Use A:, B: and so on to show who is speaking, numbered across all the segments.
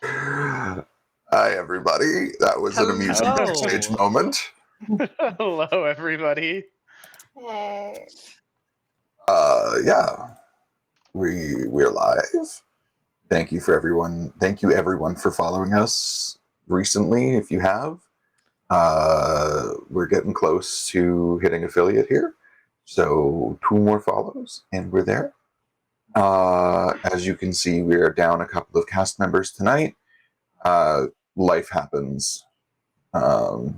A: Hi, everybody. That was an amusing
B: Hello.
A: backstage moment.
C: Hello, everybody.
D: Hey.
A: Yeah, we're live. Thank you everyone for following us recently. If you have, we're getting close to hitting affiliate here, so 2 more follows, and we're there. As you can see, we are down a couple of cast members tonight. Life happens. So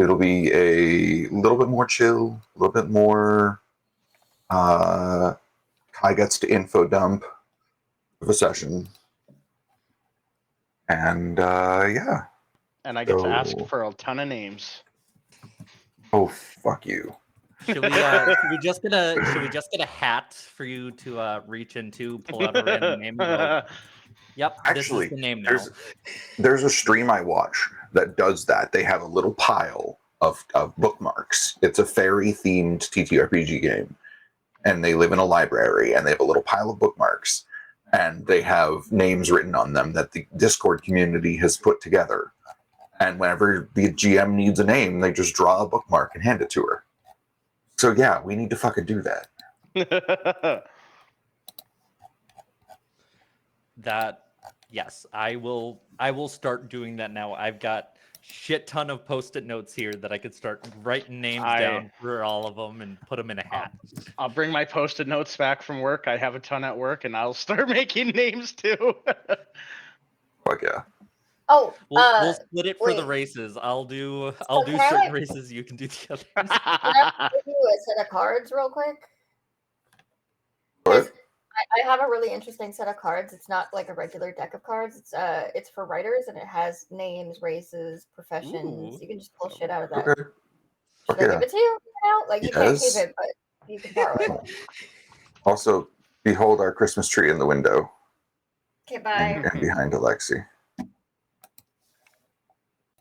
A: it'll be a little bit more chill, a little bit more Kai gets to info dump of a session. And yeah.
C: And I get to ask for a ton of names.
A: Oh, fuck you.
B: Should we just get a hat for you to reach into, pull out a random name, and go, yep,
A: Actually,
B: this is the name now.
A: There's a stream I watch that does that. They have a little pile of bookmarks. It's a fairy-themed TTRPG game. And they live in a library, and they have a little pile of bookmarks. And they have names written on them that the Discord community has put together. And whenever the GM needs a name, they just draw a bookmark and hand it to her. So yeah, we need to fucking do that.
B: Yes, I will start doing that now. I've got shit ton of post-it notes here that I could start writing names down for all of them and put them in a hat.
C: I'll bring my post-it notes back from work. I have a ton at work, and I'll start making names too.
A: Fuck yeah.
D: Oh,
B: we'll split it for the races. I'll do certain races. You can do the others.
D: Can I give you a set of cards real quick?
A: What?
D: I have a really interesting set of cards. It's not like a regular deck of cards. It's for writers, and it has names, races, professions.
B: Ooh.
D: You can just pull shit out of that.
A: Okay.
D: Should I give it to you now? Like, you can't keep it, but you can borrow it.
A: Also, behold our Christmas tree in the window.
D: Okay, bye.
A: And behind Alexi.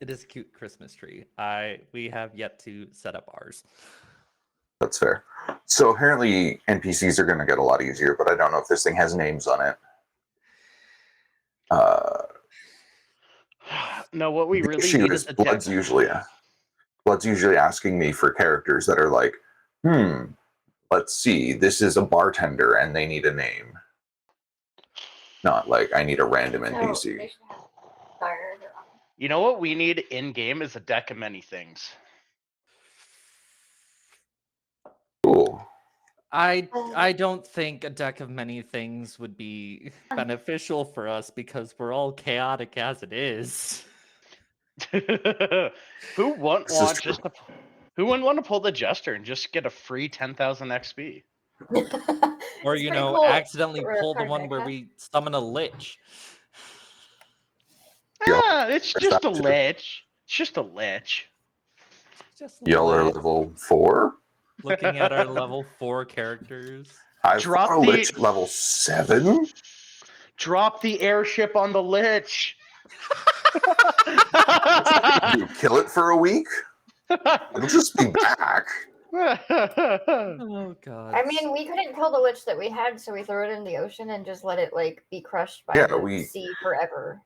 B: It is a cute Christmas tree. We have yet to set up ours.
A: That's fair. So apparently NPCs are going to get a lot easier, but I don't know if this thing has names on it.
C: No, what we really need is a
A: Blood's usually asking me for characters that are like, let's see, this is a bartender and they need a name. Not like I need a random NPC.
C: You know what we need in game is a deck of many things.
A: Cool.
B: I don't think a deck of many things would be beneficial for us because we're all chaotic as it is.
C: Who wouldn't want to pull the Jester and just get a free 10,000 XP?
B: Or
D: cool.
B: accidentally pull the one where we summon a lich.
C: It's just a lich. It's just a lich.
A: Y'all are level 4?
B: Looking at our level 4 characters.
A: I've got a lich level 7.
C: Drop the airship on the lich.
A: You kill it for a week? It'll just be back.
B: Oh god.
D: I mean, we couldn't kill the lich that we had, so we threw it in the ocean and just let it be crushed by the sea forever.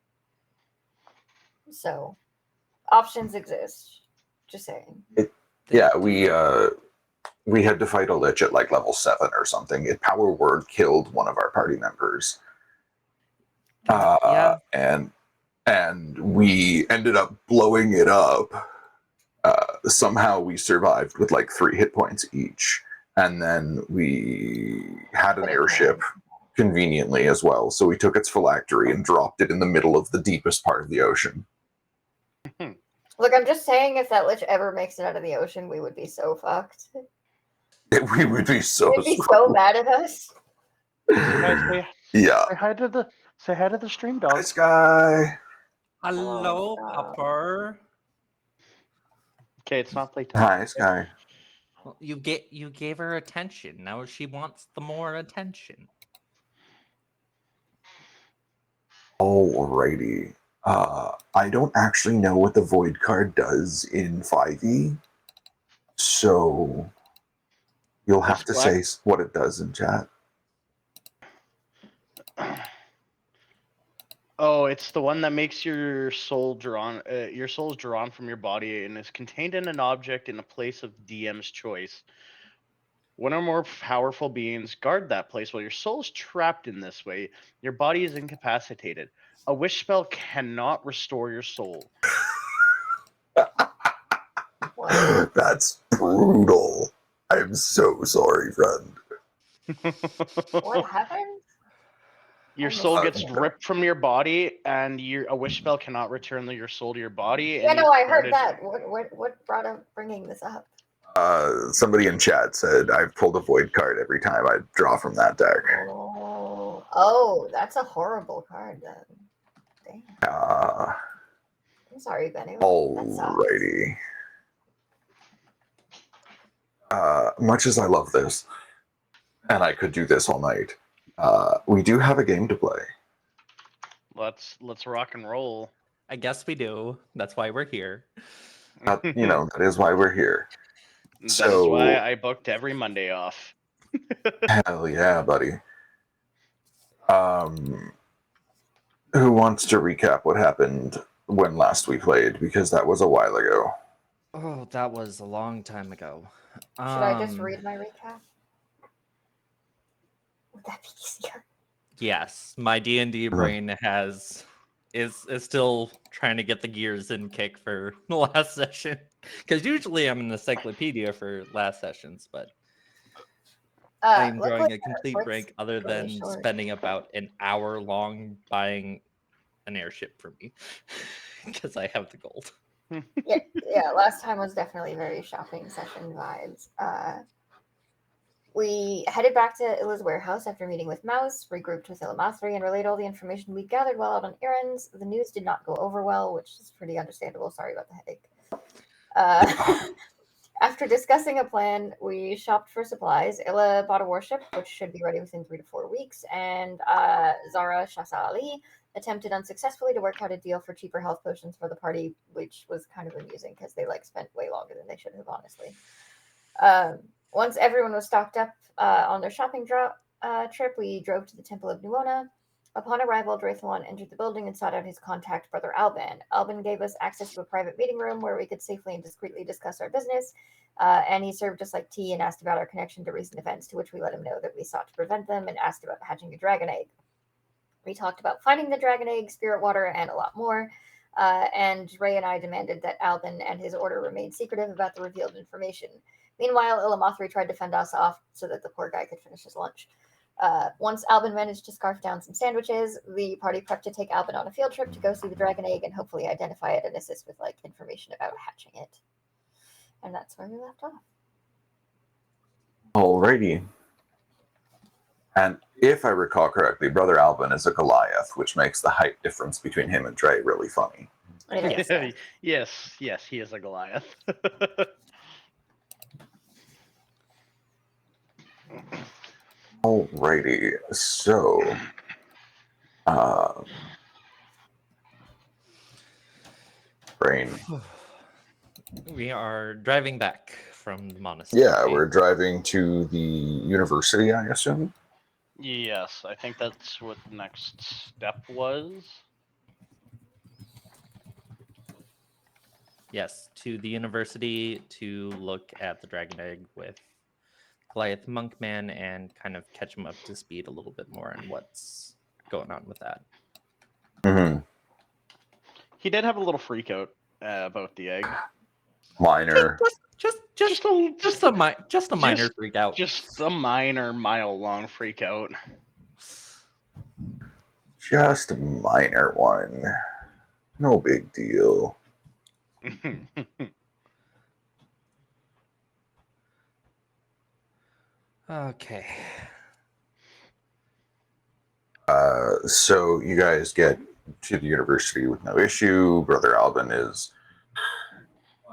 D: So, options exist. Just saying.
A: We had to fight a lich at level 7 or something. Power Word killed one of our party members. And we ended up blowing it up. Somehow we survived with 3 hit points each. And then we had an airship conveniently as well. So we took its phylactery and dropped it in the middle of the deepest part of the ocean.
D: Look, I'm just saying, if that lich ever makes it out of the ocean, we would be so fucked.
A: We would be so
D: mad at us.
A: Yeah.
C: Say hi to the stream dog.
A: Hi, Sky.
B: Hello, Pupper.
C: Okay, it's not playtime.
A: Hi, Sky.
B: Well, you gave her attention. Now she wants the more attention.
A: Alrighty. I don't actually know what the Void card does in 5e, so you'll have to say what it does in chat.
C: Oh, it's the one that makes your soul drawn. Your soul is drawn from your body and is contained in an object in a place of DM's choice. One or more powerful beings guard that place while your soul is trapped in this way. Your body is incapacitated. A wish spell cannot restore your soul.
D: What?
A: That's brutal. I'm so sorry, friend.
D: What happened?
C: Your
D: I
C: soul
D: missed
C: gets
D: it.
C: ripped from your body, and a wish spell cannot return your soul to your body.
D: Yeah,
C: And
D: no,
C: it's
D: I heard
C: guarded.
D: that. What brought up bringing this up?
A: Somebody in chat said I've pulled a void card every time I draw from that deck.
D: Oh, that's a horrible card then. Damn. I'm sorry, Benny. That sucks.
A: Alrighty. Much as I love this, and I could do this all night, we do have a game to play.
C: Let's rock and roll.
B: I guess we do. That's why we're here.
A: That is why we're here.
C: That is
A: So-
C: why I booked every Monday off.
A: Hell yeah, buddy. Who wants to recap what happened when last we played? Because that was a while ago.
B: Oh, that was a long time ago.
D: Should I just read my recap? Would that be easier?
B: Yes, my D&D brain is still trying to get the gears in kick for the last session. Because usually I'm an encyclopedia for last sessions, but I'm drawing
D: luckily,
B: a complete
D: what's
B: break other
D: really
B: than
D: short.
B: spending about an hour long buying an airship for me. Because I have the gold.
D: yeah, last time was definitely very shopping session vibes. We headed back to Illa's warehouse after meeting with Mouse, regrouped with Ilamathri, and relayed all the information we gathered while out on errands. The news did not go over well, which is pretty understandable. Sorry about the headache. After discussing a plan, we shopped for supplies. Illa bought a warship, which should be ready within 3 to 4 weeks, and Zara Shasa Ali attempted unsuccessfully to work out a deal for cheaper health potions for the party, which was kind of amusing because they spent way longer than they should have, honestly. Once everyone was stocked up on their shopping trip, we drove to the Temple of Nuona. Upon arrival, Draithalon entered the building and sought out his contact, Brother Alban. Alban gave us access to a private meeting room where we could safely and discreetly discuss our business, and he served us like tea and asked about our connection to recent events, to which we let him know that we sought to prevent them, and asked about hatching a dragon egg. We talked about finding the dragon egg, spirit water, and a lot more. And Ray and I demanded that Alban and his order remain secretive about the revealed information. Meanwhile, Ilamathri tried to fend us off so that the poor guy could finish his lunch. Once Alban managed to scarf down some sandwiches, the party prepped to take Alban on a field trip to go see the dragon egg and hopefully identify it and assist with information about hatching it. And that's where we left off.
A: Alrighty. And if I recall correctly, Brother Alban is a Goliath, which makes the height difference between him and Dre really funny.
D: It is,
C: Yes, he is a Goliath.
A: Alrighty, so brain.
B: We are driving back from the monastery.
A: Yeah, we're driving to the university, I assume.
C: Yes, I think that's what the next step was.
B: Yes, to the university to look at the dragon egg with Goliath Monkman and kind of catch him up to speed a little bit more on what's going on with that.
A: Mm-hmm.
C: He did have a little freak out about the egg.
A: Minor.
B: Just a minor freak out.
C: Just a minor, mile-long freak out.
A: Just a minor one. No big deal.
B: Okay.
A: So you guys get to the university with no issue. Brother Alban is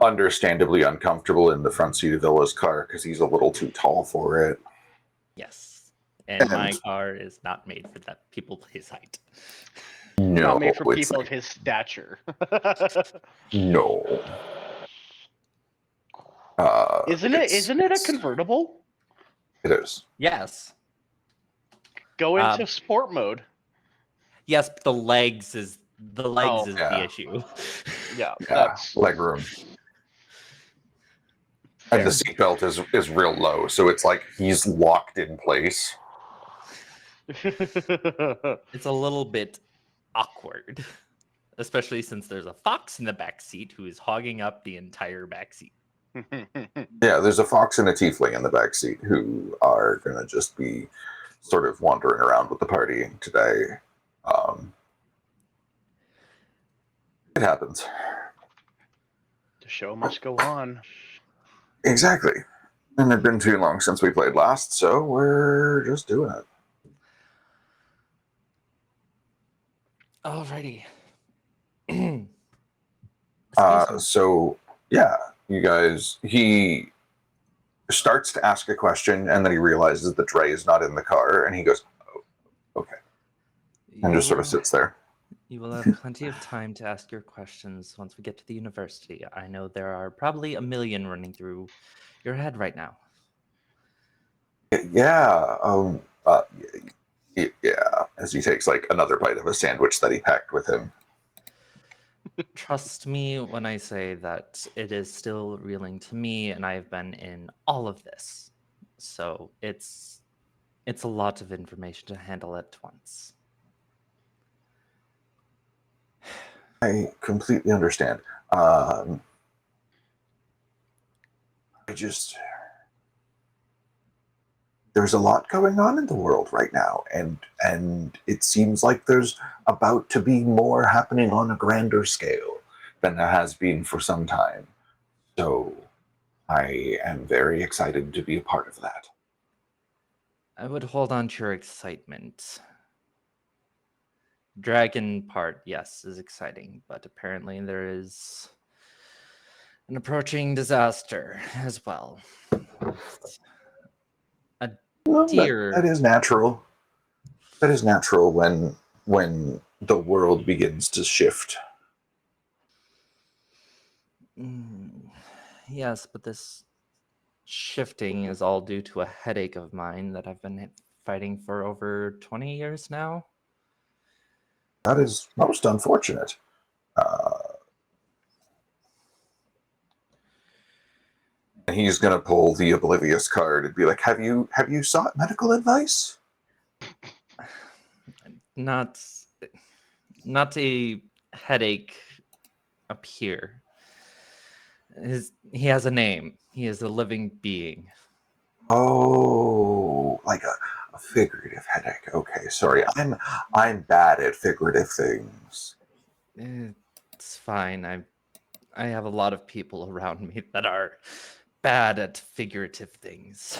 A: understandably uncomfortable in the front seat of Illa's car because he's a little too tall for it.
B: Yes. And my car is not made for that people his height.
A: No,
C: Not made for
A: it's
C: people of his stature.
A: no.
C: Isn't it a convertible?
A: It is.
B: Yes.
C: Go into sport mode.
B: Yes, but the legs is the
A: yeah.
B: the issue.
C: Yeah,
A: Yeah,
C: that's
A: leg room. And the seatbelt is real low, so it's like he's locked in place.
B: It's a little bit awkward, especially since there's a fox in the back seat who is hogging up the entire back seat.
A: Yeah, there's a fox and a tiefling in the back seat who are going to just be sort of wandering around with the party today. It happens.
C: The show must go on.
A: Exactly. And it's been too long since we played last, so we're just doing it.
B: Alrighty.
A: So, yeah, you guys, he starts to ask a question, and then he realizes that Dre is not in the car, and he goes, oh, okay, and just sort of sits there.
B: You will have plenty of time to ask your questions once we get to the university. I know there are probably a million running through your head right now.
A: Yeah, yeah, as he takes like another bite of a sandwich that he packed with him.
B: Trust me when I say that it is still reeling to me, and I've been in all of this. So it's a lot of information to handle at once.
A: I completely understand. There's a lot going on in the world right now, and it seems like there's about to be more happening on a grander scale than there has been for some time. So I am very excited to be a part of that.
B: I would hold on to your excitement. Dragon part, yes, is exciting, but apparently there is an approaching disaster as well. A deer.
A: That is natural. That is natural when the world begins to shift.
B: Yes, but this shifting is all due to a headache of mine that I've been fighting for over 20 years now.
A: That is most unfortunate. And he's gonna pull the oblivious card and be like, have you sought medical advice?
B: Not a headache up here. He has a name. He is a living being.
A: Oh, like a figurative headache. Okay, sorry. I'm bad at figurative things.
B: It's fine. I have a lot of people around me that are bad at figurative things.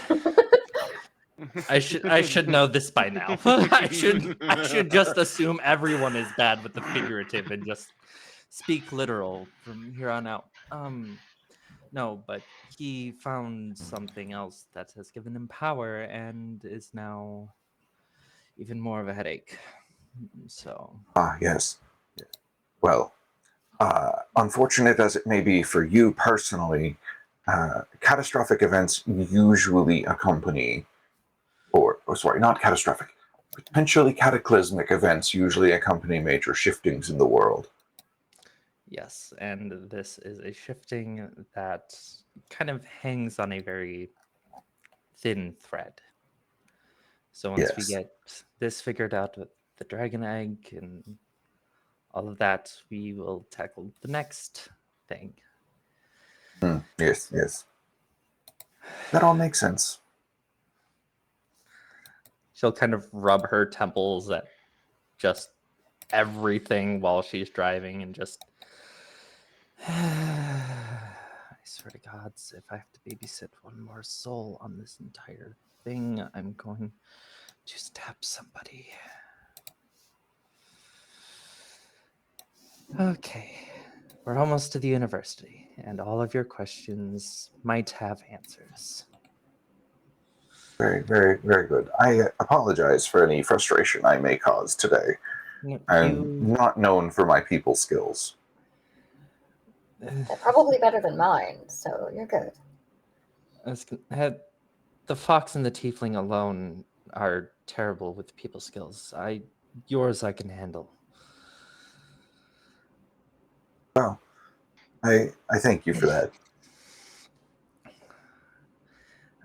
B: I should know this by now. I should just assume everyone is bad with the figurative and just speak literal from here on out. No, but he found something else that has given him power and is now even more of a headache. So
A: Yes. Well, unfortunate as it may be for you personally, catastrophic events usually accompany, sorry, not catastrophic, potentially cataclysmic events usually accompany major shiftings in the world.
B: yes, and this is a shifting that kind of hangs on a very thin thread. So once we get this figured out with the dragon egg and all of that, we will tackle the next thing.
A: Yes. That all makes sense.
B: She'll kind of rub her temples at just everything while she's driving and just I swear to God, if I have to babysit one more soul on this entire thing, I'm going to stab somebody. Okay, we're almost to the university, and all of your questions might have answers.
A: Very, very, very good. I apologize for any frustration I may cause today. I'm not known for my people skills.
D: They're probably better than mine, so you're good.
B: The fox and the tiefling alone are terrible with people skills. I Yours I can handle.
A: Well, I thank you for that.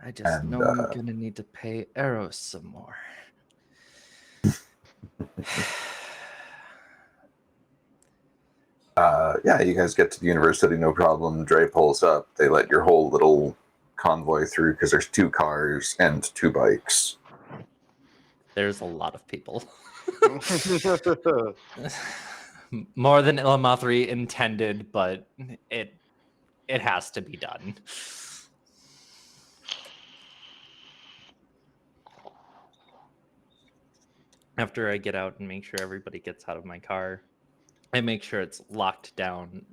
B: I just
A: And,
B: know I'm gonna need to pay Eros some more.
A: Yeah, you guys get to the university, no problem. Dre pulls up. They let your whole little convoy through because there's 2 cars and 2 bikes.
B: There's a lot of people. More than Ilamathri intended, but it has to be done. After I get out and make sure everybody gets out of my car, I make sure it's locked down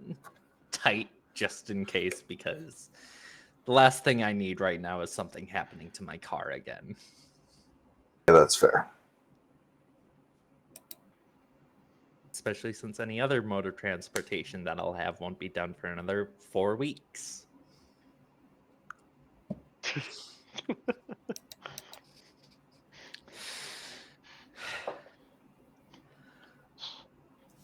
B: tight just in case, because the last thing I need right now is something happening to my car again.
A: Yeah, that's fair.
B: Especially since any other mode of transportation that I'll have won't be done for another 4 weeks.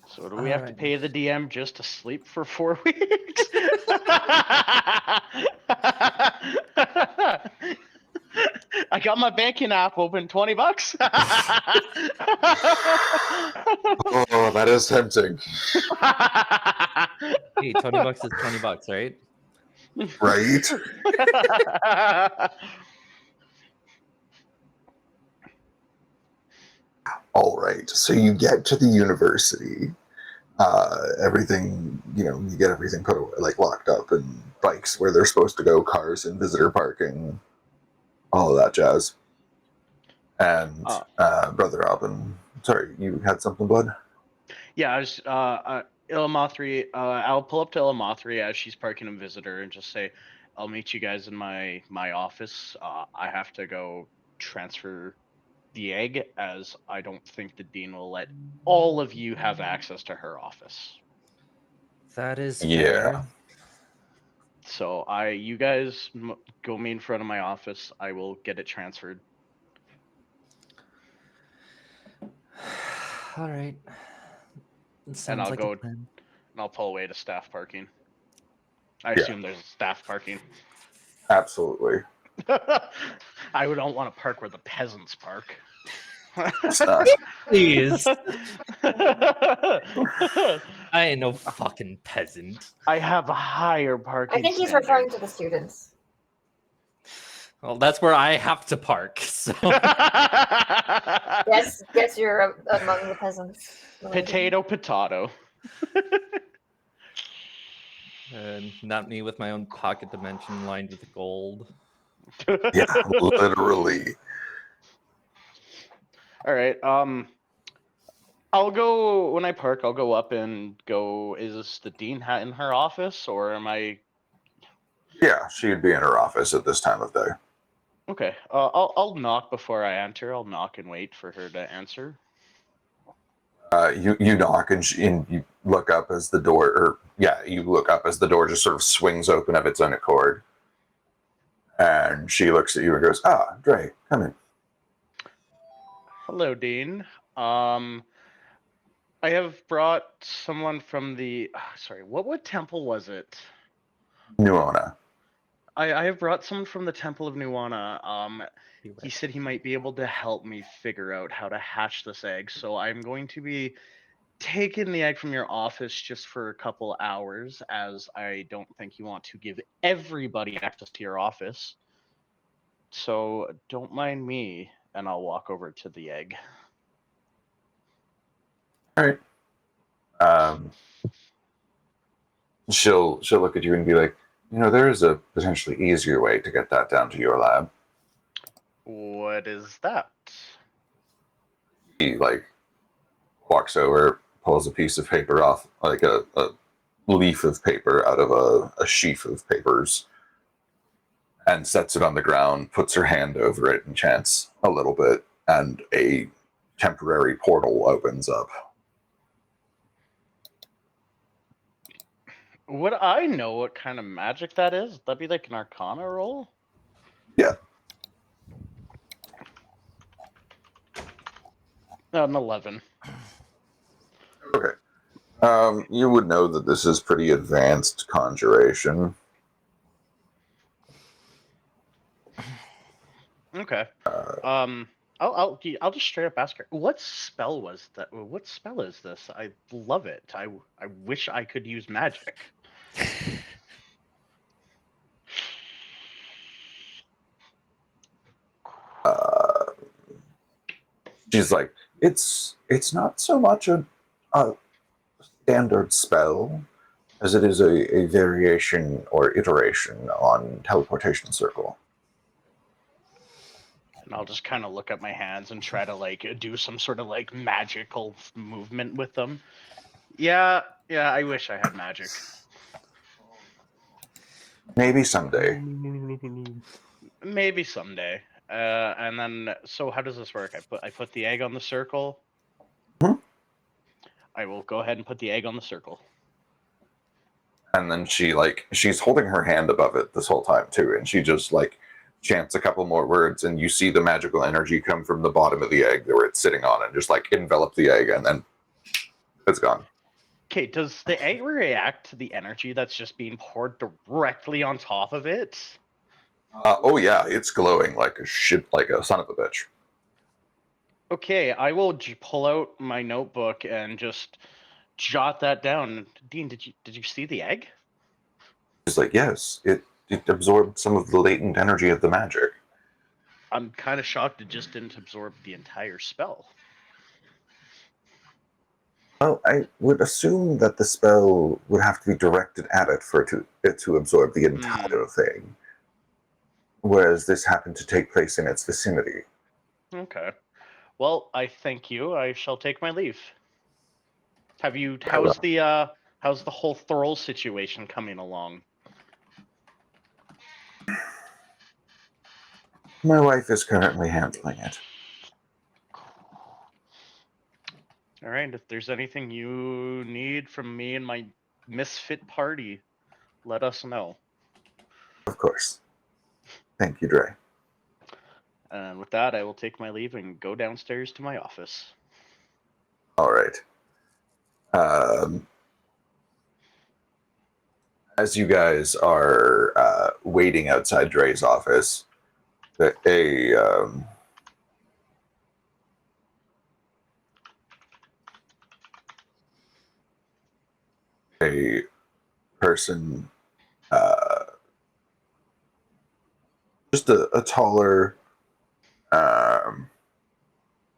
C: So do we have to pay the DM just to sleep for 4 weeks? I got my banking app open, $20.
A: Oh, that is tempting.
B: Hey, $20 is $20, right?
A: Right? All right. So you get to the university. Everything, you get everything put away, like locked up, and bikes where they're supposed to go, cars and visitor parking, all of that jazz. And Brother Robin, sorry, you had something, bud?
C: Yeah, I was Ilamathri. I'll pull up to Ilamathri as she's parking in Visitor and just say, "I'll meet you guys in my office. I have to go transfer the egg, as I don't think the dean will let all of you have access to her office.
B: That is
A: Yeah.
B: fair.
C: So you guys go meet in front of my office. I will get it transferred."
B: All right. It
C: And
B: sounds
C: I'll
B: like
C: go
B: a plan.
C: and I'll pull away to staff parking. I
A: Yeah.
C: assume there's staff parking.
A: Absolutely.
C: I don't want to park where the peasants park.
B: Please. I ain't no fucking peasant.
C: I have a higher parking
D: I think he's
C: standard.
D: referring to the students.
B: Well, that's where I have to park. So
D: Yes, you're among the peasants.
C: Potato.
B: not me with my own pocket dimension lined with gold.
A: Yeah, literally.
C: All right. I'll go when I park. I'll go up and go. Is this the dean in her office, or am I?
A: Yeah, she'd be in her office at this time of day.
C: Okay. I'll knock before I enter. I'll knock and wait for her to answer.
A: You knock and you look up as the door, you look up as the door just sort of swings open of its own accord. And she looks at you and goes, Dre, come in.
C: Hello, Dean. I have brought someone from the. Sorry, what temple was it?
A: Nuona.
C: I have brought someone from the Temple of Nuana. He said he might be able to help me figure out how to hatch this egg. So I'm going to be taking the egg from your office just for a couple hours, as I don't think you want to give everybody access to your office. So don't mind me, and I'll walk over to the egg.
A: All right. She'll look at you and be like, there is a potentially easier way to get that down to your lab.
C: What is that?
A: He walks over, pulls a piece of paper off, like a leaf of paper out of a sheaf of papers, and sets it on the ground, puts her hand over it and chants a little bit, and a temporary portal opens up.
C: Would I know what kind of magic that is? Would that be like an Arcana roll?
A: Yeah.
C: An 11.
A: Okay. You would know that this is pretty advanced conjuration.
C: Okay.
A: Uh,
C: I'll just straight up ask her. What spell was that? What spell is this? I love it. I wish I could use magic.
A: uh, she's like, it's not so much a standard spell as it is a variation or iteration on teleportation circle.
C: And I'll just kind of look at my hands and try to like do some sort of like magical movement with them. Yeah, I wish I had magic.
A: Maybe someday.
C: Maybe someday. And then, so how does this work? I put the egg on the circle.
A: Hmm?
C: I will go ahead and put the egg on the circle.
A: And then she's holding her hand above it this whole time too, and she just like chants a couple more words, and you see the magical energy come from the bottom of the egg where it's sitting on, and just like envelop the egg, and then it's gone.
C: Okay, does the egg react to the energy that's just being poured directly on top of it?
A: Oh yeah, it's glowing like a shit, like a son of a bitch.
C: Okay, I will pull out my notebook and just jot that down. Dean, did you see the egg?
A: It's like, yes, it absorbed some of the latent energy of the magic.
C: I'm kind of shocked it just didn't absorb the entire spell.
A: Well, I would assume that the spell would have to be directed at it for it to absorb the entire thing, whereas this happened to take place in its vicinity.
C: Okay. Well, I thank you. I shall take my leave. Have you? How's the whole Thrall situation coming along?
A: My wife is currently handling it.
C: All right. If there's anything you need from me and my misfit party, let us know.
A: Of course. Thank you, Dre.
C: And with that, I will take my leave and go downstairs to my office.
A: All right. As you guys are waiting outside Dre's office, a person, just a taller,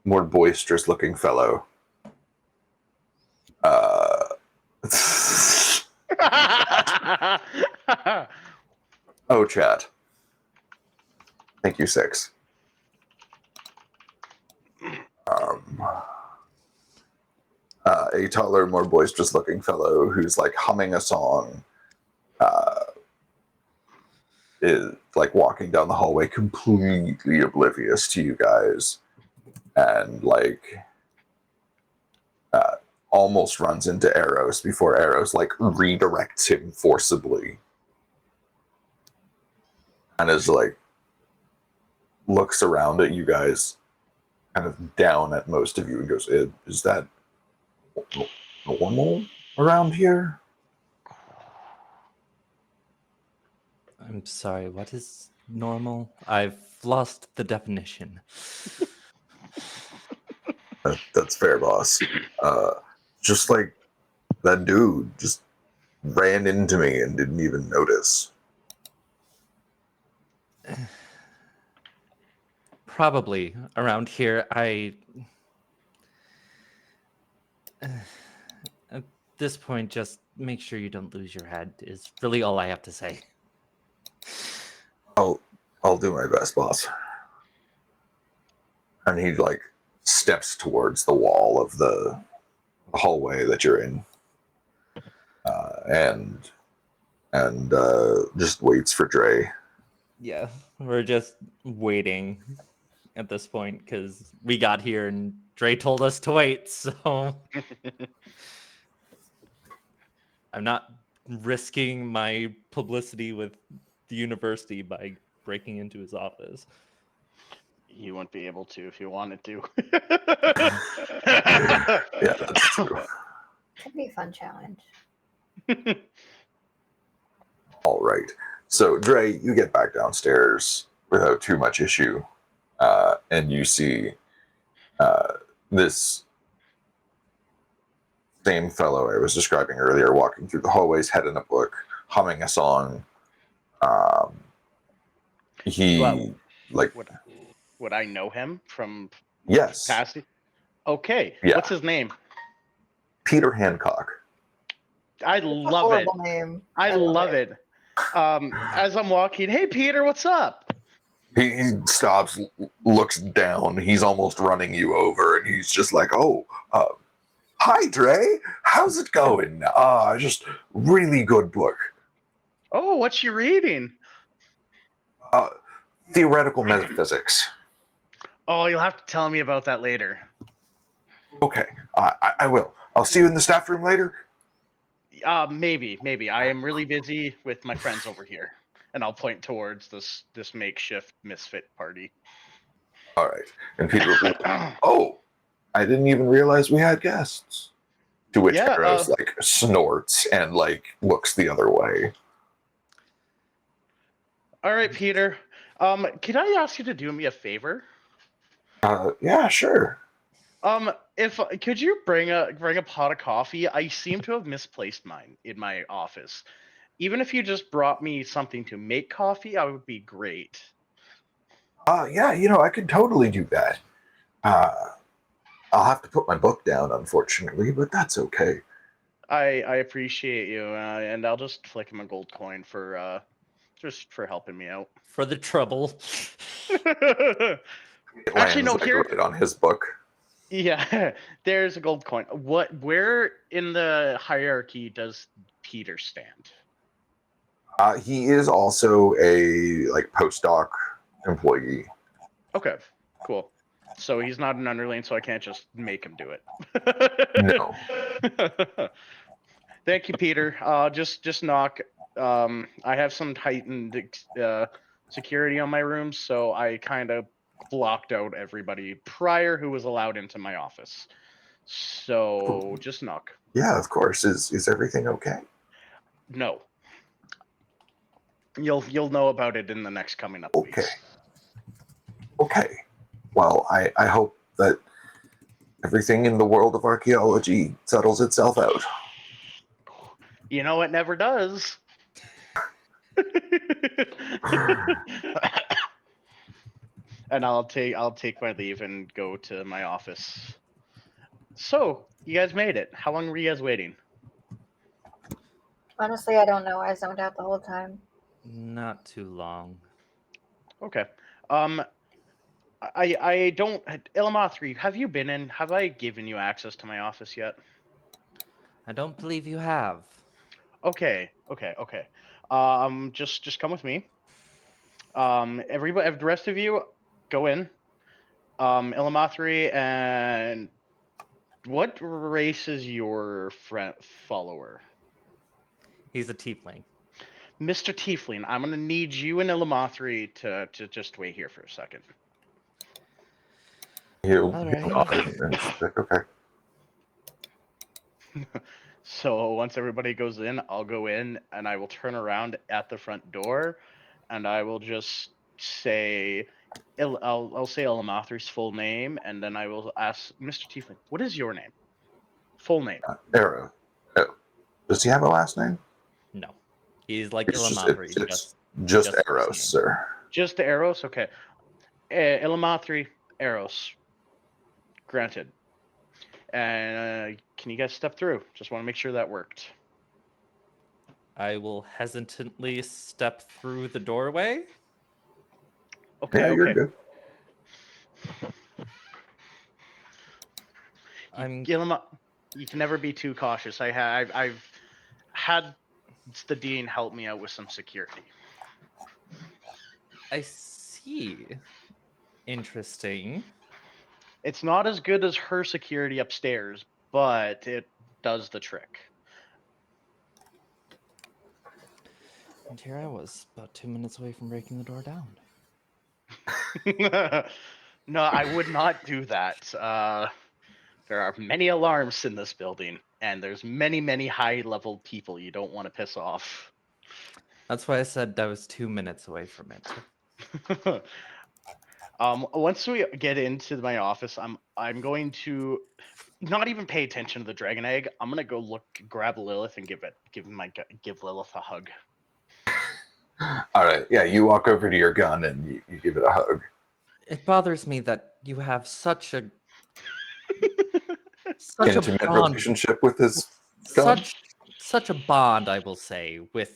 A: more boisterous looking fellow. Oh, chat. Thank you, Six. A taller, more boisterous looking fellow who's like humming a song, is like walking down the hallway completely oblivious to you guys, and like almost runs into Eros before Eros like redirects him forcibly, and is like looks around at you guys, kind of down at most of you, and goes, "Is that normal around here?"
B: I'm sorry, what is normal? I've lost the definition.
A: That's fair, boss. Just like that dude just ran into me and didn't even notice.
B: Probably around here. At this point, just make sure you don't lose your head is really all I have to say.
A: I'll do my best, boss. And he like steps towards the wall of the hallway that you're in, and just waits for Dre.
B: Yeah, we're just waiting at this point because we got here and Dre told us to wait. So I'm not risking my publicity with the university by breaking into his office.
C: You wouldn't be able to if you wanted to.
A: Yeah, that's true.
D: Could be a fun challenge.
A: All right. So, Dre, you get back downstairs without too much issue, and you see this same fellow I was describing earlier walking through the hallways, head in a book, humming a song. He,
C: Well,
A: like,
C: would I know him from
A: yes,
C: past? Okay.
A: Yeah.
C: What's his name?
A: Peter Hancock.
C: I
D: It's a
C: love it.
D: horrible name.
C: I love it. As I'm walking, hey Peter, what's up?
A: He stops, looks down. He's almost running you over, and he's just like, "Oh, hi, Dre. How's it going? Just really good book.
C: Oh, what you reading?
A: Theoretical metaphysics."
C: Oh, you'll have to tell me about that later.
A: Okay, I will. I'll see you in the staff room later.
C: Maybe. I am really busy with my friends over here, and I'll point towards this makeshift misfit party.
A: All right. And Peter will be like, "Oh, I didn't even realize we had guests." To which
C: Yeah,
A: Eros like snorts and like looks the other way.
C: All right, Peter. Can I ask you to do me a favor?
A: Yeah, sure.
C: If could you bring a pot of coffee? I seem to have misplaced mine in my office. Even if you just brought me something to make coffee, I would be great.
A: Yeah, I could totally do that. I'll have to put my book down, unfortunately, but that's okay.
C: I appreciate you, and I'll just flick him a gold coin for just for helping me out.
B: For the trouble.
A: It
C: Actually,
A: lands,
C: no.
A: like,
C: Here,
A: right on his book.
C: yeah, there's a gold coin. Where in the hierarchy does Peter stand?
A: He is also a like postdoc employee.
C: Okay, cool. So he's not an underling, so I can't just make him do it.
A: No.
C: Thank you, Peter. Just knock. I have some heightened security on my room, so I kind of blocked out everybody prior who was allowed into my office. So just knock.
A: Yeah, of course. Is everything okay?
C: No. You'll know about it in the next coming up
A: Okay.
C: weeks.
A: Okay. Well, I hope that everything in the world of archaeology settles itself out.
C: You know it never does. And I'll take my leave and go to my office. So, you guys made it. How long were you guys waiting?
D: Honestly, I don't know. I zoned out the whole time.
B: Not too long.
C: Okay. I don't. Ilamathri, have you been in? Have I given you access to my office yet?
B: I don't believe you have.
C: Okay. Just come with me. Everybody, the rest of you, go in. Ilamathri, and what race is your follower?
B: He's a tiefling.
C: Mr. Tiefling, I'm gonna need you and Ilamathri to just wait here for a second.
A: Okay.
C: So once everybody goes in, I'll go in and I will turn around at the front door, and I will just say, I'll say Ilamathri's full name, and then I will ask Mr. Tiefling, what is your name? Full name.
A: Arrow. Does he have a last name?
B: No. He's like
A: It's
B: Ilamathri.
A: just
B: just
A: Eros,
B: first
A: sir.
C: Just Eros? Okay. Ilamathri, Eros. Granted. And can you guys step through? Just want to make sure that worked.
B: I will hesitantly step through the doorway.
C: Okay,
A: Yeah, you're good.
C: You can never be too cautious. I've had the dean help me out with some security.
B: I see. Interesting.
C: It's not as good as her security upstairs, but it does the trick.
B: And here I was, about 2 minutes away from breaking the door down.
C: No, I would not do that. There are many alarms in this building, and there's many high-level people you don't want to piss off.
B: That's why I said I was 2 minutes away from it.
C: Once we get into my office, I'm going to not even pay attention to the dragon egg. I'm gonna go grab Lilith, and give Lilith a hug.
A: All right, yeah, you walk over to your gun and you give it a hug.
B: It bothers me that you have such a
A: Intimate
B: bond,
A: relationship with his gun.
B: such a bond, I will say, with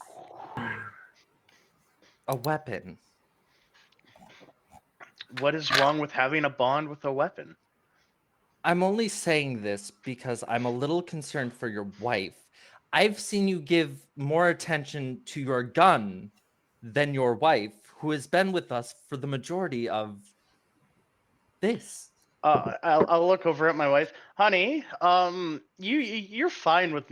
B: a weapon.
C: What is wrong with having a bond with a weapon?
B: I'm only saying this because I'm a little concerned for your wife. I've seen you give more attention to your gun than your wife, who has been with us for the majority of this.
C: I'll look over at my wife, honey. You're fine with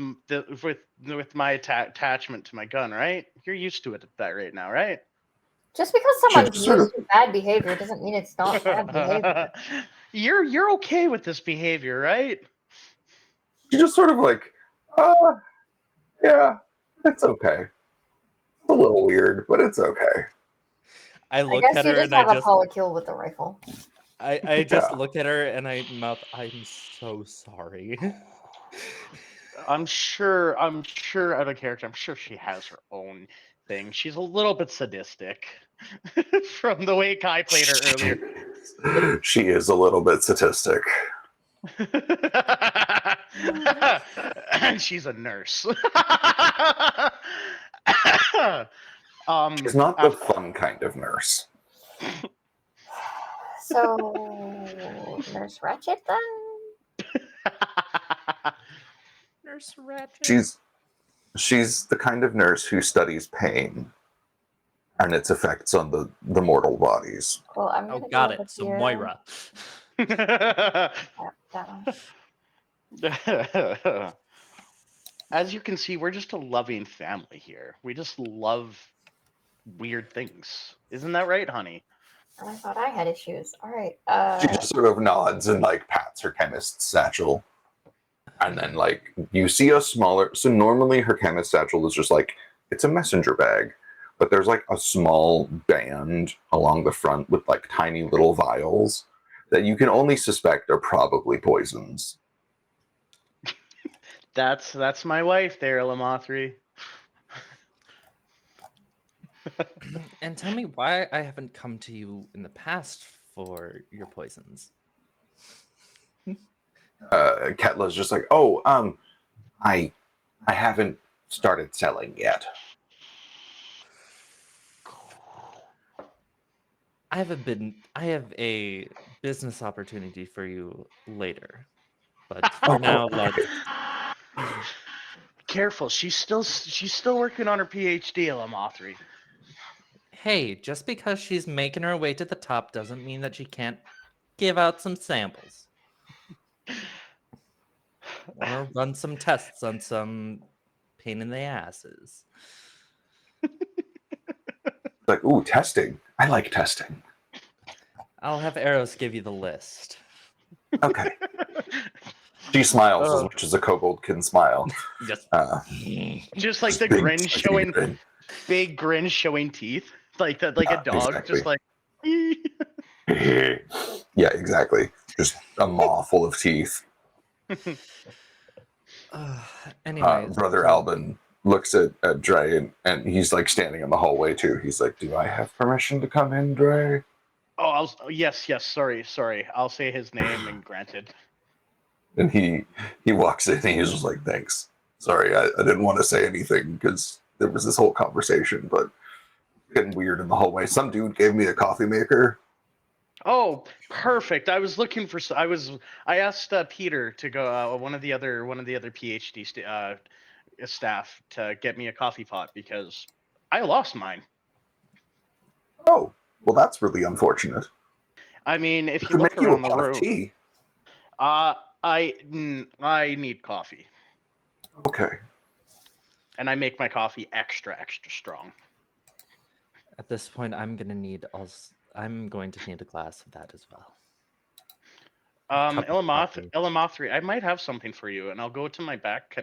C: with my attachment to my gun, right? You're used to it at that right now, right?
D: Just because someone's
A: Just sort
D: used to bad behavior doesn't mean it's not bad behavior.
C: You're okay with this behavior, right?
A: She just sort of like, yeah, it's okay. It's a little weird, but it's okay.
B: I
D: I
B: look
D: guess
B: at
D: you
B: her
D: just
B: and I
D: have a
B: just
D: polykill with the rifle.
B: I just
A: Yeah.
B: look at her and I mouth, I'm so sorry.
C: I'm sure out of character. I'm sure she has her own thing. She's a little bit sadistic from the way Kai played her earlier.
A: She is a little bit sadistic.
C: And she's a nurse.
A: She's not the fun kind of nurse.
D: So, Nurse Ratchet then?
B: Nurse Ratchet.
A: She's the kind of nurse who studies pain and its effects on the mortal bodies.
D: Cool, I'm
B: Oh,
D: gonna
B: got
D: go
B: it.
D: over
B: So
D: here.
B: Moira.
D: Yeah, that one.
C: As you can see, we're just a loving family here. We just love weird things. Isn't that right, honey?
D: I thought I had issues. All right.
A: She just sort of nods and like pats her chemist's satchel. And then like you see a smaller, so normally her chemist satchel is just like, it's a messenger bag, but there's like a small band along the front with like tiny little vials that you can only suspect are probably poisons.
C: That's my wife there, Lamathri.
B: And tell me why I haven't come to you in the past for your poisons.
A: Ketla's just like, I haven't started selling yet.
B: I have a business opportunity for you later. But for now, let's
C: Careful, she's still working on her PhD, Lamathri.
B: hey, just because she's making her way to the top doesn't mean that she can't give out some samples. Or run some tests on some pain in the asses.
A: Like, ooh, testing. I like testing.
B: I'll have Eros give you the list.
A: Okay. She smiles as
C: Oh.
A: much as a kobold can smile.
B: Just
C: Just like the
A: Big,
C: grin
A: spiky
C: showing,
A: grin.
C: big grin showing teeth, like that, like
A: Yeah,
C: a dog,
A: exactly.
C: just like.
A: Yeah, exactly. Just a maw full of teeth.
B: Anyway,
A: Brother Albin looks at Dre and he's like standing in the hallway too. He's like, "Do I have permission to come in, Dre?"
C: Oh, yes. Sorry. I'll say his name and granted.
A: And he walks in and he's just like, "Thanks. Sorry, I didn't want to say anything because there was this whole conversation, but getting weird in the hallway. Some dude gave me a coffee maker."
C: Oh, perfect. I was looking for. I asked Peter to go. One of the other PhD staff to get me a coffee pot because I lost mine.
A: Oh, well, that's really unfortunate.
C: I mean, if
A: I
C: you
A: could
C: look
A: make you a
C: around the
A: pot of
C: room,
A: tea.
C: I need coffee,
A: Okay.
C: and I make my coffee extra strong.
B: at this point, I'm going to need a glass of that as well. Cup of coffee.
C: Ilamothri, I might have something for you, and I'll go to my back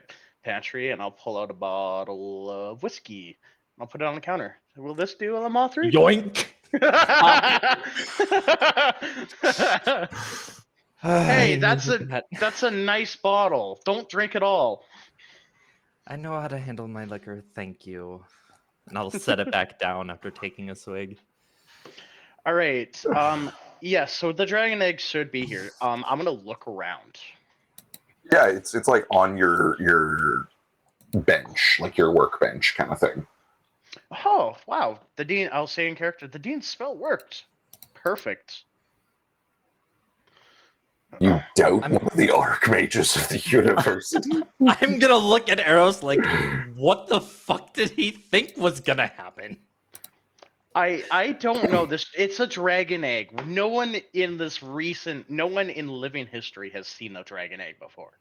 C: pantry and I'll pull out a bottle of whiskey. I'll put it on the counter. Will this do, Ilamothri?
B: Yoink!
C: Hey,
B: I
C: that's
B: needed that.
C: a nice bottle. Don't drink it all.
B: I know how to handle my liquor, thank you. And I'll set it back down after taking a swig.
C: All right. Yes. So the dragon egg should be here. I'm gonna look around.
A: Yeah, it's like on your bench, like your workbench kind of thing.
C: Oh wow! The dean. I'll say in character. The dean's spell worked. Perfect.
A: You doubt
B: I'm-
A: one of the archmages of the university?
B: I'm gonna look at Eros like, what the fuck did he think was gonna happen?
C: I don't know this. It's a dragon egg. No one in living history has seen a dragon egg before.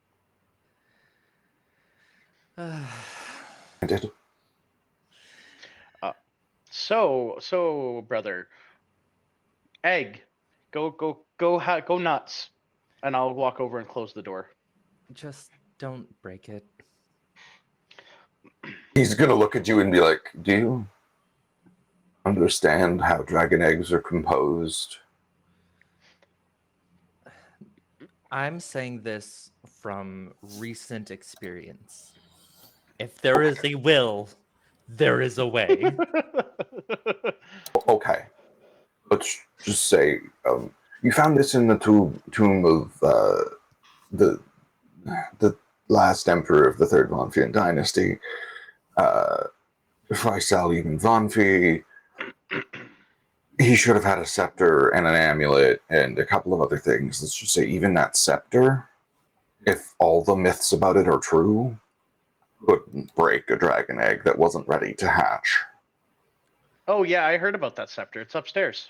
A: I did.
C: So brother, egg, go nuts, and I'll walk over and close the door.
B: Just don't break it.
A: He's gonna look at you and be like, "Do you understand how dragon eggs are composed?"
B: I'm saying this from recent experience. If there is a will, there is a way.
A: Okay, let's just say you found this in the tomb of the last emperor of the third Vonphian dynasty, Faisal ibn Vonphi. He should have had a scepter and an amulet and a couple of other things. Let's just say even that scepter, if all the myths about it are true, couldn't break a dragon egg that wasn't ready to hatch.
C: Oh yeah, I heard about that scepter. It's upstairs.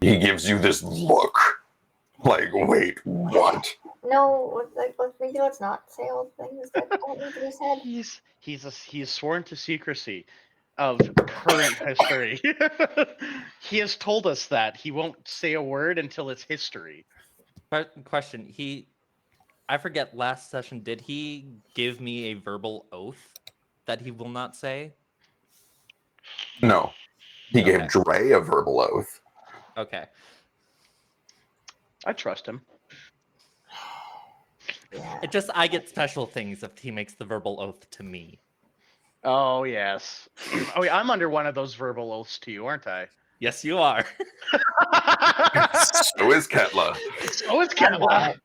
A: He gives you this look. Like, wait, what?
D: No, maybe let's not say all the things that don't need to be said.
C: He's sworn to secrecy of current history. He has told us that he won't say a word until it's history.
B: Question: I forget last session. Did he give me a verbal oath that he will not say?
A: No. He
B: Okay.
A: gave Dre a verbal oath.
B: Okay.
C: I trust him.
D: Yeah.
B: I get special things if he makes the verbal oath to me.
C: Oh yes. Oh yeah, I'm under one of those verbal oaths to you, aren't I?
B: Yes, you are.
A: So is Ketla.
C: So is Ketla.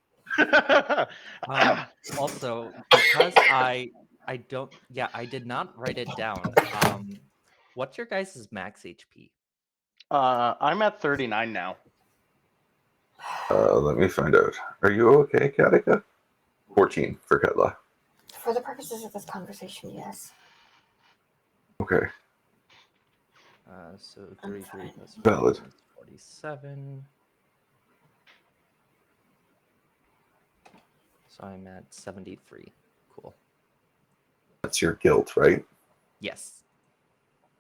B: Also, because I did not write it down. What's your guys' max HP?
C: I'm at 39 now.
A: Let me find out. Are you okay, Katika? 14 for Ketla.
D: For the purposes of this conversation, yes.
A: Okay.
B: So 33 plus
A: Valid.
B: 47. So I'm at 73. Cool.
A: That's your guilt, right?
B: Yes.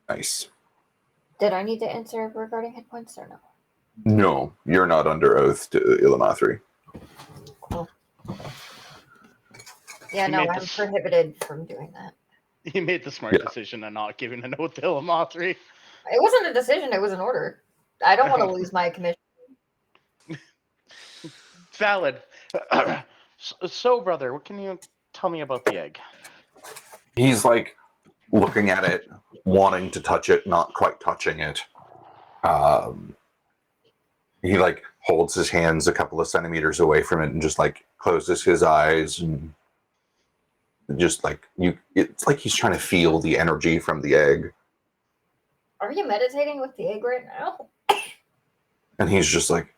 A: Nice.
D: Did I need to answer regarding hit points or no?
A: No, you're not under oath to Ilamathri.
D: Cool. Yeah,
C: He
D: no,
C: made
D: I'm
C: this-
D: prohibited from doing that.
C: He made the smart decision of not giving a note to Ilamothri.
D: It wasn't a decision, it was an order. I don't want to lose my commission.
C: Valid. So, brother, what can you tell me about the egg?
A: He's like looking at it, wanting to touch it, not quite touching it. He like holds his hands a couple of centimeters away from it and just like closes his eyes and just like it's like he's trying to feel the energy from the egg.
D: Are you meditating with the egg right now?
A: And he's just like,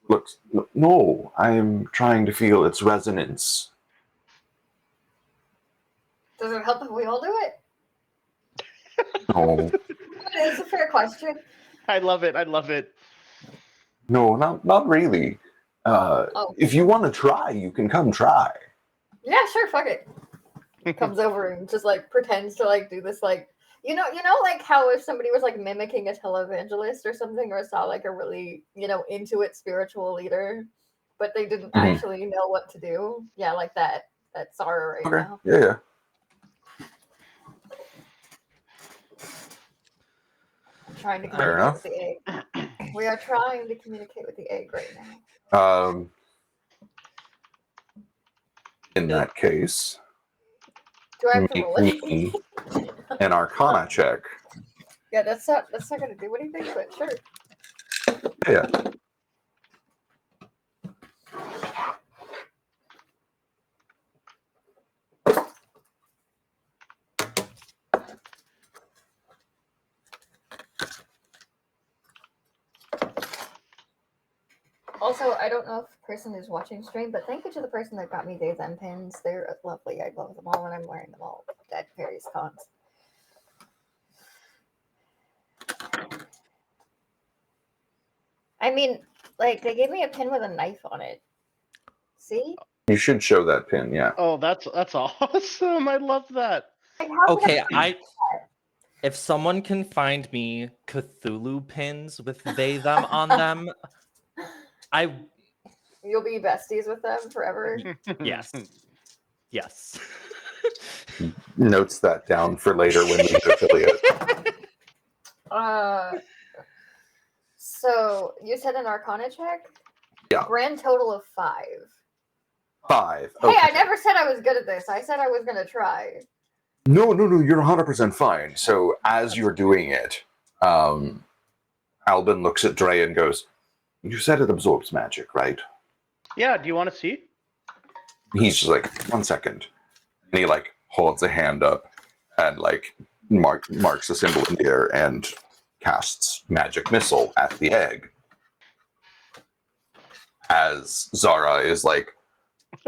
A: look, no, I'm trying to feel its resonance.
D: Does it help if we all do it?
A: No,
D: It's a fair question.
C: I love it. I love it.
A: no, not really. If you want to try, you can come try.
D: Yeah, sure, fuck it. Comes over and just like pretends to like do this like you know like how if somebody was like mimicking a televangelist or something or saw like a really into it spiritual leader but they didn't
A: Mhm.
D: actually know what to do. Yeah, like that Zara right
A: Okay.
D: now.
A: Yeah.
D: I'm trying to
A: Fair
D: communicate
A: enough.
D: with the egg. We are trying to communicate with the egg right now.
A: In that case,
D: Do I have to
A: make
D: roll it?
A: me an Arcana check.
D: Yeah, that's not gonna do anything, but sure.
A: Yeah.
D: Also, I don't know if the person is watching stream, but thank you to the person that got me these M pins. They're lovely. I love them all when I'm wearing them all at various cons. I mean, like, they gave me a pin with a knife on it. See?
A: You should show that pin, yeah.
C: Oh, that's awesome. I love that.
D: Like, how could
B: Okay, if someone can find me Cthulhu pins with they them on them,
D: You'll be besties with them forever?
B: yes. Yes.
A: Notes that down for later when we hit affiliate.
D: So, you said an Arcana check?
A: Yeah.
D: Grand total of 5.
A: 5.
D: Hey,
A: Okay.
D: I never said I was good at this. I said I was going to try.
A: No, you're 100% fine. So as you're doing it, Albin looks at Dre and goes, "You said it absorbs magic, right?"
C: Yeah, do you want to see?
A: He's just like, "1 second." And he like holds a hand up and like marks a symbol in the air and casts magic missile at the egg. As Zara is like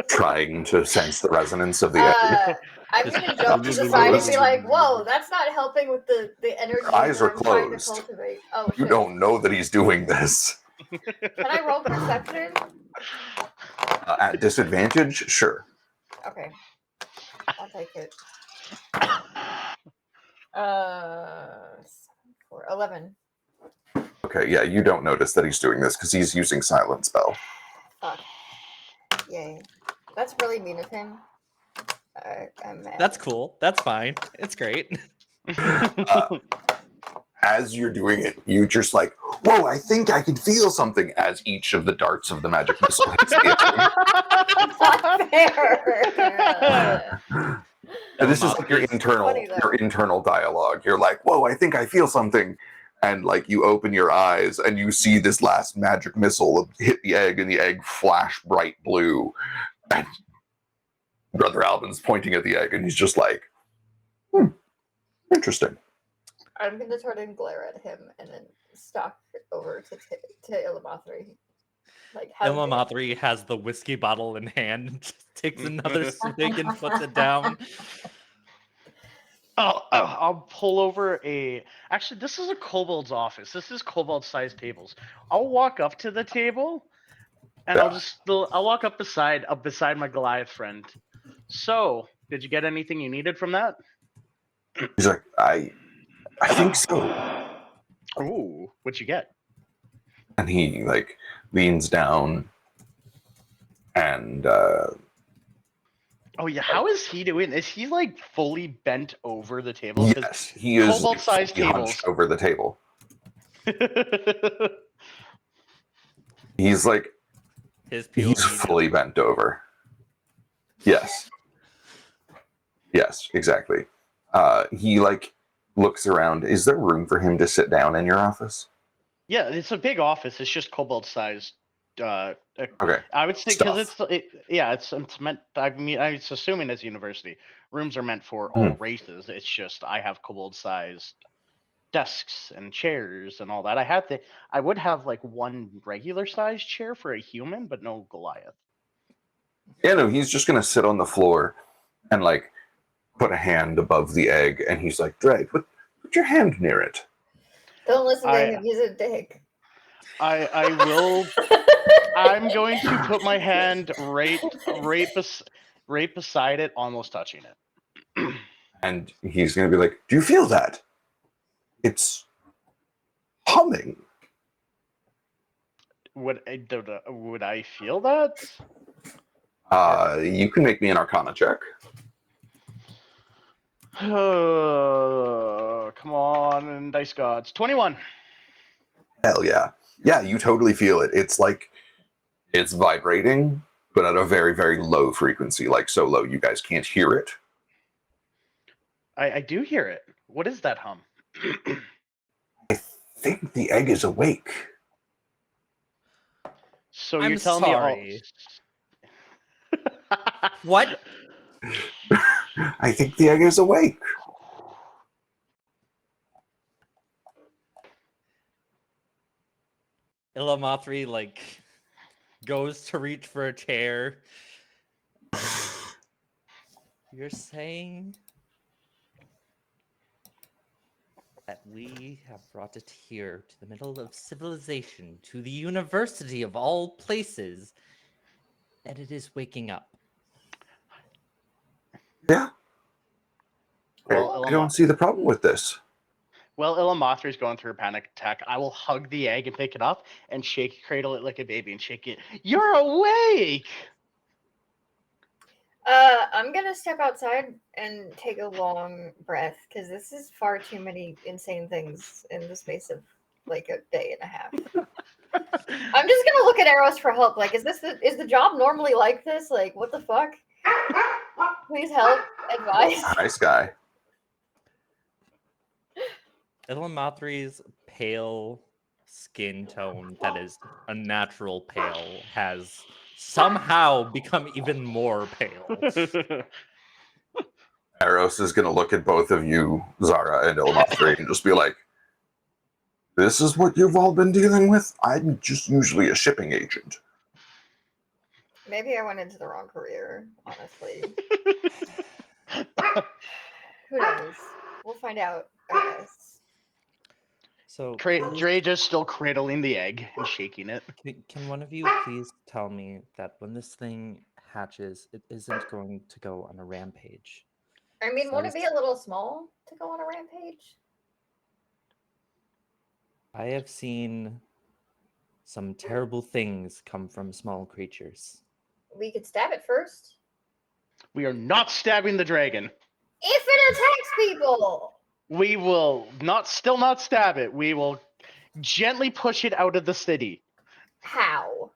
A: trying to sense the resonance of the egg.
D: I'm going to jump to the side and be like, whoa, that's not helping with the energy
A: Your eyes
D: that
A: are
D: I'm trying to
A: closed.
D: cultivate. Oh,
A: You
D: shit.
A: don't know that he's doing this.
D: Can I roll perception?
A: At disadvantage, sure.
D: Okay. I'll take it. 11.
A: Okay, yeah, you don't notice that he's doing this because he's using silent spell.
D: Fuck. Yay. That's really mean of him. I'm mad.
B: That's cool. That's fine. It's great.
A: As you're doing it, you just like, whoa, I think I can feel something as each of the darts of the magic missile hits the
D: It's not fair.
A: And this is like your
D: Funny, though.
A: internal dialogue. You're like, whoa, I think I feel something. And like you open your eyes and you see this last magic missile hit the egg and the egg flash bright blue. And Brother Albin's pointing at the egg and he's just like, interesting.
D: I'm going to turn and glare at him and then stalk over to Illumathri. Like,
B: Illumathri has the whiskey bottle in hand and just takes another swig and puts it down.
C: I'll pull over a... Actually, this is a kobold's office. This is kobold-sized tables. I'll walk up to the table, and I'll walk up beside my Goliath friend. So, did you get anything you needed from that?
A: He's like, I think so.
C: Ooh, what'd you get?
A: And he like leans down and
C: oh yeah, how is he doing? Is he like fully bent over the table?
A: yes, he is
C: kobold-sized
A: like, hunched over the table. He's like he's fully bent over. Yes, exactly. He like looks around. Is there room for him to sit down in your office?
C: Yeah, it's a big office. It's just kobold-sized.
A: Okay.
C: I would say because it's meant. I mean, it's assuming as a university, rooms are meant for all races. It's just I have kobold-sized desks and chairs and all that. I would have like one regular-sized chair for a human, but no Goliath.
A: Yeah, no, he's just gonna sit on the floor and like put a hand above the egg, and he's like, Dre, put your hand near it.
D: Don't listen to him. He's a dick.
C: I will. I'm going to put my hand right beside it, almost touching it.
A: And he's going to be like, do you feel that? It's humming.
C: Would I feel that?
A: You can make me an Arcana check.
C: Come on, dice gods. 21.
A: Hell yeah. Yeah, you totally feel it. It's like it's vibrating, but at a very, very low frequency, like so low you guys can't hear it.
C: I do hear it. What is that hum?
A: I think the egg is awake.
C: So
B: I'm
C: you're telling
B: sorry.
C: me all.
B: What?
A: I think the egg is awake.
B: Ilamothri goes to reach for a chair. You're saying that we have brought it here to the middle of civilization, to the university of all places, and it is waking up.
A: Yeah.
C: Well,
A: I don't see the problem with this.
C: Well, Ilamothri's going through a panic attack. I will hug the egg and pick it up and cradle it like a baby and shake it. You're awake!
D: I'm gonna step outside and take a long breath because this is far too many insane things in the space of like a day and a half. I'm just gonna look at Eros for help. Like, is the job normally like this? Like, what the fuck? Please help, advise.
A: Nice guy.
B: Ilamothri's pale skin tone, that is a natural pale, has somehow become even more pale.
A: Eros is going to look at both of you, Zara and Ilamothri, and just be like, this is what you've all been dealing with? I'm just usually a shipping agent.
D: Maybe I went into the wrong career, honestly. Who knows? We'll find out, I guess.
B: So,
C: Dre just still cradling the egg and shaking it.
B: can one of you please tell me that when this thing hatches, it isn't going to go on a rampage?
D: I mean, won't it be a little small to go on a rampage?
B: I have seen some terrible things come from small creatures.
D: We could stab it first.
C: We are not stabbing the dragon.
D: If it attacks people!
C: We will still not stab it. We will gently push it out of the city.
D: How?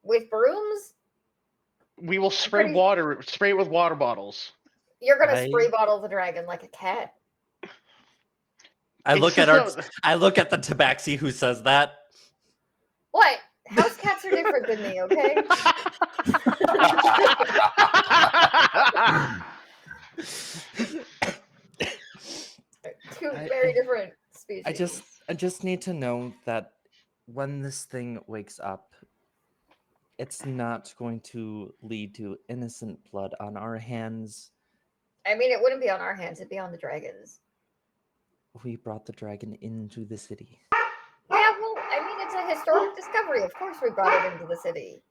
D: With brooms?
C: We will spray it with water bottles.
D: You're gonna spray bottle the dragon like a cat.
B: I look at the tabaxi who says that.
D: What? House cats are different than me, okay? Two very different species.
B: I just need to know that when this thing wakes up, it's not going to lead to innocent blood on our hands.
D: I mean, it wouldn't be on our hands, it'd be on the dragon's.
B: We brought the dragon into the city.
D: Yeah, well, I mean, it's a historic discovery. Of course we brought it into the city.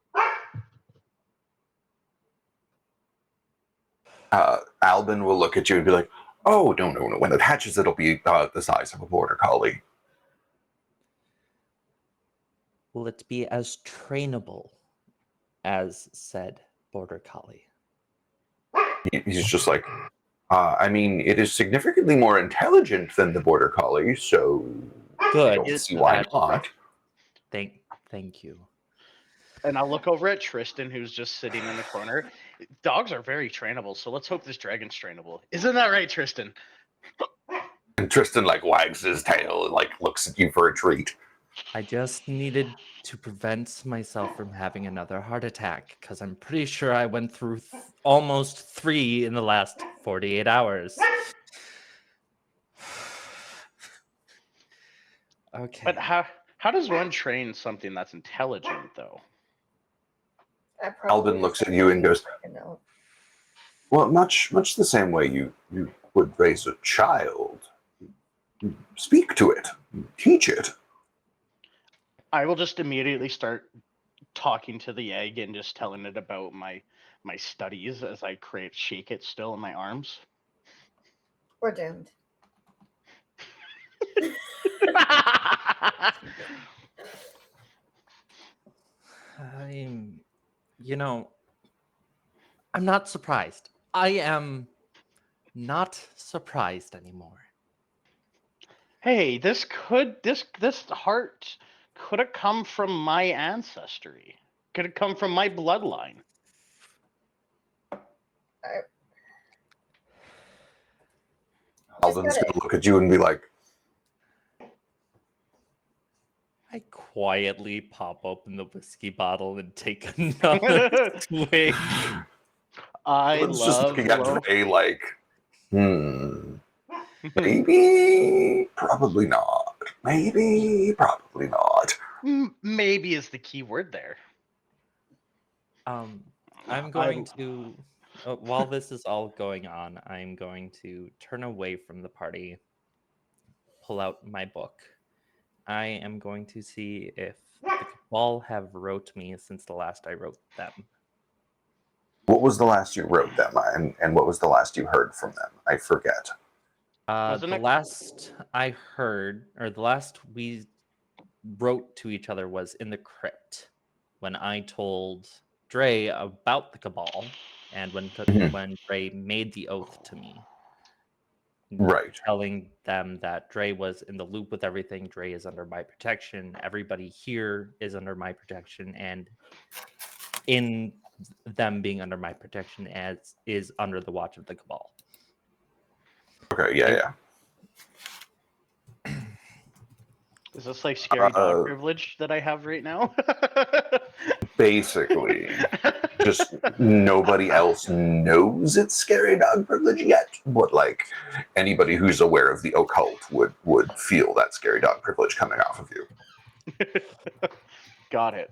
A: Albin will look at you and be like, oh, no. When it hatches, it'll be the size of a border collie.
B: Will it be as trainable as said border collie?
A: He's just like, I mean, it is significantly more intelligent than the border collie, so
B: good.
A: I don't see why not.
B: Thank you.
C: And I'll look over at Tristan, who's just sitting in the corner. Dogs are very trainable, so let's hope this dragon's trainable. Isn't that right, Tristan?
A: And Tristan wags his tail and looks at you for a treat.
B: I just needed to prevent myself from having another heart attack because I'm pretty sure I went through almost 3 in the last 48 hours. Okay.
C: But how does one train something that's intelligent, though?
A: Albin looks at you and goes, well, much the same way you would raise a child. You speak to it. You teach it.
C: I will just immediately start talking to the egg and just telling it about my studies as I shake it still in my arms.
D: We're doomed.
B: I'm, I'm not surprised. I am not surprised anymore.
C: Hey, this heart could have come from my ancestry. Could have come from my bloodline.
A: Alvin's
D: gotta-
A: gonna look at you and be like,
B: I quietly pop open the whiskey bottle and take another swig.
C: I
A: Alvin's just
C: love
A: looking at
C: low.
A: Dre like, maybe, probably not. Maybe, probably not.
C: Maybe is the key word there.
B: I'm going to, while this is all going on, I'm going to turn away from the party, pull out my book. I am going to see if the Cabal have wrote me since the last I wrote them.
A: What was the last you wrote them, and what was the last you heard from them? I forget.
C: Wasn't
B: The
C: it-
B: last I heard, or the last we wrote to each other, was in the crypt when I told Dre about the Cabal, and
A: Mhm.
B: when Dre made the oath to me,
A: Right.
B: telling them that Dre was in the loop with everything. Dre is under my protection. Everybody here is under my protection, and in them being under my protection as is under the watch of the Cabal.
A: Okay, yeah.
C: Is this like scary dog
A: Uh,
C: privilege that I have right now?
A: Basically, just nobody else knows it's scary dog privilege yet, but like anybody who's aware of the occult would feel that scary dog privilege coming off of you.
C: Got it.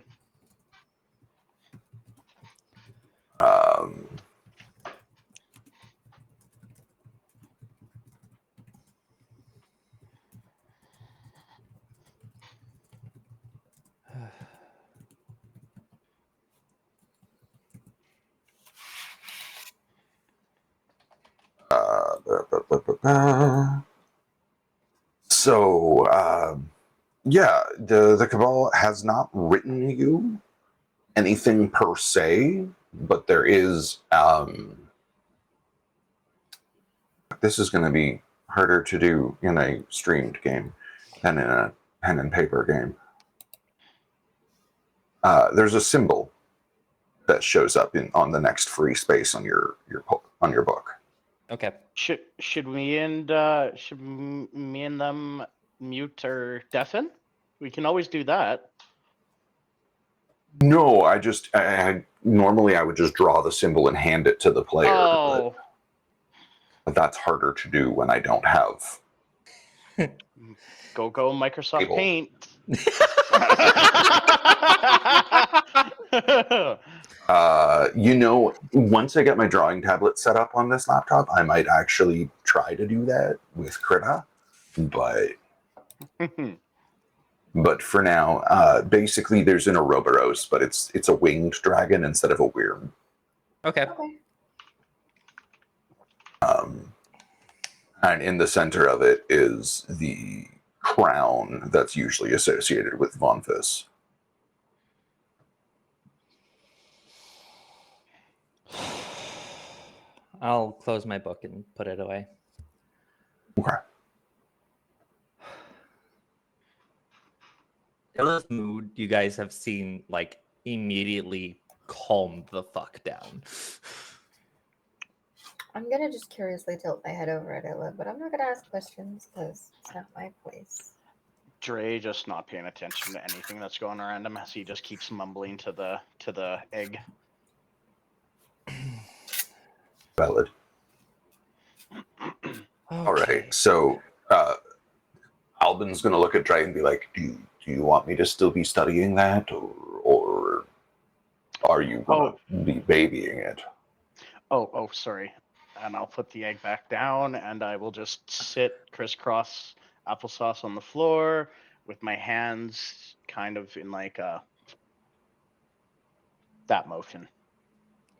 A: Um, So, yeah, the Cabal has not written you anything per se, but there is. This is going to be harder to do in a streamed game than in a pen and paper game. There's a symbol that shows up on the next free space on your book.
B: Okay.
C: Should me and them mute or deafen? We can always do that.
A: No, I normally I would just draw the symbol and hand it to the player.
C: Oh,
A: but that's harder to do when I don't have.
C: go Microsoft
A: Table.
C: Paint.
A: Once I get my drawing tablet set up on this laptop, I might actually try to do that with Krita, but for now, basically there's an Ouroboros, but it's a winged dragon instead of a weird.
B: Okay.
A: And in the center of it is the crown that's usually associated with Vonphian.
B: I'll close my book and put it away.
A: Okay.
B: Illa's mood, you guys have seen, like, immediately calmed the fuck down.
D: I'm gonna just curiously tilt my head over at Illa, but I'm not gonna ask questions because it's not my place.
C: Dre just not paying attention to anything that's going around him as he just keeps mumbling to the egg.
A: Valid.
B: Okay.
A: All right. So Albin's going to look at Dre and be like, do you want me to still be studying that, or are you going to be babying it?
C: Oh, sorry. And I'll put the egg back down, and I will just sit crisscross applesauce on the floor with my hands kind of in like that motion.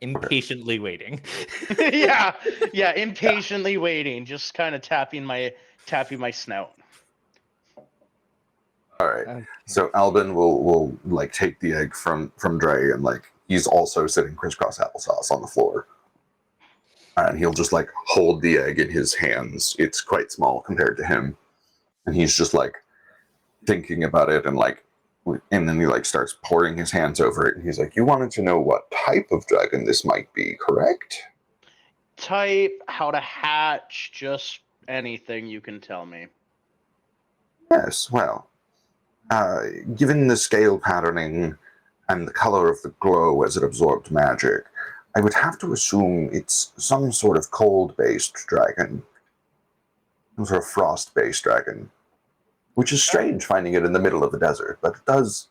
B: Impatiently waiting.
C: yeah, impatiently waiting, just kind of tapping my snout.
A: All right.
B: Okay.
A: So Albin will like take the egg from Dre, and like he's also sitting crisscross applesauce on the floor, and he'll just like hold the egg in his hands. It's quite small compared to him, and he's just like thinking about it, and like, and then he like starts pouring his hands over it, and he's like, "You wanted to know what type of dragon this might be, correct?"
C: Type, how to hatch, just anything you can tell me.
A: Yes. Well, given the scale patterning and the color of the glow as it absorbed magic, I would have to assume it's some sort of cold-based dragon, some sort of frost-based dragon, which is strange finding it in the middle of the desert, but it does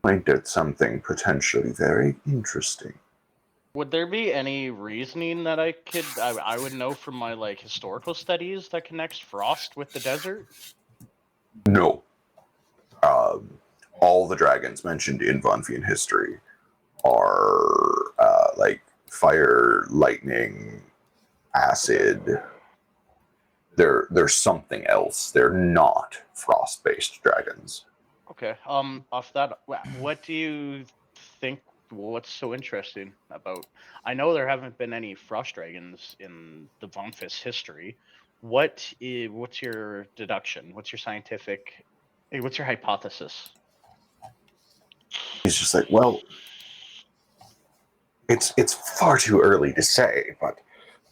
A: point at something potentially very interesting.
C: Would there be any reasoning that I would know from my like historical studies that connects frost with the desert?
A: No. All the dragons mentioned in Vonphian history are like fire, lightning, acid. They're something else. They're not frost-based dragons.
C: Okay. Off that, what do you think? What's so interesting about? I know there haven't been any frost dragons in the Vonphis history. What's your deduction? What's your scientific? What's your hypothesis?
A: He's just like, well, it's far too early to say, but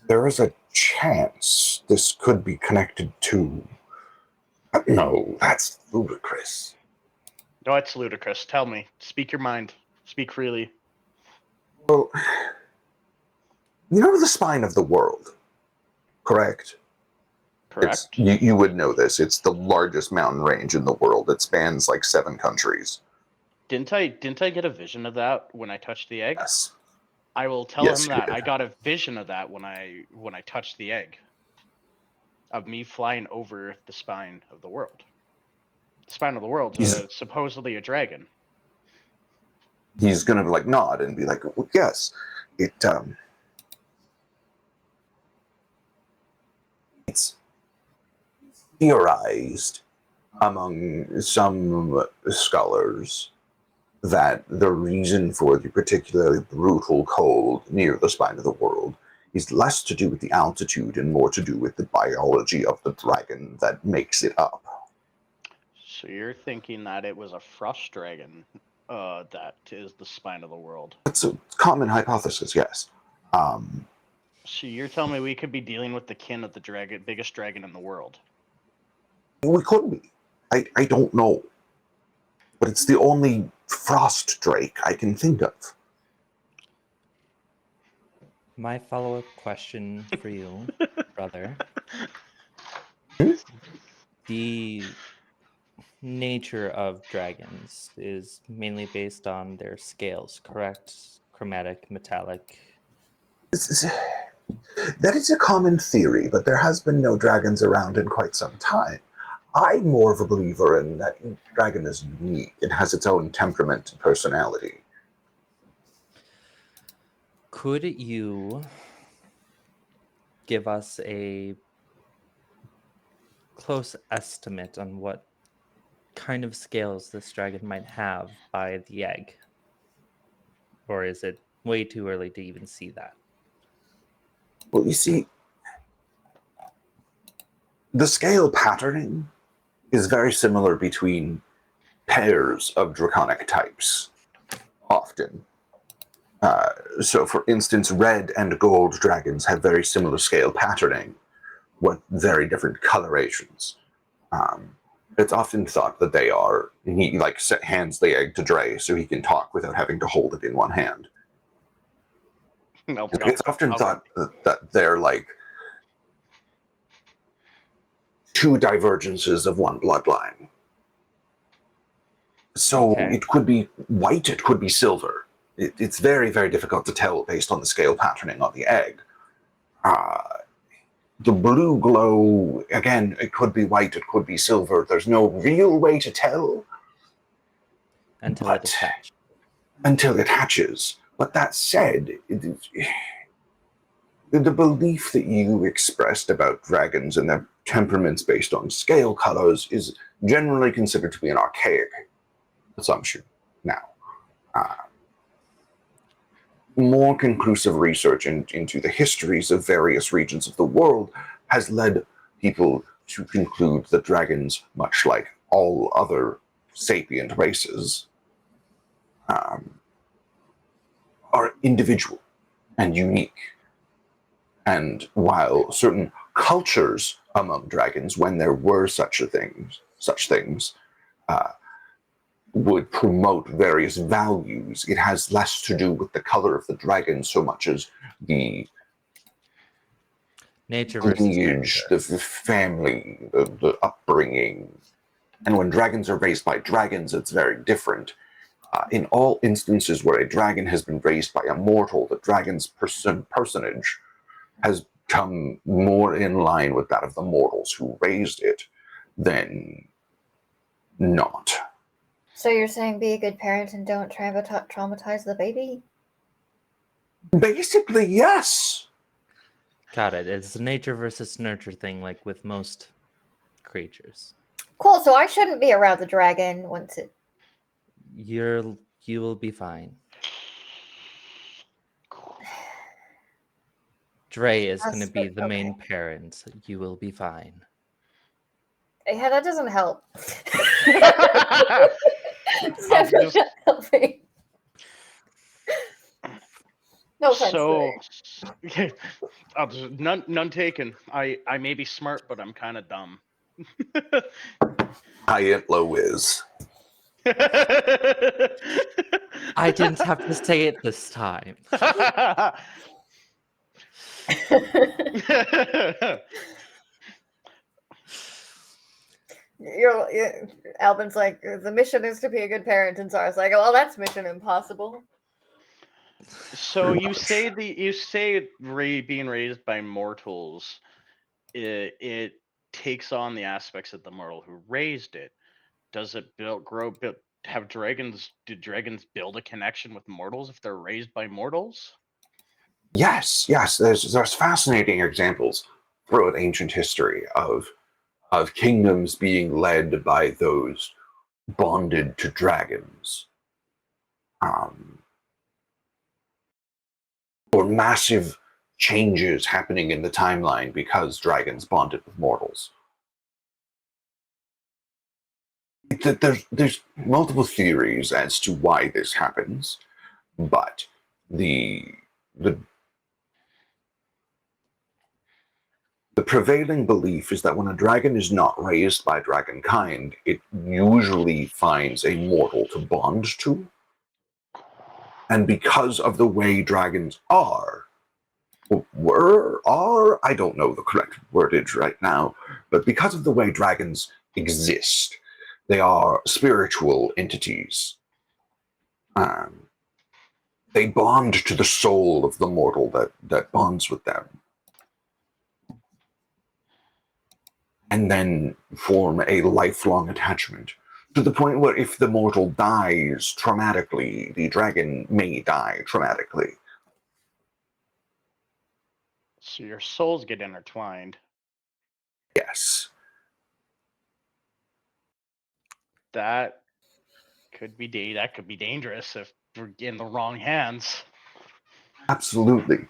A: there is a chance this could be connected to. No, that's ludicrous.
C: No, it's ludicrous. Tell me. Speak your mind. Speak freely.
A: Well, you know the spine of the world, correct?
C: Correct.
A: You would know this. It's the largest mountain range in the world. It spans like 7 countries.
C: Didn't I get a vision of that when I touched the egg?
A: Yes.
C: I will tell
A: Yes,
C: him
A: you
C: that.
A: did.
C: I got a vision of that when I touched the egg. Of me flying over the spine of the world. The spine of the world is supposedly a dragon.
A: He's gonna like nod and be like, well, yes, it's theorized among some scholars that the reason for the particularly brutal cold near the spine of the world is less to do with the altitude and more to do with the biology of the dragon that makes it up.
C: So you're thinking that it was a frost dragon that is the spine of the world.
A: It's a common hypothesis, yes.
C: So you're telling me we could be dealing with the kin of the biggest dragon in the world?
A: We could be. I don't know. But it's the only frost drake I can think of.
B: My follow-up question for you, brother.
A: Hmm?
B: The nature of dragons is mainly based on their scales, correct? Chromatic, metallic.
A: That is a common theory, but there has been no dragons around in quite some time. I'm more of a believer in that each dragon is unique. It has its own temperament and personality.
B: Could you give us a close estimate on what kind of scales this dragon might have by the egg? Or is it way too early to even see that?
A: Well, you see, the scale patterning is very similar between pairs of draconic types, often. So, for instance, red and gold dragons have very similar scale patterning, with very different colorations. It's often thought that they are. He like hands the egg to Dre so he can talk without having to hold it in one hand.
C: No,
A: It's often thought that they're like two divergences of one bloodline. So
B: Okay.
A: it could be white, it could be silver. It's very, very difficult to tell based on the scale patterning on the egg. The blue glow, again, it could be white, it could be silver. There's no real way to tell.
B: Until it is hatched.
A: Until it hatches. But that said, the belief that you expressed about dragons and their temperaments based on scale colors is generally considered to be an archaic assumption now. More conclusive research into the histories of various regions of the world has led people to conclude that dragons, much like all other sapient races, are individual and unique. And while certain cultures among dragons, when there were such things, would promote various values, it has less to do with the color of the dragon so much as the
B: Nature versus
A: lineage,
B: nurture.
A: the family, the upbringing. And when dragons are raised by dragons, it's very different. In all instances where a dragon has been raised by a mortal, the dragon's personage has come more in line with that of the mortals who raised it than not.
D: So you're saying be a good parent and don't traumatize the baby?
A: Basically, yes.
B: Got it. It's a nature versus nurture thing, like with most creatures.
D: Cool, so I shouldn't be around the dragon once it...
B: You will be fine. Dre is going to be the main parent. You will be fine.
D: Yeah, that doesn't help. It's
C: I'll
D: definitely
C: just-
D: not helping. No offense.
C: So,
D: Larry.
C: I'll just, none taken. I may be smart, but I'm kind of dumb.
A: High int low whiz.
B: I didn't have to say it this time.
D: Albin's like, the mission is to be a good parent, and Zara's like, well, that's mission impossible.
C: So
A: Pretty
C: you
A: much.
C: say being raised by mortals, it takes on the aspects of the mortal who raised it. Does it have dragons? Do dragons build a connection with mortals if they're raised by mortals?
A: Yes. There's fascinating examples throughout ancient history of kingdoms being led by those bonded to dragons. Or massive changes happening in the timeline because dragons bonded with mortals. There's multiple theories as to why this happens, but the prevailing belief is that when a dragon is not raised by dragonkind, it usually finds a mortal to bond to. And because of the way dragons are, I don't know the correct wordage right now, but because of the way dragons exist, they are spiritual entities. They bond to the soul of the mortal that bonds with them. And then form a lifelong attachment, to the point where if the mortal dies traumatically, the dragon may die traumatically.
C: So your souls get intertwined.
A: Yes.
C: That could be dangerous if we're in the wrong hands.
A: Absolutely.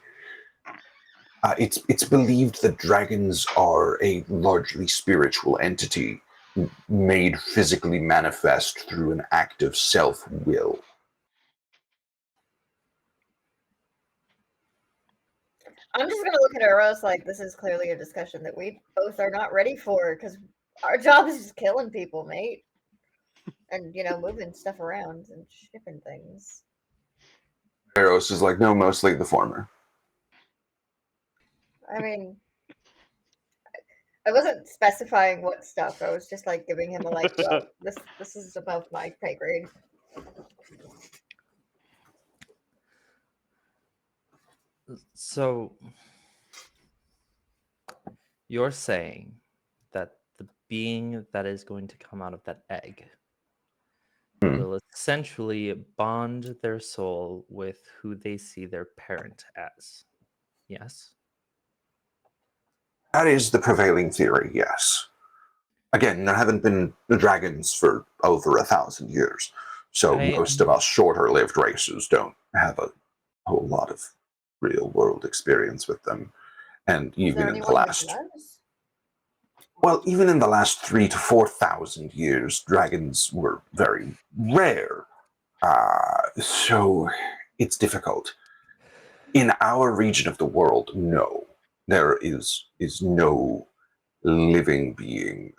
A: It's believed that dragons are a largely spiritual entity made physically manifest through an act of self-will.
D: I'm just gonna look at Eros like this is clearly a discussion that we both are not ready for, because our job is just killing people, mate. And moving stuff around and shipping things.
A: Eros is like, no, mostly the former.
D: I mean, I wasn't specifying what stuff. I was just like giving him a well, this is above my pay grade.
B: So you're saying that the being that is going to come out of that egg will essentially bond their soul with who they see their parent as. Yes?
A: That is the prevailing theory, yes. Again, there haven't been dragons for over 1,000 years, so most of us shorter-lived races don't have a whole lot of real-world experience with them. And
D: Is there
A: even in the
D: anyone who
A: last,
D: does?
A: well, even in the last 3,000 to 4,000 years, dragons were very rare. So it's difficult. In our region of the world, no, there is no living being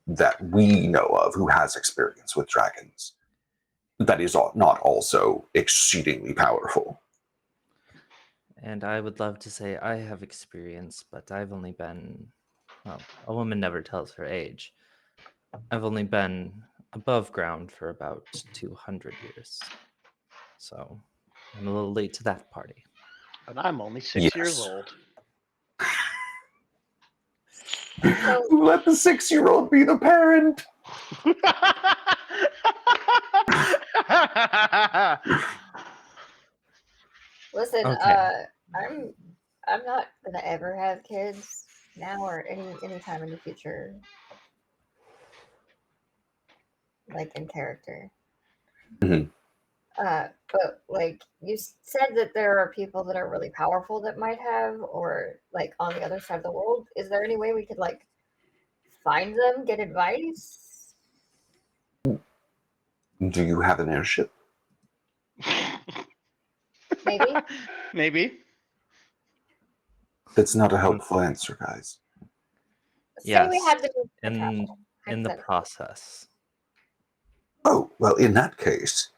A: that we know of who has experience with dragons that is not also exceedingly powerful.
B: And I would love to say I have experience, but I've only been, well, a woman never tells her age. I've only been above ground for about 200 years. So I'm a little late to that party.
C: And I'm only 6 years
A: Yes.
C: old.
D: So
A: Let the 6-year-old be the parent.
D: listen,
B: Okay.
D: I'm not gonna ever have kids now or any time in the future. Like in character.
A: Mhm.
D: But like you said that there are people that are really powerful that might have, or like on the other side of the world. Is there any way we could like find them, get advice?
A: Do you have an airship?
D: Maybe.
C: Maybe.
A: That's not a helpful answer, guys.
D: Say we
B: Yes.
D: had the means to
B: In
D: travel.
B: in the
D: hypothetically.
B: process.
A: Oh, well, in that case,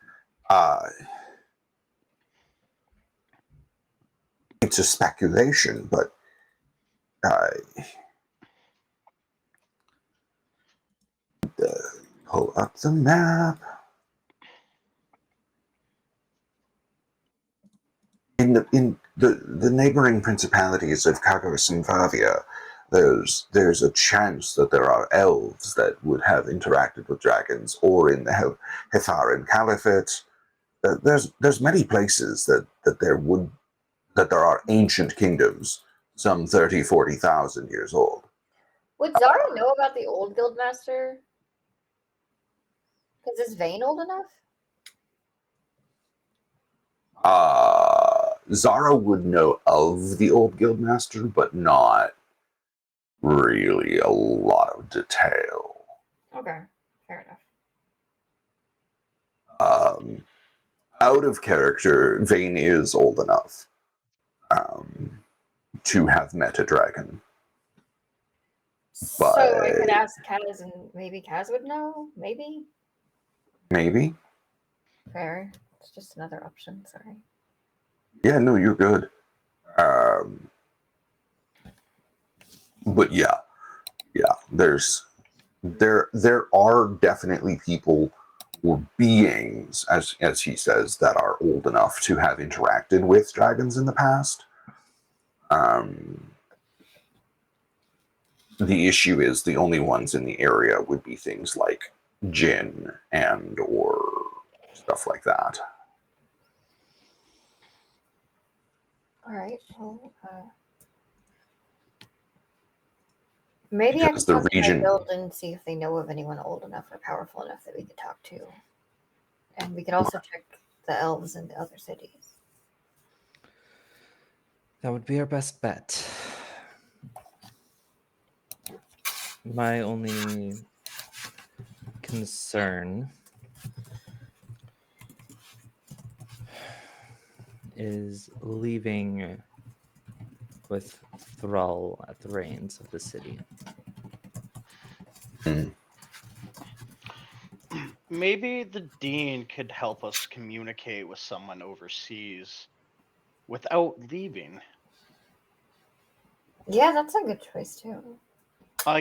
A: it's a speculation, but pull up the map. In the neighboring principalities of Kagos and Vavia, there's a chance that there are elves that would have interacted with dragons, or in the Hetharan Caliphate. There's many places that there are ancient kingdoms, some 30, 40,000 years old.
D: Would Zara know about the old guildmaster? Because is Vane old enough?
A: Zara would know of the old guildmaster, but not really a lot of detail.
D: Okay, fair enough.
A: Out of character, Vane is old enough to have met a dragon.
D: So I could
A: But
D: ask Kaz, and maybe Kaz would know. Maybe.
A: maybe?
D: Fair. It's just another option. Sorry.
A: Yeah, no, you're good. But yeah, there are definitely people or beings, as he says, that are old enough to have interacted with dragons in the past. The issue is the only ones in the area would be things like Jinn and or stuff like that.
D: All right. Well, maybe I
A: Because
D: can
A: the
D: talk to my
A: region,
D: guild and see if they know of anyone old enough or powerful enough that we could talk to. And we could also check the elves in the other cities.
B: That would be our best bet. My only concern is leaving with Thrall at the reins of the city.
C: Maybe the dean could help us communicate with someone overseas without leaving.
D: Yeah, that's a good choice too.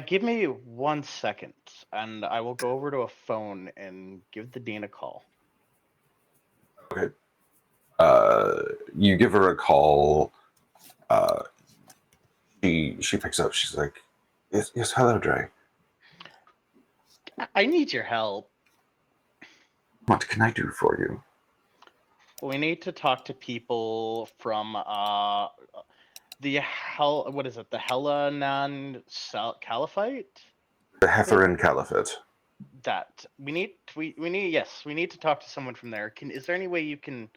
C: Give me 1 second, and I will go over to a phone and give the dean a call.
A: Okay. You give her a call. She picks up. She's like, "Yes, hello, Dre.
C: I need your help.
A: What can I do for you?"
C: We need to talk to people from The what is it? The Helanan Caliphate?
A: The Heiferin Caliphate.
C: That we need to talk to someone from there. Is there any way you can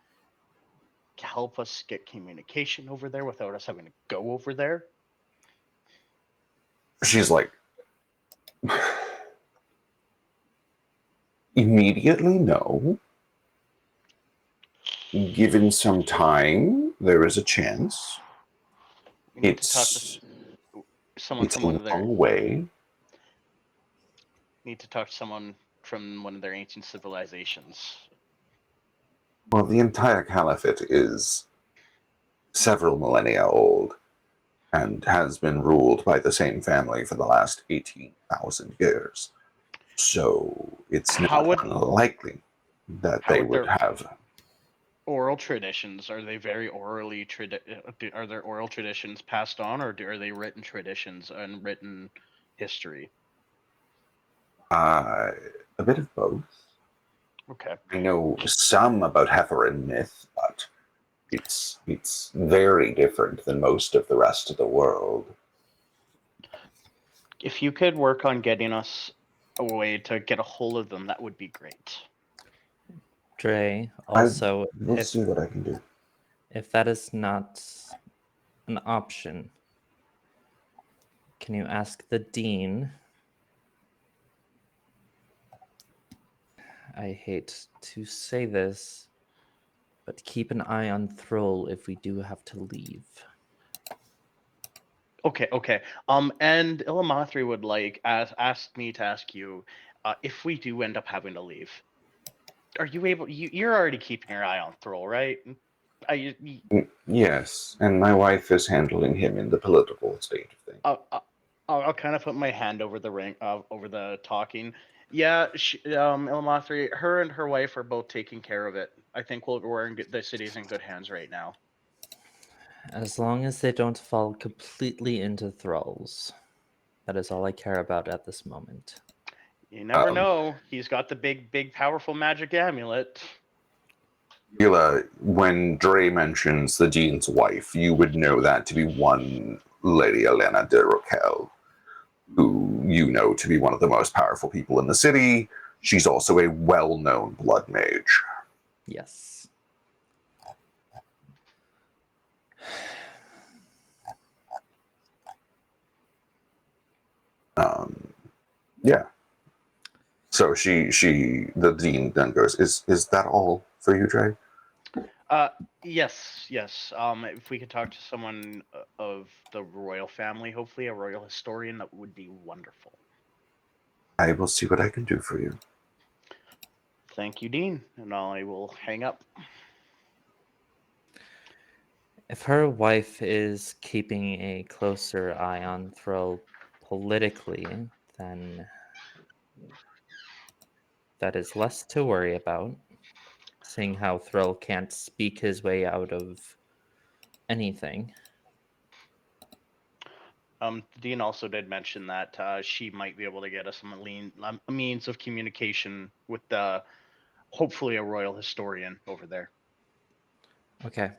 C: help us get communication over there without us having to go over there?
A: She's like, immediately, no. Given some time, there is a chance.
C: We need to talk to someone
A: It's
C: from
A: a
C: one of their.
A: long way.
C: Need to talk to someone from one of their ancient civilizations.
A: Well, the entire caliphate is several millennia old and has been ruled by the same family for the last 18,000 years. So it's not unlikely that they would have
C: oral traditions. Are they very orally are there oral traditions passed on, or are they written traditions and written history?
A: a bit of both.
C: Okay.
A: I know some about Heiferin myth, but it's very different than most of the rest of the world.
C: If you could work on getting us a way to get a hold of them, that would be great.
B: Dre, also,
A: We'll see what I can do.
B: If that is not an option, can you ask the dean? I hate to say this, but keep an eye on Thrall if we do have to leave.
C: Okay. And Ilamathri would ask me to ask you, if we do end up having to leave, are you able? You're already keeping your eye on Thrall, right?
A: Yes, and my wife is handling him in the political state of things.
C: I'll kind of put my hand over the ring, over the talking. Yeah, Ilamathri, her and her wife are both taking care of it. I think the city's in good hands right now.
B: As long as they don't fall completely into thralls. That is all I care about at this moment.
C: You never know. He's got the big, powerful magic amulet.
A: When Dre mentions the dean's wife, you would know that to be one Lady Elena de Roquel, who you know to be one of the most powerful people in the city. She's also a well-known blood mage.
B: Yes.
A: Yeah. So the dean then goes, is that all for you, Dre?
C: Yes. If we could talk to someone of the royal family, hopefully a royal historian, that would be wonderful.
A: I will see what I can do for you.
C: Thank you, Dean, and I will hang up.
B: If her wife is keeping a closer eye on Thrall politically, then that is less to worry about, seeing how Thrall can't speak his way out of anything.
C: Dean also did mention that she might be able to get us a means of communication with hopefully a royal historian over there.
B: Okay.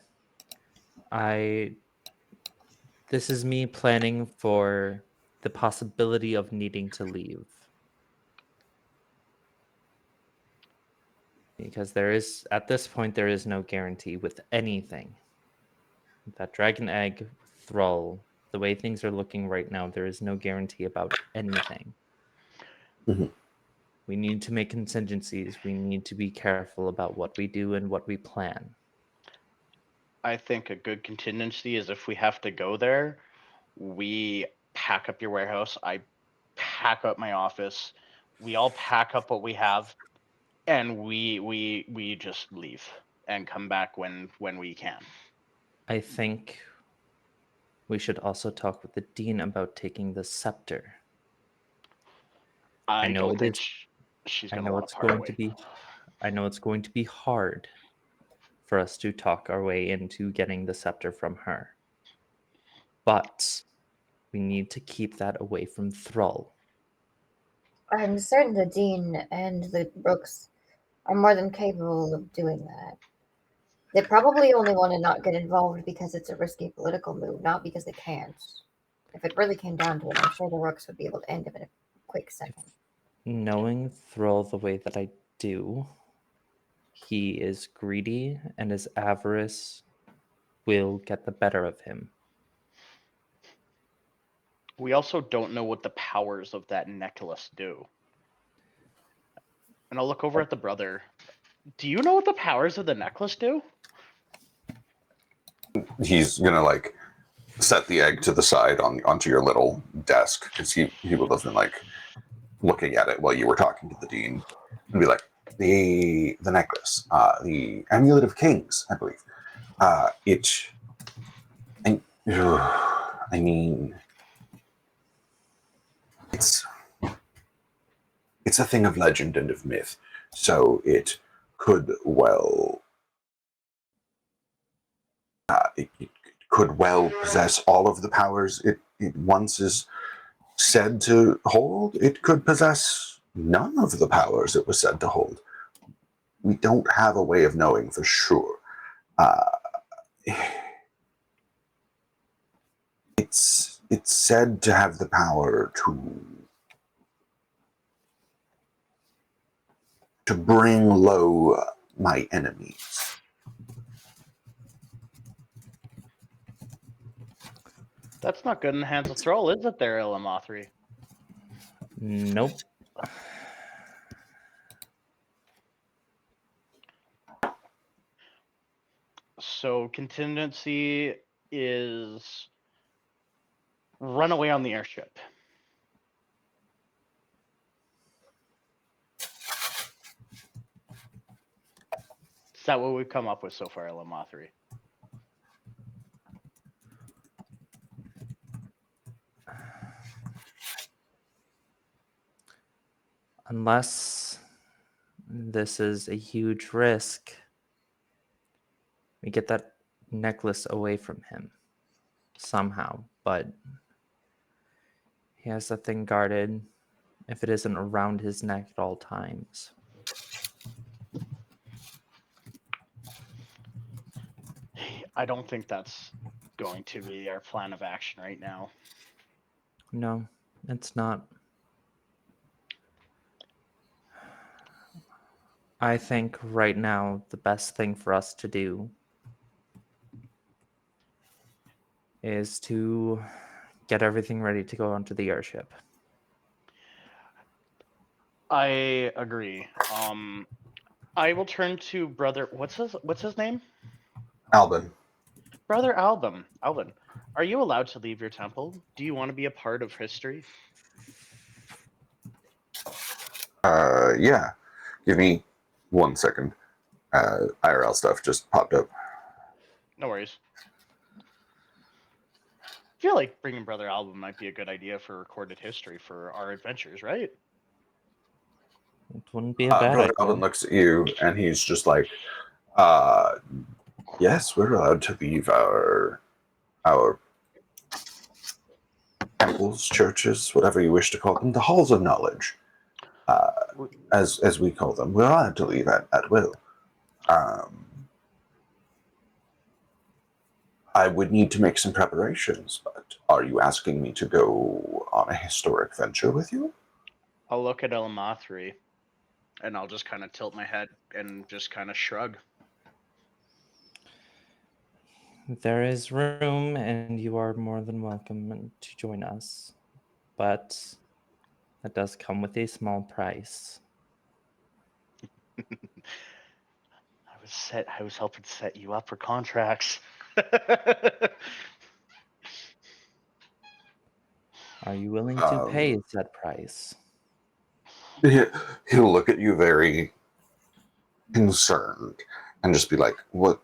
B: This is me planning for the possibility of needing to leave. Because at this point, there is no guarantee with anything. That dragon egg, Thrall, the way things are looking right now, there is no guarantee about anything.
A: Mm-hmm.
B: We need to make contingencies. We need to be careful about what we do and what we plan.
C: I think a good contingency is if we have to go there, we pack up your warehouse. I pack up my office. We all pack up what we have, and we just leave and come back when we can.
B: I think we should also talk with the dean about taking the scepter.
C: I know she's got a lot of power.
B: I know it's going to be hard for us to talk our way into getting the scepter from her. But we need to keep that away from Thrall.
D: I'm certain the Dean and the Brooks are more than capable of doing that. They probably only want to not get involved because it's a risky political move, not because they can't. If it really came down to it, I'm sure the Rooks would be able to end him in a quick second.
B: Knowing Thrall the way that I do, he is greedy and his avarice will get the better of him.
C: We also don't know what the powers of that necklace do. And I'll look over at the brother. Do you know what the powers of the necklace do?
A: He's gonna like set the egg to the side onto your little desk because he wasn't like looking at it while you were talking to the dean, and be like, the necklace, the amulet of kings, I believe. I mean, it's a thing of legend and of myth, so it could well it could well possess all of the powers it once is said to hold. It could possess none of the powers it was said to hold. We don't have a way of knowing for sure. It's said to have the power to bring low my enemies.
C: That's not good in the hands of Thrall, is it there, Ilamathri?
B: Nope.
C: So contingency is run away on the airship. Is that what we've come up with so far, Ilamathri?
B: Unless this is a huge risk, we get that necklace away from him somehow, but he has that thing guarded if it isn't around his neck at all times.
C: I don't think that's going to be our plan of action right now.
B: No, it's not. I think right now the best thing for us to do is to get everything ready to go onto the airship.
C: I agree. I will turn to brother. What's his name?
A: Albin.
C: Brother Alvin. Alvin, are you allowed to leave your temple? Do you want to be a part of history?
A: Yeah. Give me 1 second. IRL stuff just popped up.
C: No worries. I feel like bringing Brother Alvin might be a good idea for recorded history for our adventures, right?
B: It wouldn't be a bad
A: Brother
B: idea.
A: Albin looks at you and he's just like, yes, we're allowed to leave our temples, churches, whatever you wish to call them, the halls of knowledge, as we call them. We're allowed to leave at will. I would need to make some preparations, but are you asking me to go on a historic venture with you?
C: I'll look at Ilamathri and I'll just kind of tilt my head and just kind of shrug.
B: There is room, and you are more than welcome to join us. But that does come with a small price.
C: I was helping set you up for contracts.
B: Are you willing to pay that price?
A: He'll look at you very concerned and just be like, what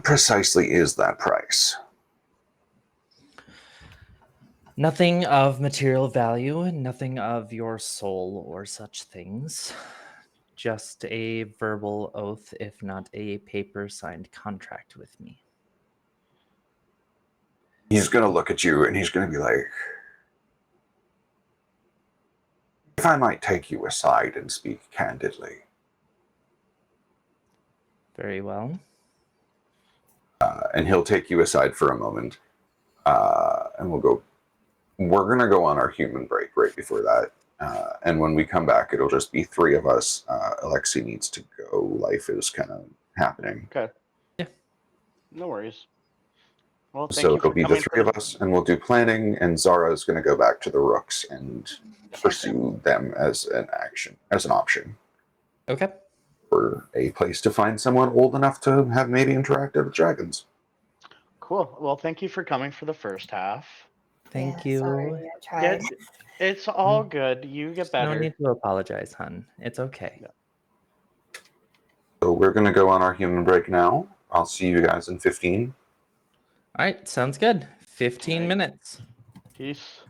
A: precisely is that price?
B: Nothing of material value, and nothing of your soul or such things. Just a verbal oath, if not a paper signed contract with me.
A: He's going to look at you and he's going to be like, if I might take you aside and speak candidly,
B: Very well.
A: And he'll take you aside for a moment, and we'll go. We're gonna go on our human break right before that, and when we come back, it'll just be three of us. Alexi needs to go. Life is kind of happening,
C: Okay.
B: Yeah.
C: No worries. Well, thank
A: so
C: you
A: it'll
C: for
A: be the
C: coming.
A: three of us, and we'll do planning. And Zara is gonna go back to the rooks and pursue them as an option
B: Okay.
A: for a place to find someone old enough to have maybe interacted with dragons.
C: Cool. Well, thank you for coming for the first half.
B: Thank
D: Yeah,
B: you.
D: sorry, I
C: Yeah,
D: tried.
C: it's all good. You get
B: No
C: better.
B: need to apologize, hun. It's okay.
C: Yeah.
A: So we're gonna go on our human break now. I'll see you guys in 15.
B: All right, sounds good. 15
C: Alright.
B: minutes.
C: Peace.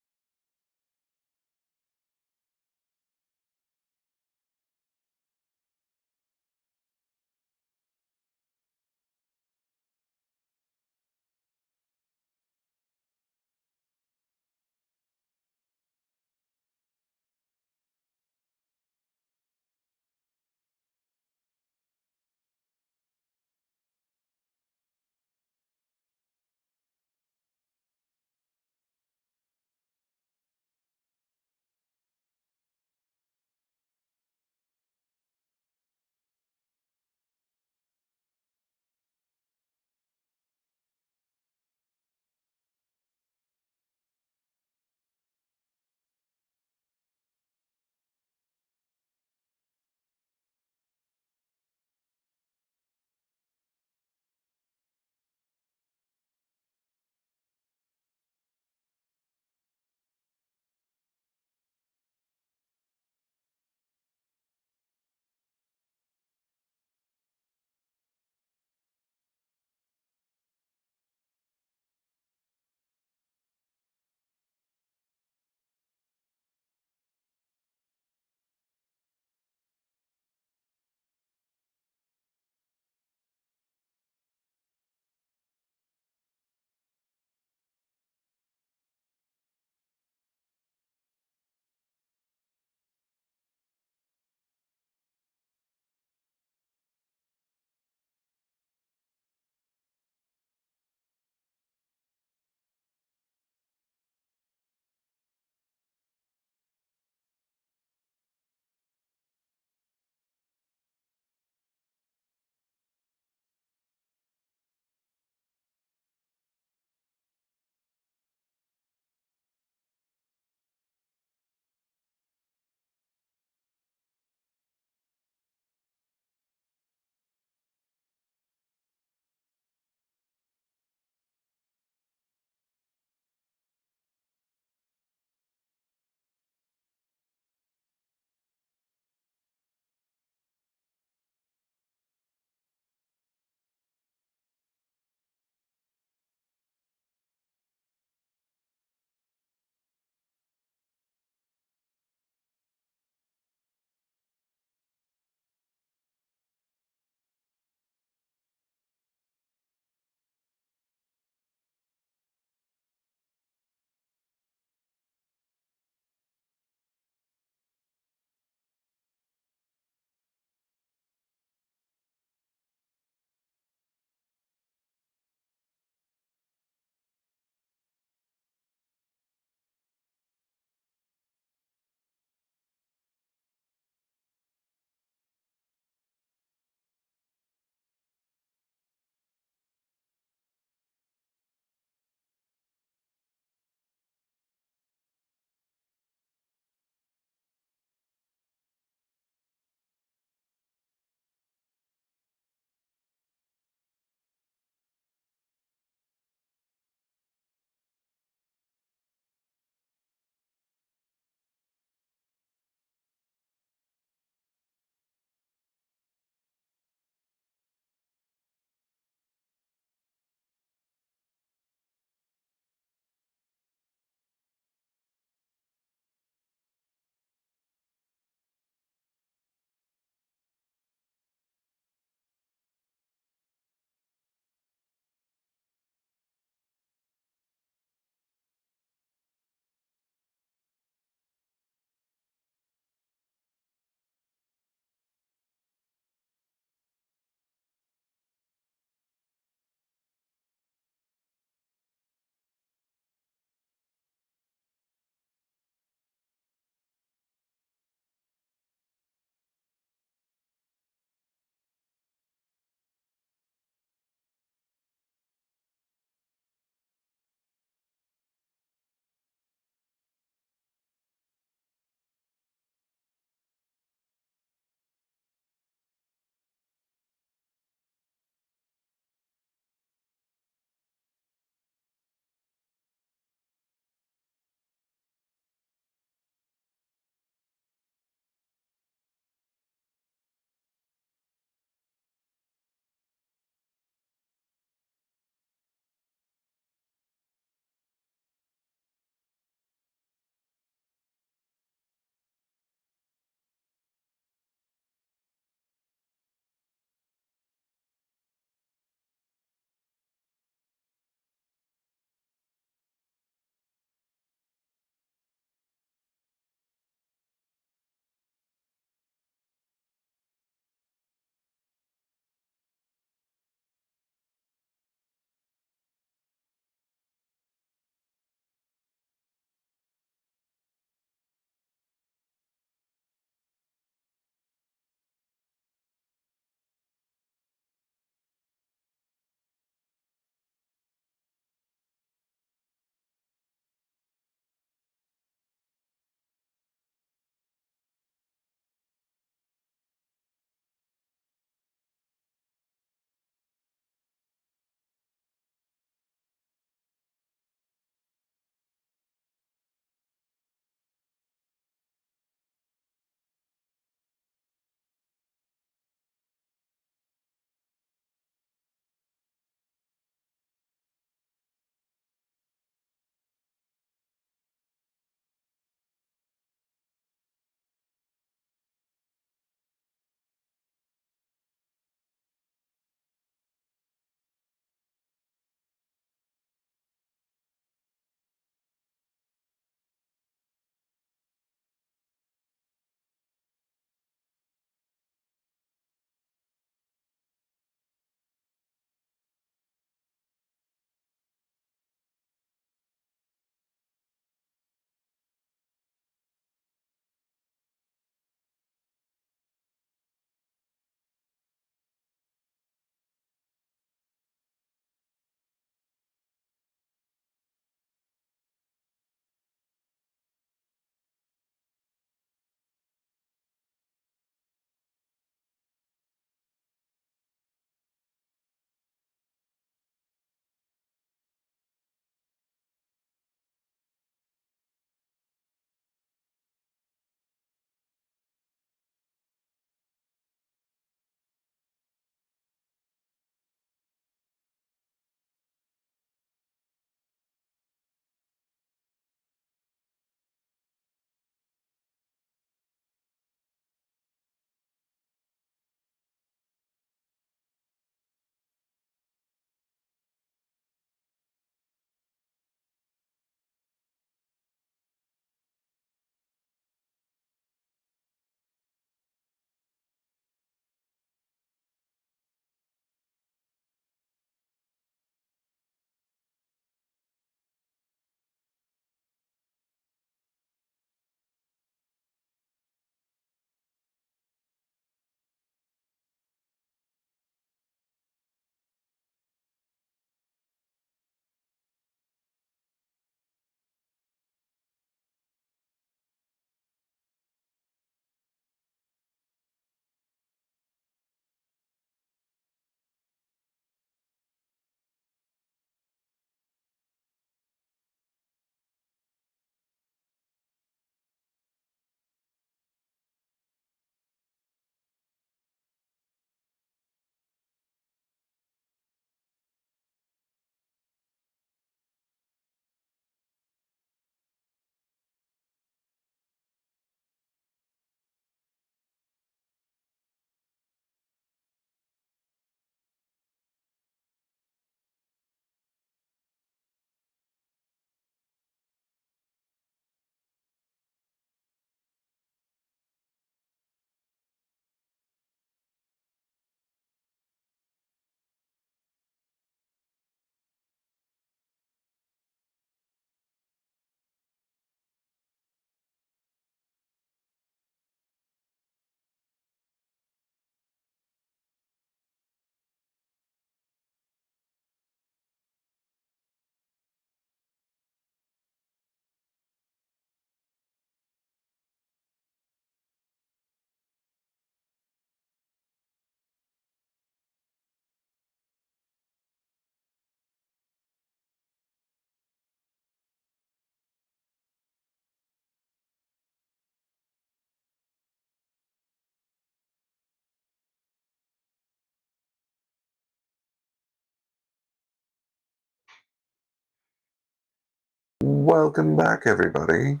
A: Welcome back, everybody.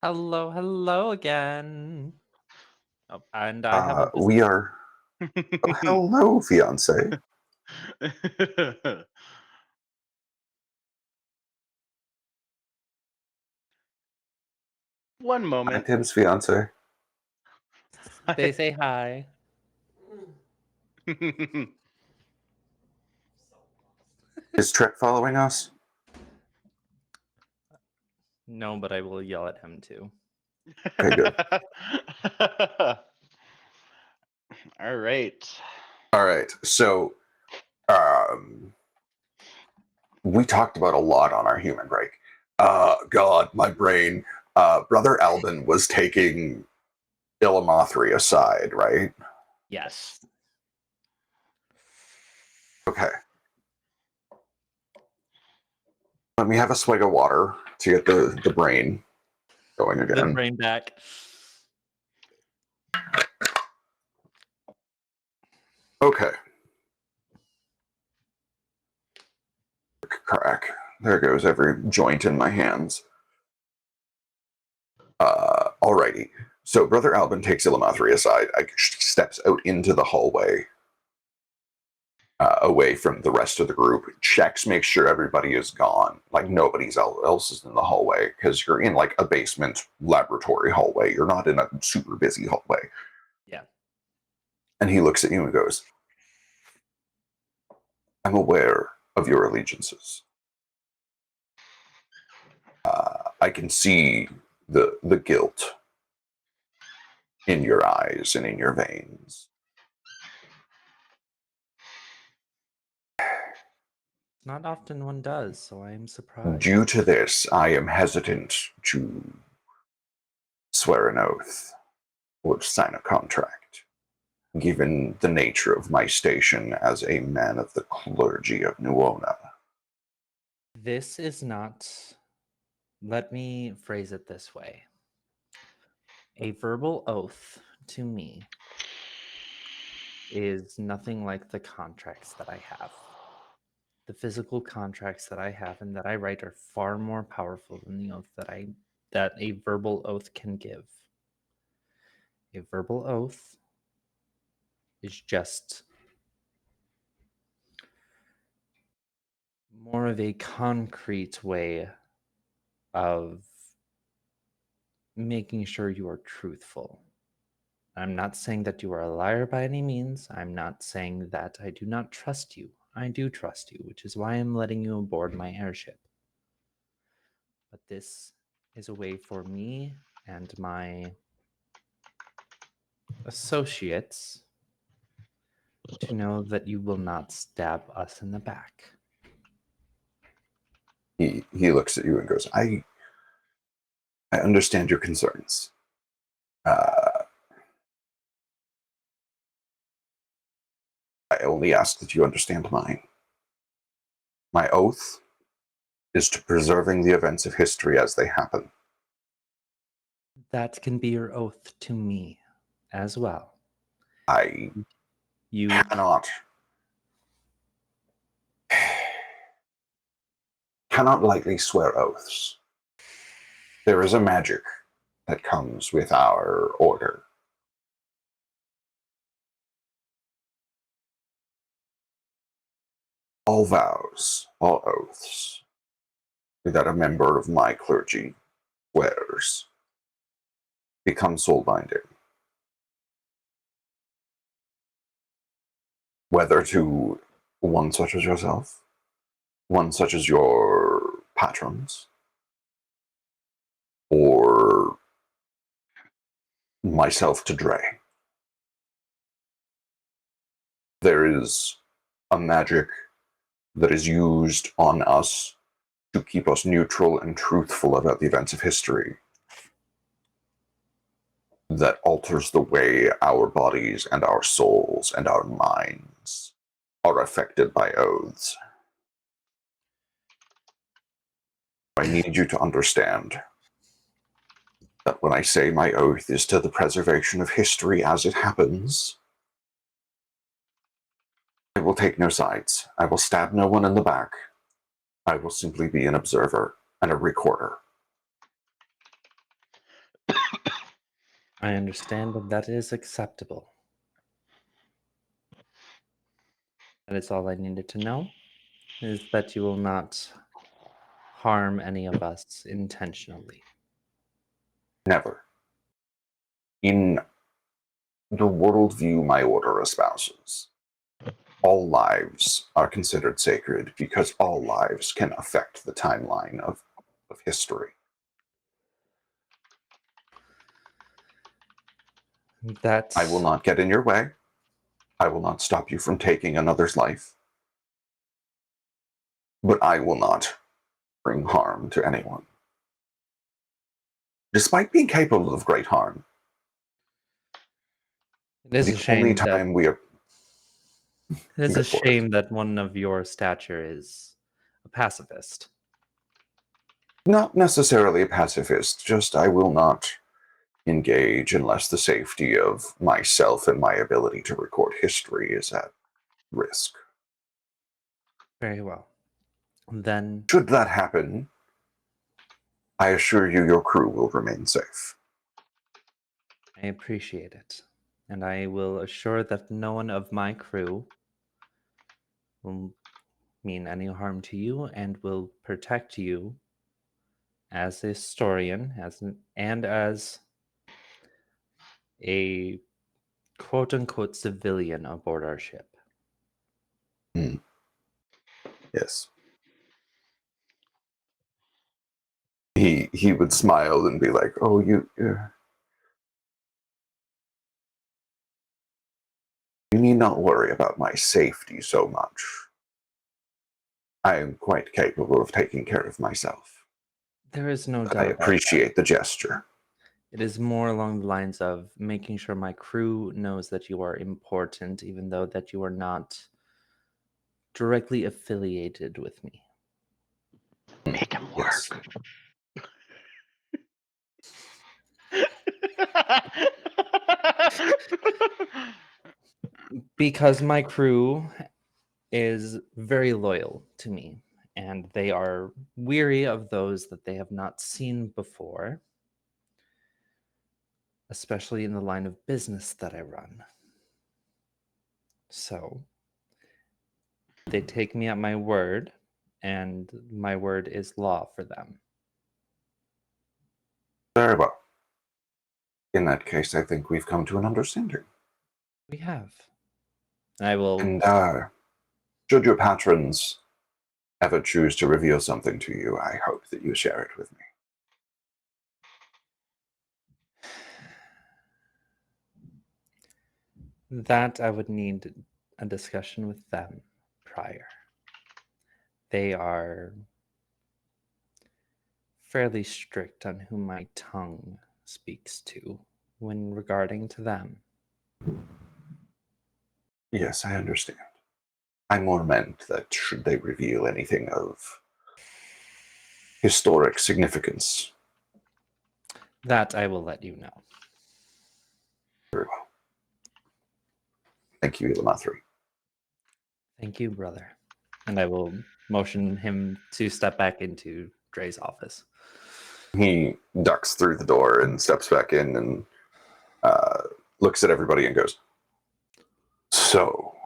B: Hello again. Oh, and I have a
A: We are. Oh, hello, fiance.
C: One
A: Hi,
C: moment.
A: Tim's fiance.
B: They say hi.
A: Is Trek following us?
B: No, but I will yell at him too.
A: Okay, good.
C: All right.
A: All right. So, we talked about a lot on our human break. God, my brain. Brother Albin was taking Illimathri aside, right?
B: Yes.
A: Okay. Let me have a swig of water to get the brain going
B: The
A: again.
B: brain back.
A: Okay. Crack. There goes every joint in my hands. Alrighty. So Brother Albin takes Illimathri aside. She steps out into the hallway, away from the rest of the group. Checks, makes sure everybody is gone. Like nobody else is in the hallway, because you're in like a basement laboratory hallway. You're not in a super busy hallway.
B: Yeah.
A: And he looks at you and goes, "I'm aware of your allegiances. I can see the guilt in your eyes and in your veins.
B: Not often one does, so I am surprised.
A: Due to this, I am hesitant to swear an oath or sign a contract, given the nature of my station as a man of the clergy of Nuona."
B: This is not. Let me phrase it this way. A verbal oath to me is nothing like the contracts that I have. The physical contracts that I have and that I write are far more powerful than the oath that a verbal oath can give. A verbal oath is just more of a concrete way of making sure you are truthful. I'm not saying that you are a liar by any means. I'm not saying that I do not trust you. I do trust you, which is why I'm letting you aboard my airship. But this is a way for me and my associates to know that you will not stab us in the back.
A: He looks at you and goes, I understand your concerns. I only ask that you understand mine. My oath is to preserving the events of history as they happen.
B: That can be your oath to me as well.
A: I
B: You
A: cannot lightly swear oaths. There is a magic that comes with our order. All vows, all oaths that a member of my clergy swears become soul-binding. Whether to one such as yourself, one such as your patrons, or myself to Dre. There is a magic that is used on us to keep us neutral and truthful about the events of history that alters the way our bodies and our souls and our minds are affected by oaths. I need you to understand that when I say my oath is to the preservation of history as it happens, I will take no sides. I will stab no one in the back. I will simply be an observer. and a recorder.
B: I understand that is acceptable. That is all I needed to know, is that you will not harm any of us intentionally.
A: Never. In the worldview my order espouses, all lives are considered sacred because all lives can affect the timeline of history.
B: That
A: I will not get in your way. I will not stop you from taking another's life. But I will not bring harm to anyone. Despite being capable of great harm,
B: it is a
A: the only
B: shame that
A: time we are
B: it is
A: Go
B: a
A: for it.
B: shame that one of your stature is a pacifist.
A: not necessarily a pacifist, just I will not engage unless the safety of myself and my ability to record history is at risk.
B: Very well. Then
A: Should that happen, I assure you your crew will remain safe.
B: I appreciate it. And I will assure that no one of my crew will mean any harm to you and will protect you as a historian and as a quote unquote civilian aboard our ship.
A: Yes. He would smile and be like, "Oh, you need not worry about my safety so much. I am quite capable of taking care of myself.
B: There is no
A: But
B: doubt
A: I
B: about that.
A: appreciate the gesture."
B: It is more along the lines of making sure my crew knows that you are important, even though that you are not directly affiliated with me.
C: Make him
A: Yes.
C: work.
B: Because my crew is very loyal to me, and they are weary of those that they have not seen before, especially in the line of business that I run. So they take me at my word, and my word is law for them.
A: Very well. In that case, I think we've come to an understanding.
B: We have. I will.
A: And should your patrons ever choose to reveal something to you, I hope that you share it with me.
B: That I would need a discussion with them prior. They are fairly strict on who my tongue speaks to when regarding to them.
A: Yes, I understand. I more meant that should they reveal anything of historic significance.
B: That I will let you know.
A: Very well. Thank you, Ilamathri.
B: Thank you, brother. And I will motion him to step back into Dre's office.
A: He ducks through the door and steps back in and looks at everybody and goes, "So,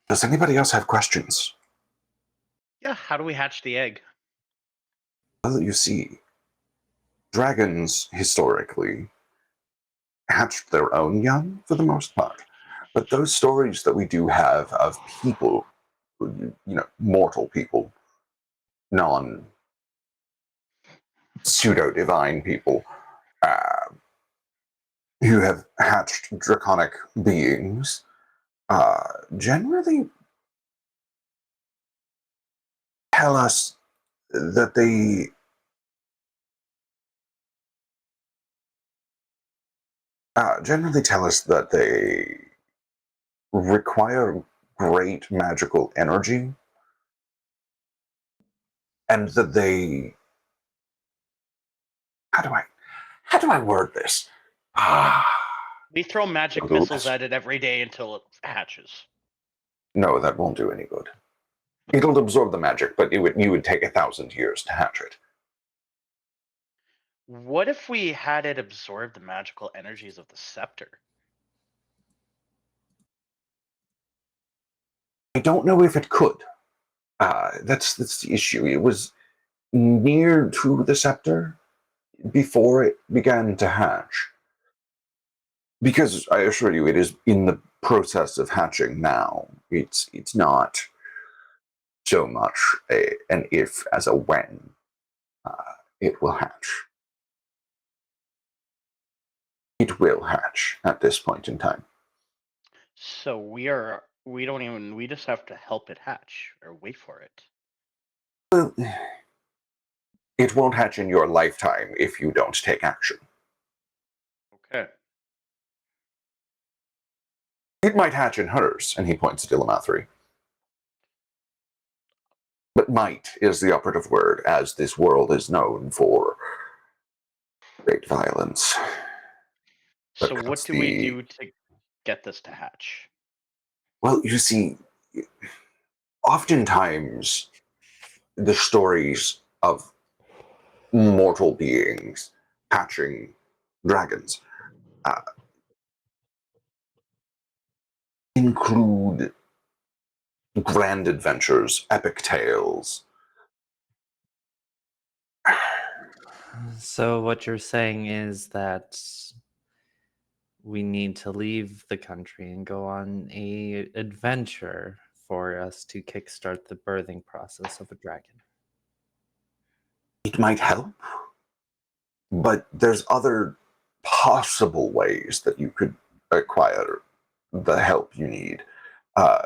A: does anybody else have questions?"
C: Yeah, how do we hatch the egg?
A: Well, you see, dragons historically hatched their own young for the most part. But those stories that we do have of people, mortal people, non pseudo divine people, who have hatched draconic beings, generally tell us that they require great magical energy, and that they how do I word this?
C: We throw magic
A: Google
C: missiles
A: this.
C: at it every day until it hatches.
A: No, that won't do any good. It'll absorb the magic, but you would take 1,000 years to hatch it.
C: What if we had it absorb the magical energies of the scepter?
A: I don't know if it could. That's the issue. It was near to the scepter before it began to hatch. Because I assure you, it is in the process of hatching now. It's not so much an if as a when. It will hatch. It will hatch at this point in time.
C: So we just have to help it hatch or wait for it.
A: Well, it won't hatch in your lifetime if you don't take action.
C: Okay.
A: It might hatch in hers, and he points at Ilamathri. But might is the operative word, as this world is known for great violence.
C: So what do we do to get this to hatch?
A: Well, you see, oftentimes the stories of mortal beings hatching dragons include grand adventures, epic tales.
B: So what you're saying is that we need to leave the country and go on a adventure for us to kickstart the birthing process of a dragon.
A: It might help, but there's other possible ways that you could acquire the help you need.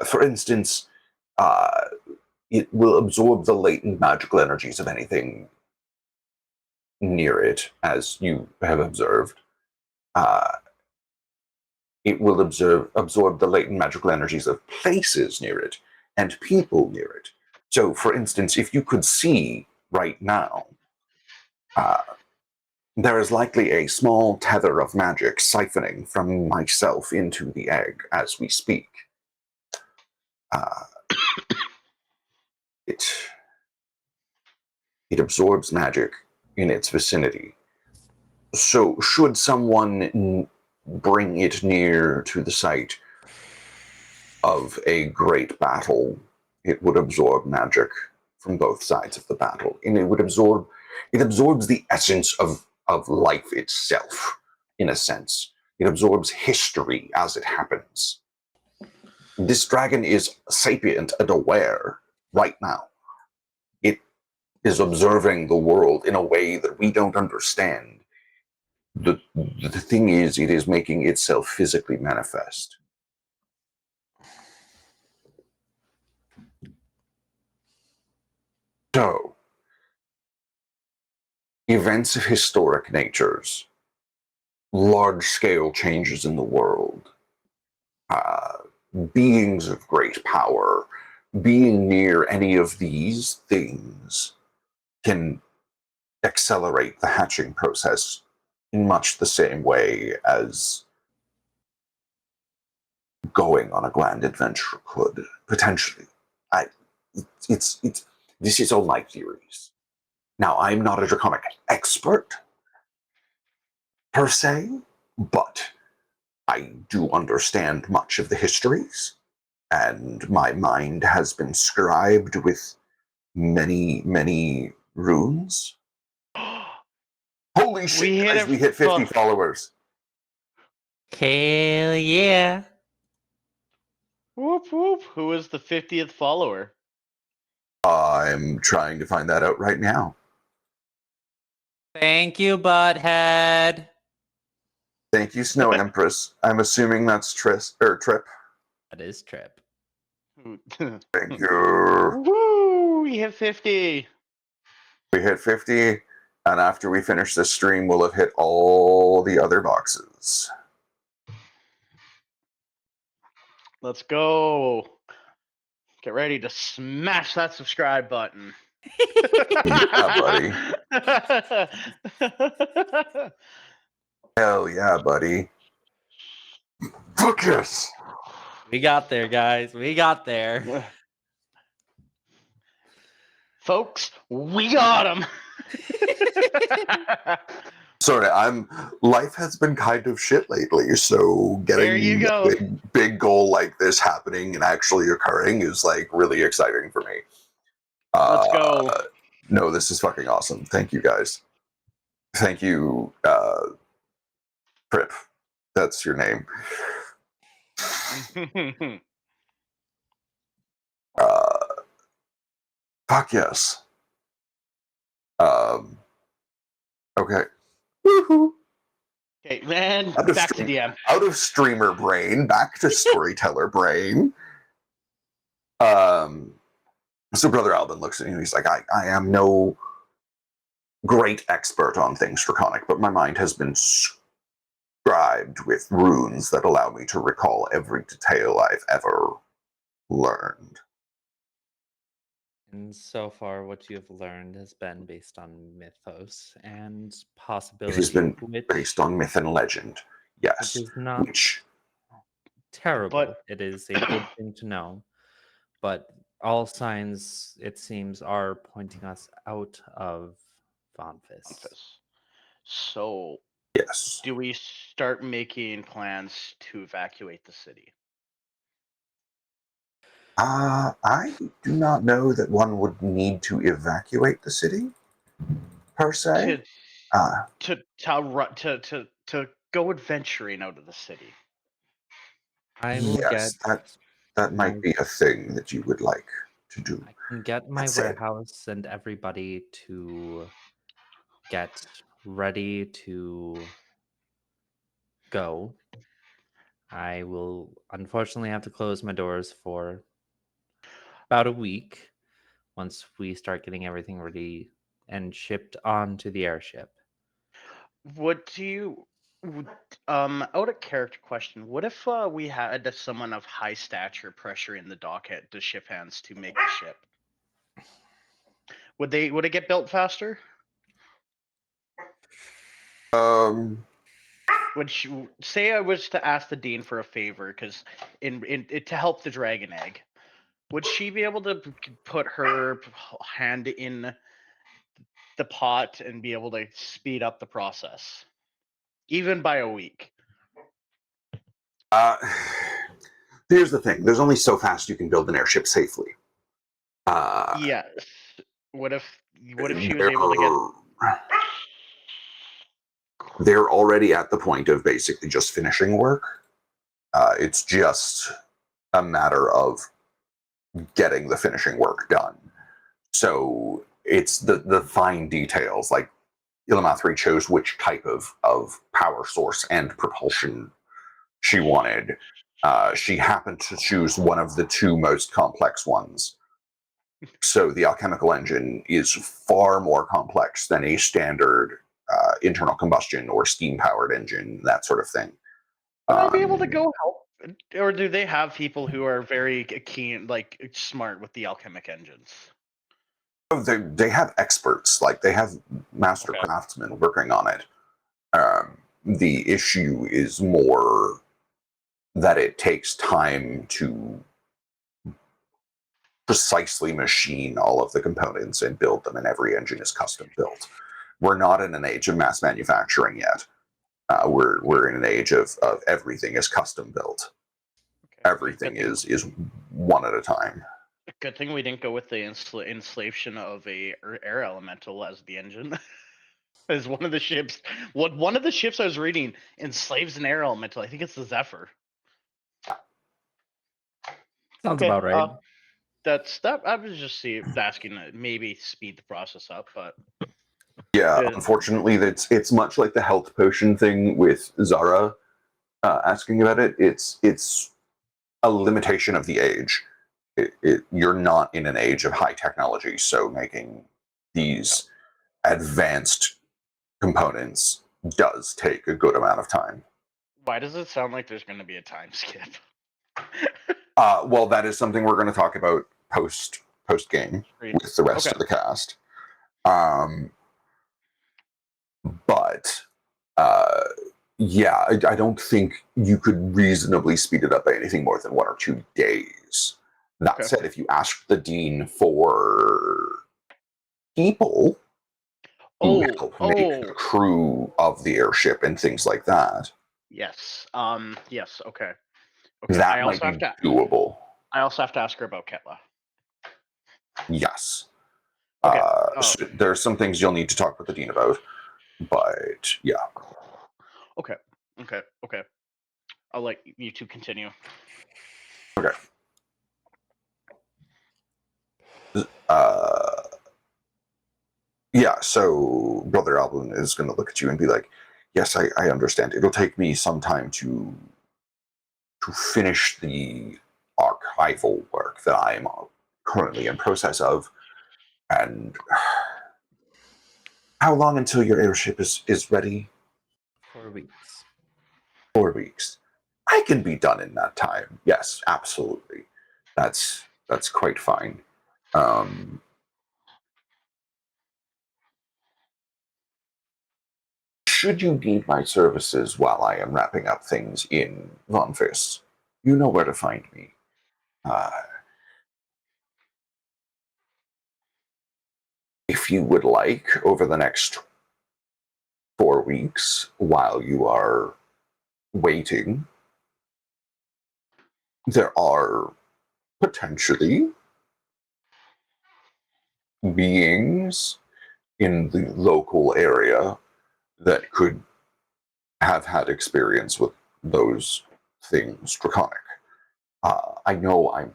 A: For instance, it will absorb the latent magical energies of anything near it, as you have observed. It will absorb the latent magical energies of places near it and people near it. So, for instance, if you could see right now, there is likely a small tether of magic siphoning from myself into the egg as we speak. It absorbs magic in its vicinity. So, should someone bring it near to the site of a great battle, it would absorb magic from both sides of the battle, and it absorbs the essence of life itself, in a sense. It absorbs history as it happens. This dragon is sapient and aware right now. It is observing the world in a way that we don't understand. The thing is, it is making itself physically manifest. So, events of historic natures, large-scale changes in the world, beings of great power, being near any of these things can accelerate the hatching process in much the same way as going on a grand adventure could, potentially. This is all my theories. Now, I'm not a draconic expert, per se, but I do understand much of the histories, and my mind has been scribed with many, many runes. Holy shit, guys, we hit 50 followers.
B: Hell yeah.
C: Whoop whoop. Who is the 50th follower?
A: I'm trying to find that out right now.
B: Thank you, butthead.
A: Thank you, Snow Empress. I'm assuming that's Trip.
B: That is Trip.
A: Thank you.
C: Woo! We hit 50.
A: We hit 50, and after we finish this stream, we'll have hit all the other boxes.
C: Let's go. Get ready to smash that subscribe button.
A: Yeah, buddy. Hell yeah, buddy. Focus!
B: We got there, guys. We got there.
C: Folks, we got him.
A: Sorry, life has been kind of shit lately, so
C: There you
A: getting
C: go.
A: a big goal like this happening and actually occurring is like really exciting for me.
C: Let's go.
A: No, this is fucking awesome. Thank you guys. Thank you, Prip. That's your name. Fuck yes. Okay. Woohoo.
C: Okay, man,
A: Out of
C: back to
A: stream-
C: DM.
A: Out of streamer brain, back to storyteller brain. So Brother Alvin looks at me and he's like, I am no great expert on things draconic, but my mind has been scribed with runes that allow me to recall every detail I've ever learned.
B: And so far, what you have learned has been based on mythos and
A: It
B: possibility,
A: has been
B: which
A: based on myth and legend. Yes.
B: is not
A: Which
B: terrible. It is a good thing to know. But all signs, it seems, are pointing us out of Vonphis.
C: So,
A: yes.
C: do we start making plans to evacuate the city?
A: I do not know that one would need to evacuate the city, per se.
C: To go adventuring out of the city.
B: I will
A: Yes, that might
B: my-
A: be a thing that you would like to do.
B: I can get my
A: That's it.
B: warehouse and everybody to get ready to go. I will unfortunately have to close my doors for about a week once we start getting everything ready and shipped onto the airship.
C: What do you out of character question, what if we had someone of high stature pressuring the dockhead, the ship hands to make the ship? Would it get built faster? Say I was to ask the dean for a favor, because to help the dragon egg, would she be able to put her hand in the pot and be able to speed up the process, even by a week?
A: Here's the thing: there's only so fast you can build an airship safely.
C: Yes. What if she was able to get?
A: They're already at the point of basically just finishing work. It's just a matter of getting the finishing work done. So it's the fine details, like Ilamathri chose which type of power source and propulsion she wanted. She happened to choose one of the two most complex ones. So the alchemical engine is far more complex than a standard internal combustion or steam-powered engine, that sort of thing.
C: Would I be able to go help? Or do they have people who are very keen, like smart with the alchemic engines?
A: They have experts, like they have master craftsmen working on it. The issue is more that it takes time to precisely machine all of the components and build them, and every engine is custom built. We're not in an age of mass manufacturing yet. We're in an age of everything is custom built.
C: Okay.
A: Everything is one at a time.
C: Good thing we didn't go with the enslavation of a air elemental as the engine. As one of the ships, one of the ships I was reading enslaves an air elemental. I think it's the Zephyr.
B: Sounds about right.
C: That. I was just asking to maybe speed the process up, but
A: yeah, unfortunately, it's much like the health potion thing with Zara asking about it. It's a limitation of the age. You're not in an age of high technology, so making these advanced components does take a good amount of time.
C: Why does it sound like there's going to be a time skip?
A: Well, that is something we're going to talk about post game with the rest of the cast. But yeah, I don't think you could reasonably speed it up by anything more than 1 or 2 days. That said, if you asked the dean for people who
C: Oh,
A: help make the crew of the airship and things like that.
C: yes. Yes. Okay. Okay.
A: That might be doable.
C: I also have to ask her about Ketla.
A: Yes.
C: Okay.
A: So there's some things you'll need to talk with the dean about, but yeah.
C: Okay. Okay. Okay. I'll let you two continue.
A: Okay. Yeah, so Brother Alvin is going to look at you and be like, yes, I understand. It'll take me some time to finish the archival work that I'm currently in process of. And how long until your airship is ready?
B: 4 weeks.
A: 4 weeks. I can be done in that time. Yes, absolutely. That's quite fine. Should you need my services while I am wrapping up things in Vonphian, you know where to find me. If you would like, over the next 4 weeks, while you are waiting, there are potentially beings in the local area that could have had experience with those things draconic. I know I'm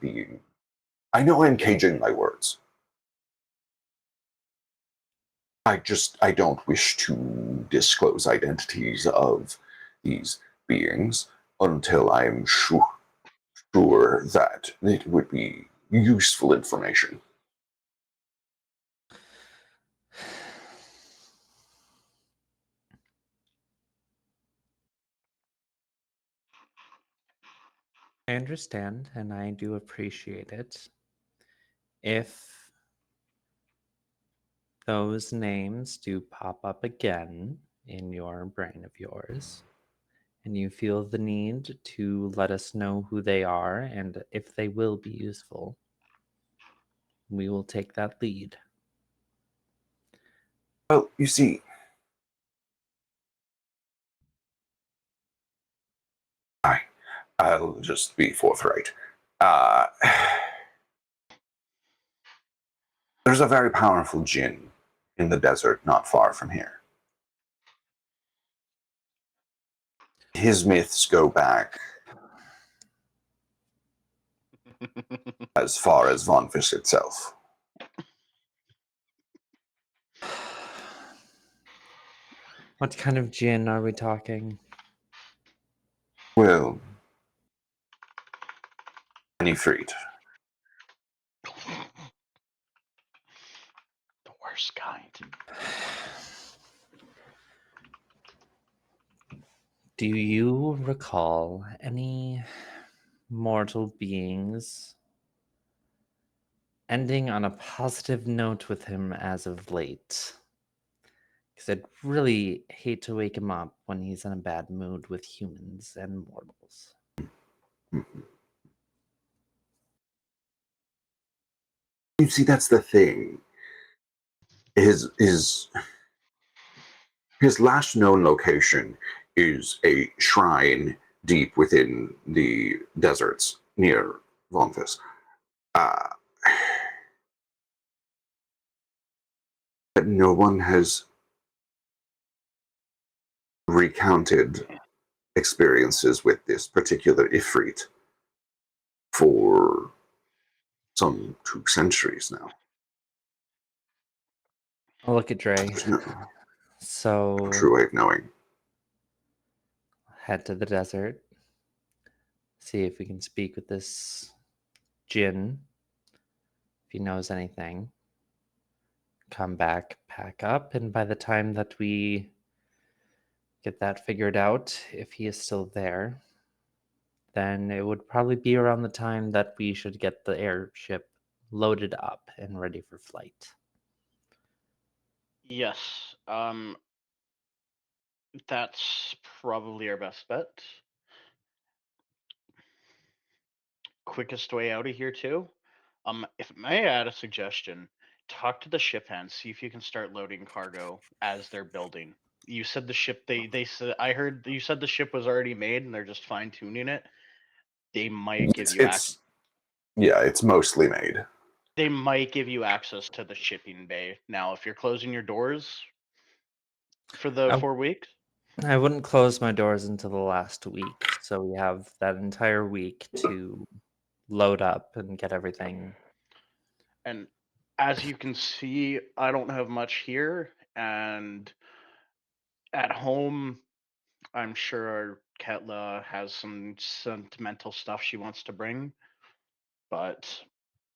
A: caging my words. I don't wish to disclose identities of these beings until I'm sure that it would be useful information.
B: I understand, and I do appreciate it. If those names do pop up again in your brain of yours, and you feel the need to let us know who they are and if they will be useful, we will take that lead.
A: Well, you see, I'll just be forthright. Uh, there's a very powerful djinn in the desert not far from here. His myths go back as far as Vonphian itself.
B: What kind of djinn are we talking?
A: Well, any freed.
C: The worst kind.
B: Do you recall any mortal beings ending on a positive note with him as of late? Because I'd really hate to wake him up when he's in a bad mood with humans and mortals.
A: You see, that's the thing. His last known location is a shrine deep within the deserts near Vonphian. But no one has recounted experiences with this particular Ifrit for some 2 centuries now.
B: I'll look at Dre.
A: There's no
B: So
A: true way of knowing.
B: head to the desert. See if we can speak with this Jinn. If he knows anything. Come back, pack up, and by the time that we get that figured out, if he is still there, then it would probably be around the time that we should get the airship loaded up and ready for flight.
C: Yes. That's probably our best bet. Quickest way out of here too. If may I add a suggestion, talk to the ship hands. See if you can start loading cargo as they're building. You said the ship. They said I heard you said the ship was already made and they're just fine tuning it. They might give you access.
A: It's mostly made.
C: They might give you access to the shipping bay. Now, if you're closing your doors for the
B: Oh.
C: 4 weeks,
B: I wouldn't close my doors until the last week, so we have that entire week to load up and get everything.
C: and as you can see, I don't have much here, and at home, I'm sure Ketla has some sentimental stuff she wants to bring, but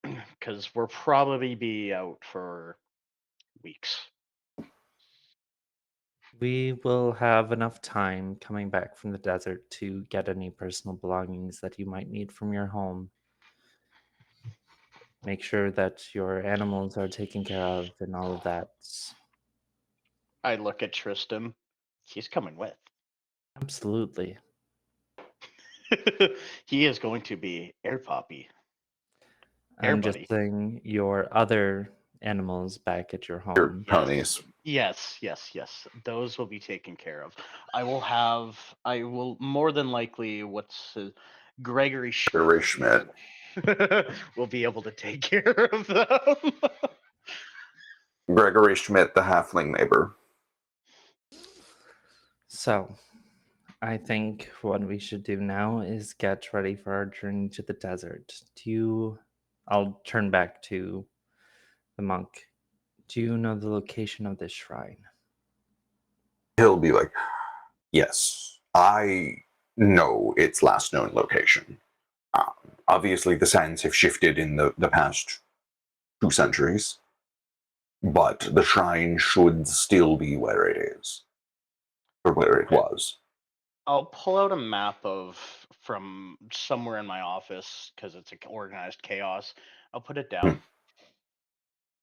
C: because we'll probably be out for weeks.
B: We will have enough time coming back from the desert to get any personal belongings that you might need from your home. Make sure that your animals are taken care of and all of that.
C: I look at Tristan. He's coming with.
B: Absolutely.
C: He is going to be Air Poppy.
B: I'm just
C: buddy.
B: saying your other animals back at your
A: Your
B: home.
A: ponies.
C: Yes. Those will be taken care of. I will more than likely, Gregory
A: Gregory Schmidt.
C: will be able to take care of them.
A: Gregory Schmidt, the halfling neighbor.
B: So, I think what we should do now is get ready for our journey to the desert. I'll turn back to the monk. Do you know the location of this shrine?
A: He'll be like, yes, I know its last known location. Obviously, the sands have shifted in the past 2 centuries, but the shrine should still be where it is, or where it was.
C: I'll pull out a map from somewhere in my office because it's an organized chaos. I'll put it down.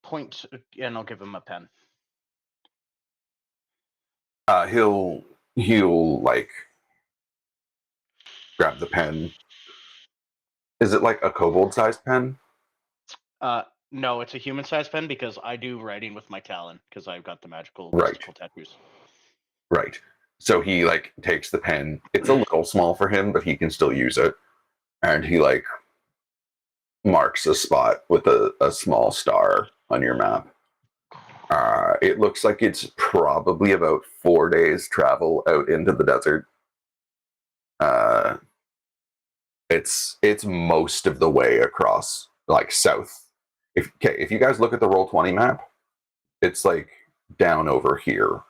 C: Point, and I'll give him a pen.
A: He'll like grab the pen. Is it like a kobold-sized pen?
C: No, it's a human-sized pen because I do writing with my talon because I've got the magical
A: Right.
C: mystical tattoos.
A: Right. So he like takes the pen. It's a little small for him, but he can still use it. And he like marks a spot with a small star on your map. It looks like it's probably about 4 days travel out into the desert. It's most of the way across, like south. If you guys look at the Roll20 map, it's like down over here.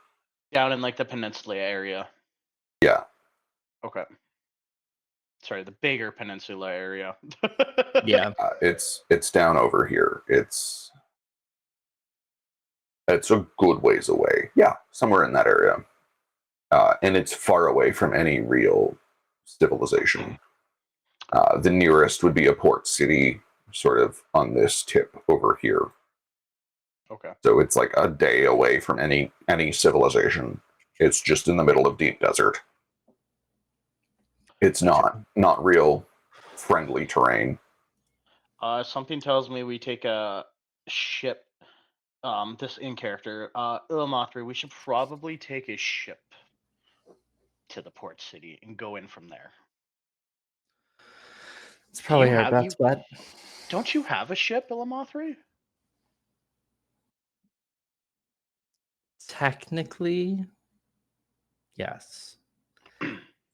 C: Down in like the peninsula area.
A: Yeah.
C: Okay. Sorry, the bigger peninsula area.
B: Yeah.
A: It's down over here. It's a good ways away. Yeah, somewhere in that area. And it's far away from any real civilization. The nearest would be a port city, sort of on this tip over here.
C: Okay.
A: So it's like a day away from any civilization. It's just in the middle of deep desert. It's not real friendly terrain.
C: Something tells me we take a ship. This in character, Illumothri, we should probably take a ship to the port city and go in from there.
B: It's probably our best bet.
C: Don't you have a ship, Illumothri?
B: Technically, yes.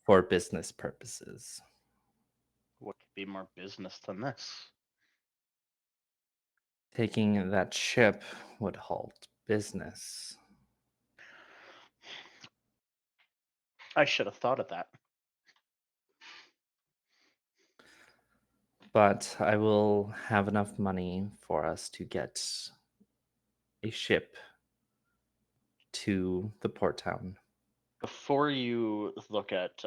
B: For business purposes.
C: What could be more business than this?
B: Taking that ship would halt business.
C: I should have thought of that.
B: But I will have enough money for us to get a ship to the port town.
C: Before you look at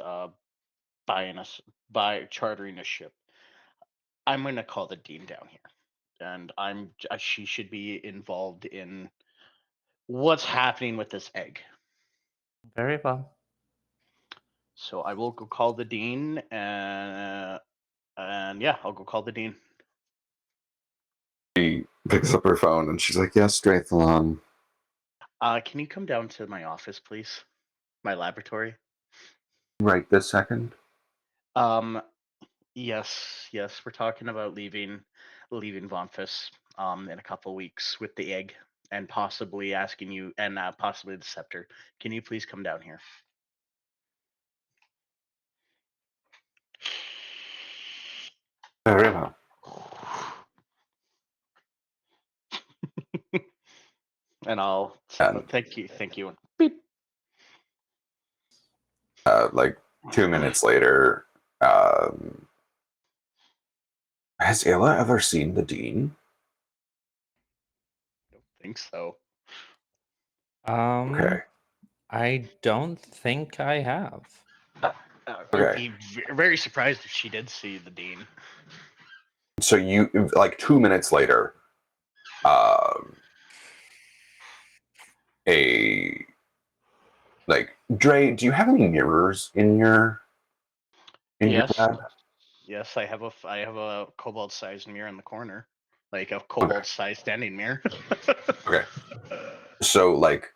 C: chartering a ship, I'm going to call the dean down here, and she should be involved in what's happening with this egg.
B: Very well.
C: So I will go call the dean, and yeah, I'll go call the dean.
A: He picks up her phone and she's like, yes, Draithalon.
C: Can you come down to my office, please? My laboratory.
A: Right this second.
C: Yes, we're talking about leaving Vonphis in a couple weeks with the egg and possibly asking you and possibly the scepter. Can you please come down here?
A: Very well.
C: And I'll
A: And-
C: thank you. And beep.
A: Like 2 minutes later, has Illa ever seen the Dean?
C: I don't think so.
A: Okay.
B: I don't think I have.
C: I'd be very surprised if she did see the dean.
A: So you, like 2 minutes later, Dre, do you have any mirrors in your
C: Yes.
A: lab?
C: Yes, I have a cobalt-sized mirror in the corner, like a cobalt-sized standing mirror.
A: Okay. So, like,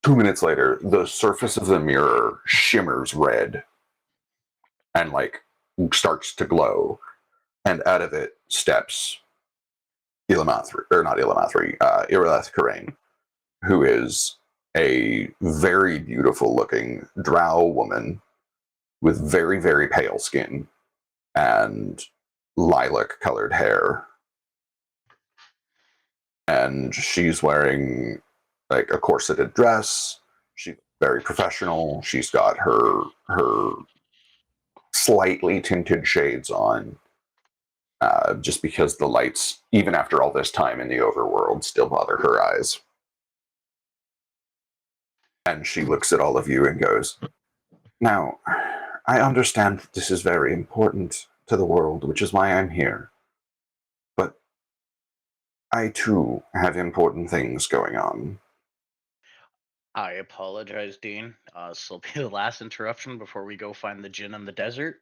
A: 2 minutes later, the surface of the mirror shimmers red and, like, starts to glow. And out of it steps Ilamathri, or not Ilamathri, Irileth Karain, who is a very beautiful looking drow woman with very, very pale skin and lilac colored hair. And she's wearing like a corseted dress. She's very professional. She's got her slightly tinted shades on, just because the lights, even after all this time in the overworld, still bother her eyes. And she looks at all of you and goes, now, I understand that this is very important to the world, which is why I'm here. But I too have important things going on.
C: I apologize, Dean. This will be the last interruption before we go find the djinn in the desert.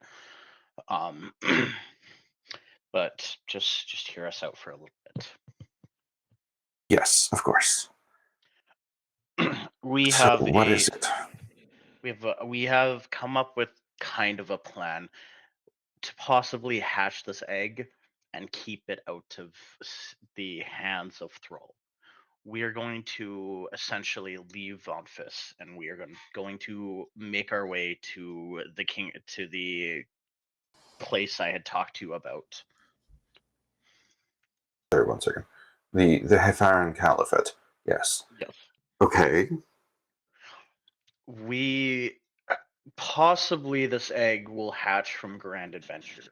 C: But just hear us out for a little bit.
A: Yes, of course.
C: We
A: So
C: have
A: what is it?
C: we have come up with kind of a plan to possibly hatch this egg and keep it out of the hands of Thrall. We are going to essentially leave Vonphis, and we are going to make our way to the place I had talked to you about.
A: Sorry, 1 second. The Hefaran Caliphate. Yes.
C: Yes.
A: Okay.
C: We possibly this egg will hatch from Grand Adventure.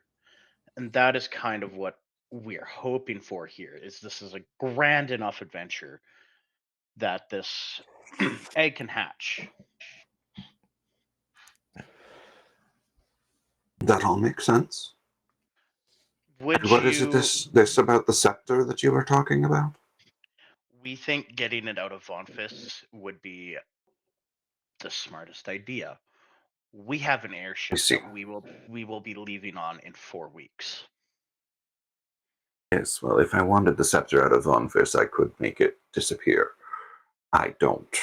C: And that is kind of what we're hoping for here. This is a grand enough adventure that this egg can hatch.
A: That all makes sense.
C: Would
A: What
C: you
A: is it this about the scepter that you were talking about?
C: We think getting it out of Vonphis would be the smartest idea. We have an airship that we will be leaving on in 4 weeks.
A: Yes, well, if I wanted the scepter out of Vonphis, I could make it disappear. I don't.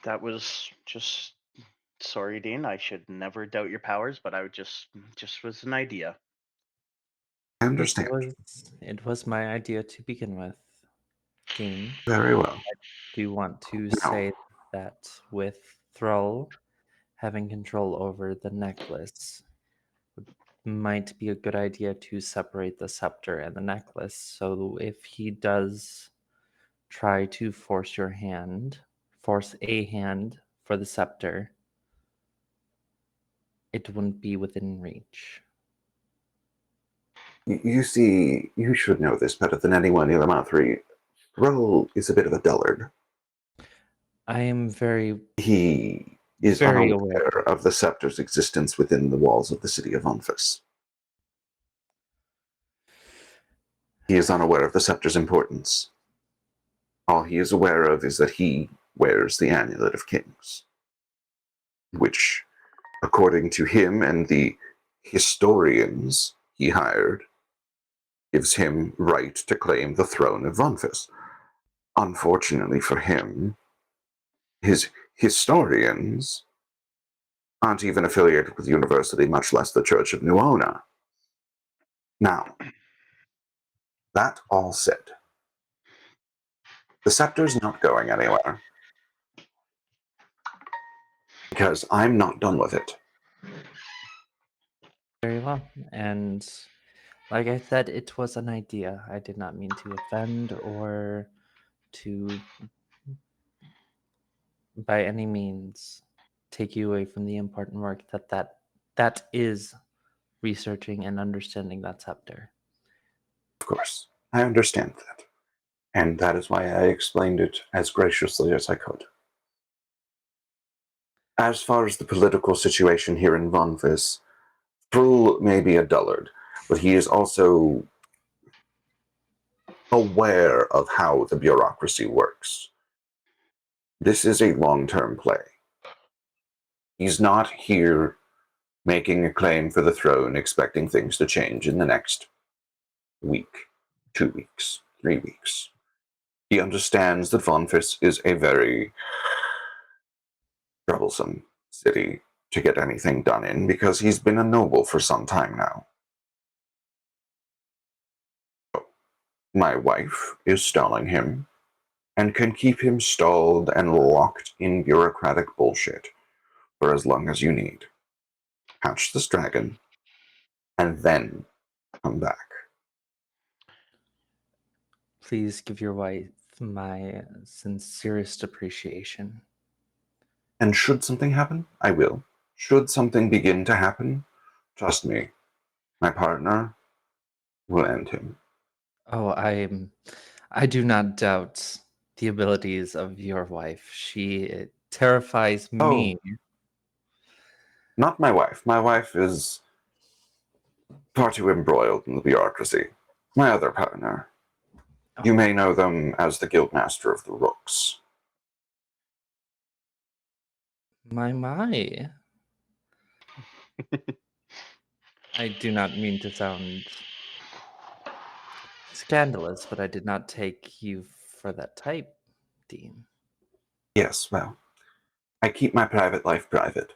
C: That was just sorry, Dean. I should never doubt your powers, but I would just was an idea.
A: I understand.
B: It was my idea to begin with, Dean.
A: Very well.
B: Do you want to say that with Thrall having control over the necklace, it might be a good idea to separate the scepter and the necklace, so if he does try to force a hand for the scepter, it wouldn't be within reach.
A: You see, you should know this better than anyone, Ilamathri. Thrall is a bit of a dullard.
B: I am
A: He is
B: very
A: unaware of the scepter's existence within the walls of the city of Vonphis. He is unaware of the scepter's importance. All he is aware of is that he wears the Amulet of Kings, which, according to him and the historians he hired, gives him right to claim the throne of Vonphis. Unfortunately for him, his historians aren't even affiliated with the university, much less the Church of Nuona. Now, that all said, the scepter's not going anywhere. Because I'm not done with it.
B: Very well. And like I said, it was an idea. I did not mean to offend or to, by any means, take you away from the important work that is researching and understanding that scepter.
A: Of course, I understand that. And that is why I explained it as graciously as I could. As far as the political situation here in Vonphis, Thrul may be a dullard, but he is also aware of how the bureaucracy works. This is a long-term play. He's not here making a claim for the throne, expecting things to change in the next week, 2 weeks, 3 weeks. He understands that Vonphis is a very troublesome city to get anything done in because he's been a noble for some time now. My wife is stalling him and can keep him stalled and locked in bureaucratic bullshit for as long as you need. Hatch this dragon and then come back.
B: Please give your wife my sincerest appreciation.
A: And should something happen, I will. Should something begin to happen, trust me, my partner will end him.
B: Oh, I do not doubt the abilities of your wife. She terrifies me.
A: Not my wife. My wife is far too embroiled in the bureaucracy. My other partner. You may know them as the Guildmaster of the Rooks.
B: My. I do not mean to sound scandalous, but I did not take you for that type, Dean.
A: Yes, well, I keep my private life private.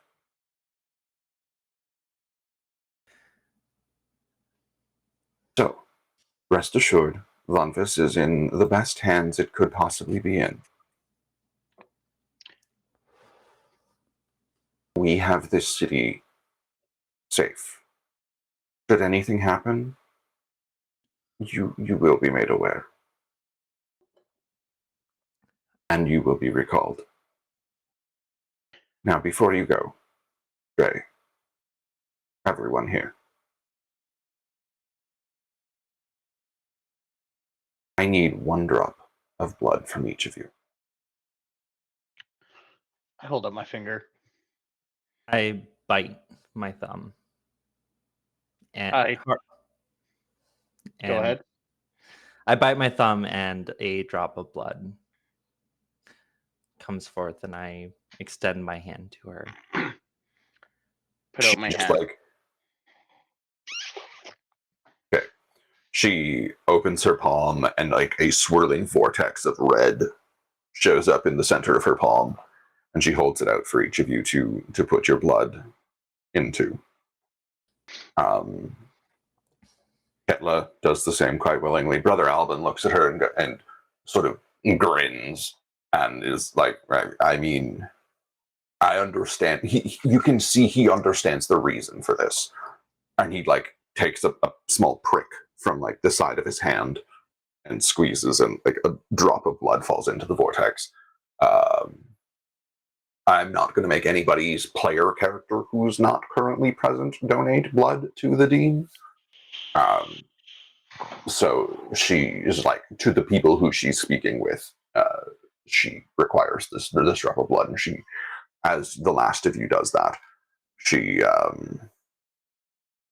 A: So, rest assured, Vonphis is in the best hands it could possibly be in. We have this city safe. Should anything happen, you will be made aware. And you will be recalled. Now, before you go, Dre, everyone here, I need 1 drop of blood from each of you.
C: I hold up my finger.
B: I bite my thumb. And
C: Go ahead.
B: I bite my thumb and a drop of blood comes forth and I extend my hand to her.
C: Put out my
A: Just
C: hand.
A: Okay. She opens her palm and like a swirling vortex of red shows up in the center of her palm, and she holds it out for each of you to put your blood into. Ketla does the same quite willingly. Brother Alban looks at her and sort of grins and is like, I mean, I understand. You can see he understands the reason for this. And he like takes a small prick from like the side of his hand and squeezes, and like a drop of blood falls into the vortex. I'm not going to make anybody's player character who's not currently present donate blood to the Dean. So she is like, to the people who she's speaking with, she requires this drop of blood, and she, as the last of you does that, she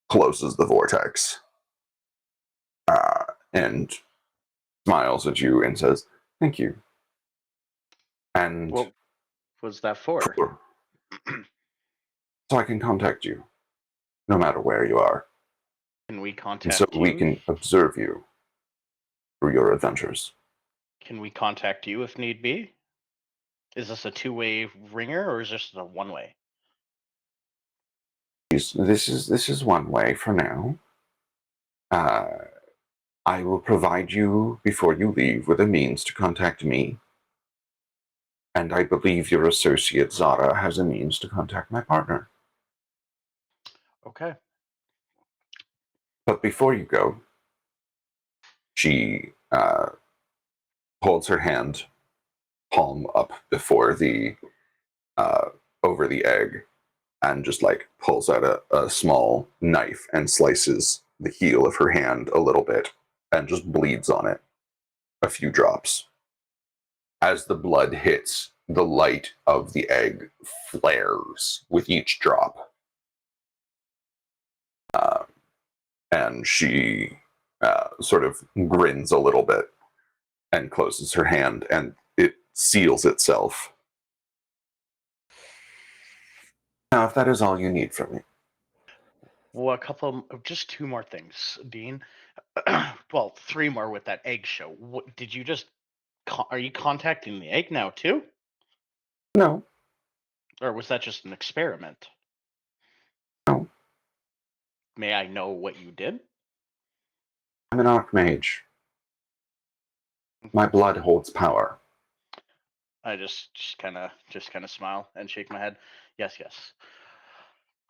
A: closes the vortex and smiles at you and says, "Thank you." And
C: What was that for?
A: so I can contact you, no matter where you are.
C: Can we
A: And
C: contact
A: so
C: you?
A: we can observe you through your adventures.
C: Can we contact you if need be? Is this a two-way ringer or is this a one-way?
A: This is one way for now. I will provide you, before you leave, with a means to contact me. And I believe your associate Zara has a means to contact my partner.
C: Okay.
A: But before you go, she holds her hand palm up before the over the egg and just like pulls out a small knife and slices the heel of her hand a little bit and just bleeds on it a few drops. As the blood hits, the light of the egg flares with each drop. And she sort of grins a little bit and closes her hand, and it seals itself. Now, if that is all you need from me.
C: Well, just two more things, Dean. Well, three more with that egg show. What did you just? Are you contacting the egg now too,
A: No,
C: or was that just an experiment?
A: no.
C: May I know what you did?
A: I'm an archmage. My blood holds power.
C: I just kind of smile and shake my head. Yes, yes.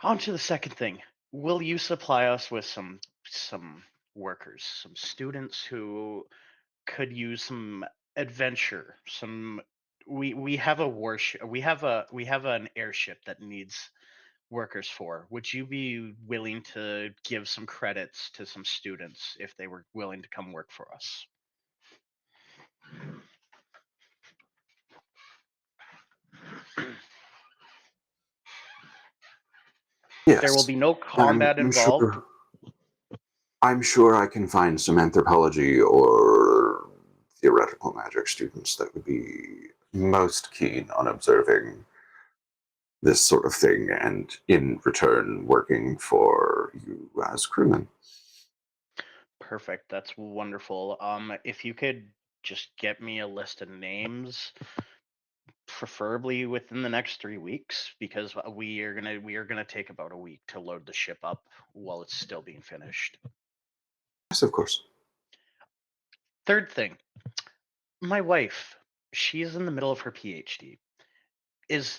C: On to the second thing. Will you supply us with some workers, some students who could use some adventure, some we have a warship, we have an airship that needs workers for. Would you be willing to give some credits to some students if they were willing to come work for us?
A: Yes.
C: There will be no combat involved.
A: I'm sure I can find some anthropology or theoretical magic students that would be most keen on observing this sort of thing and in return working for you as crewmen.
C: Perfect. That's wonderful. If you could just get me a list of names, preferably within the next 3 weeks, because we are gonna take about a week to load the ship up while it's still being finished.
A: Yes, of course.
C: Third thing, my wife, she's in the middle of her PhD.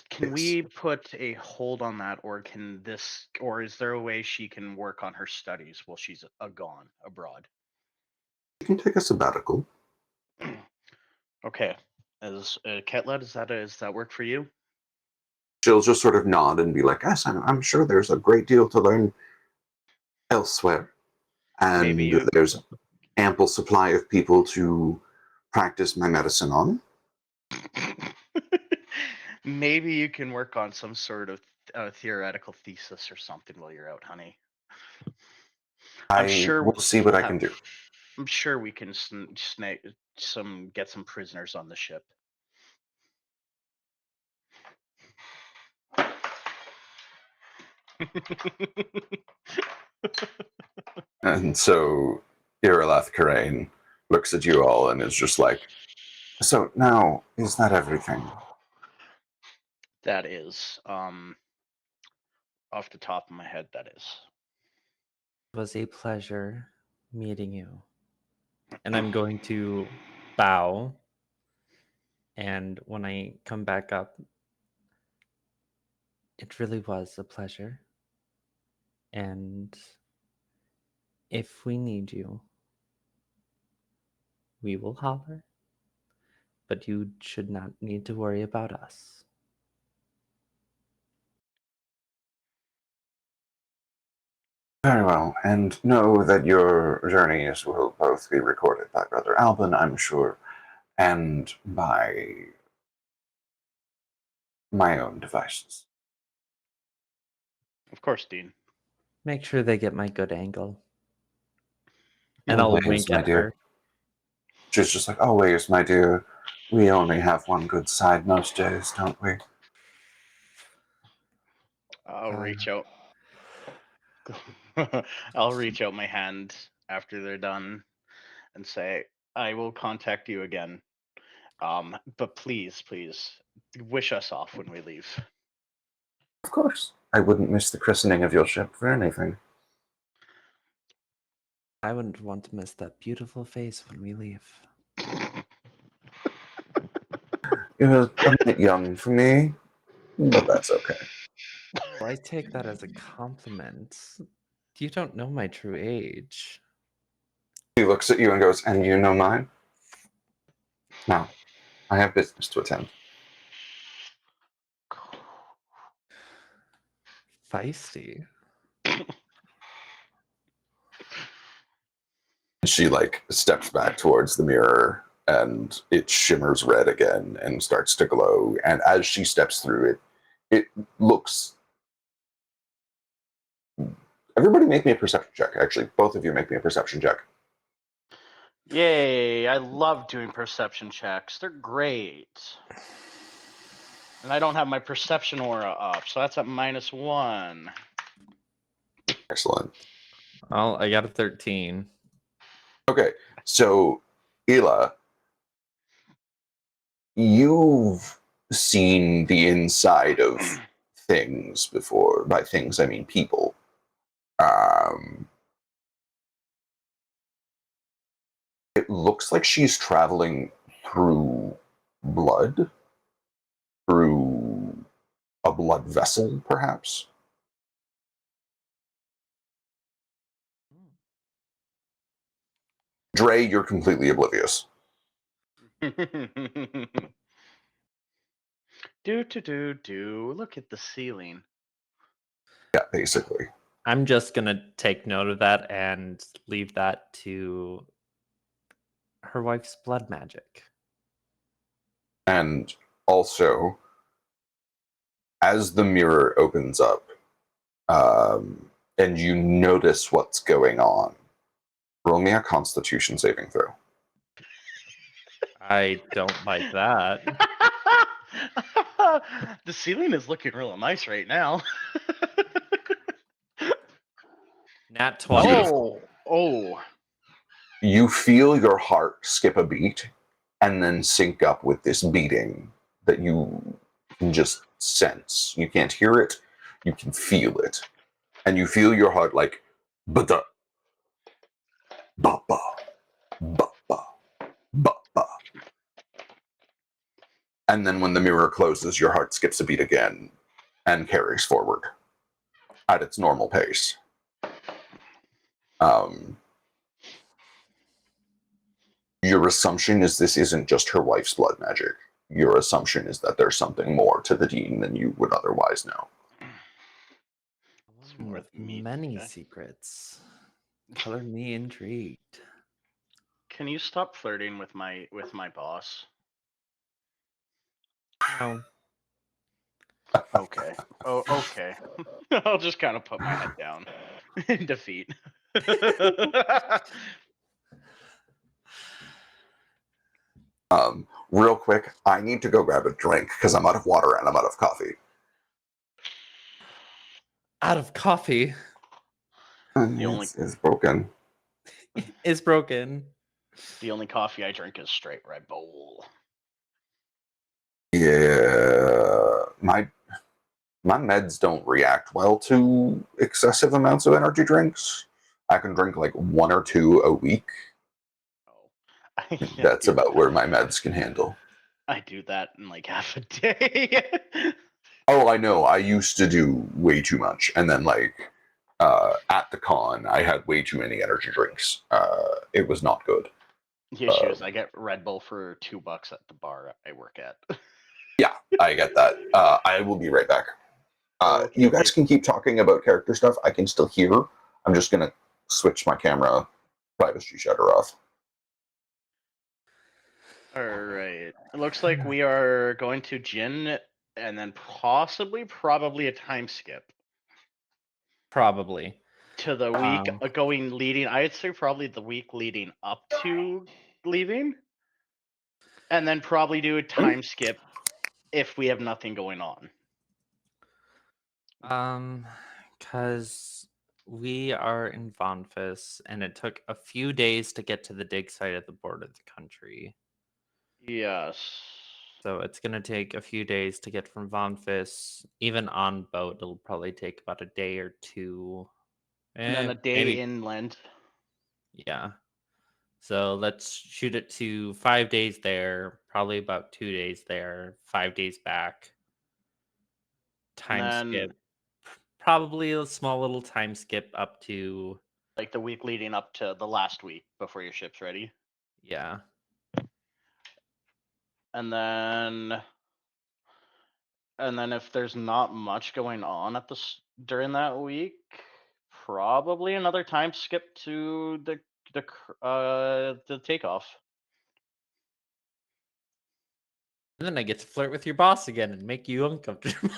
C: Can
A: Yes.
C: we put a hold on that, or is there a way she can work on her studies while she's gone abroad?
A: You can take a sabbatical.
C: Okay. As Ketla, does that work for you?
A: She'll just sort of nod and be like, yes, I'm sure there's a great deal to learn elsewhere.
C: Maybe
A: And
C: you
A: there's ample supply of people to practice my medicine on.
C: maybe you can work on some sort of theoretical thesis or something while you're out, honey. I'm
A: I
C: sure
A: will see what I can do.
C: I'm sure we can get some prisoners on the ship.
A: And so Irilath Karain looks at you all and is just like, so now, is that everything?
C: That is, off the top of my head, that is.
B: It was a pleasure meeting you. And I'm going to bow. And when I come back up, it really was a pleasure. And if we need you, we will holler. But you should not need to worry about us.
A: Very well, and know that your journeys will both be recorded by Brother Alban, I'm sure, and by my own devices.
C: Of course, Dean.
B: Make sure they get my good angle. And I'll
A: Always,
B: wink
A: my
B: at
A: dear.
B: her.
A: She's just like, always, my dear. We only have one good side most days, don't we?
C: I'll reach out. I'll reach out my hand after they're done and say, I will contact you again. But please, please, wish us off when we leave.
A: Of course. I wouldn't miss the christening of your ship for anything.
E: I wouldn't want to miss that beautiful face when we leave.
A: You're a bit young for me, but that's okay.
E: Well, I take that as a compliment. You don't know my true age.
A: He looks at you and goes, and you know mine? Now, I have business to attend.
E: Feisty.
A: She steps back towards the mirror and it shimmers red again and starts to glow. And as she steps through it, it looks. Everybody make me a perception check. Actually, both of you make me a perception check.
C: Yay, I love doing perception checks. They're great. And I don't have my perception aura up, so that's at -1.
A: Excellent.
B: Well, I got a 13.
A: Okay, so Ela, you've seen the inside of things before. By things, I mean people. It looks like she's traveling through blood, through a blood vessel, perhaps. Dre, you're completely oblivious.
C: Do. Look at the ceiling.
A: Yeah, basically.
B: I'm just gonna take note of that and leave that to her wife's blood magic.
A: And also, as the mirror opens up, and you notice what's going on, roll me a Constitution saving throw.
B: I don't like that.
C: The ceiling is looking real nice right now.
B: Nat 20.
C: Oh.
A: You feel your heart skip a beat and then sync up with this beating that you can just sense. You can't hear it, you can feel it. And you feel your heart like ba-da, ba-ba, ba-ba, ba-ba. And then when the mirror closes, your heart skips a beat again and carries forward at its normal pace. Your assumption is this isn't just her wife's blood magic. Your assumption is that there's something more to the dean than you would otherwise know.
E: A woman with many secrets. Color me intrigued.
C: Can you stop flirting with my boss?
B: No.
C: Okay. Oh, okay. I'll just kind of put my head down in defeat.
A: Real quick, I need to go grab a drink because I'm out of water and I'm out of coffee.
B: Out of coffee
A: It's broken.
B: is broken.
C: The only coffee I drink is straight Red Bull.
A: Yeah, my meds don't react well to excessive amounts of energy drinks. I can drink like 1 or 2 a week.
C: Oh.
A: That's about where my meds can handle.
C: I do that in like half a day.
A: Oh, I know. I used to do way too much, and then at the con, I had way too many energy drinks. It was not good.
C: The issue is I get Red Bull for $2 at the bar I work at.
A: Yeah, I get that. I will be right back.
C: Okay,
A: You guys can keep talking about character stuff. I can still hear. I'm just gonna switch my camera privacy shutter off.
C: All right. It looks like we are going to Jin and then probably a time skip
B: Probably.
C: to the week leading. I'd say probably the week leading up to leaving, and then probably do a time skip if we have nothing going on.
E: Because We are in Vonphis, and it took a few days to get to the dig site at the border of the country.
C: Yes.
E: So it's going to take a few days to get from Vonphis. Even on boat, it'll probably take about a day or two.
C: And then a day
E: Maybe,
C: inland.
E: yeah. So let's shoot it to 5 days there, probably about 2 days there, 5 days back.
C: And
E: Time
C: then,
E: skip. Probably a small little time skip up to,
C: like, the week leading up to the last week before your ship's ready.
E: yeah.
C: And then if there's not much going on at during that week, probably another time skip to the takeoff.
E: And then I get to flirt with your boss again and make you uncomfortable.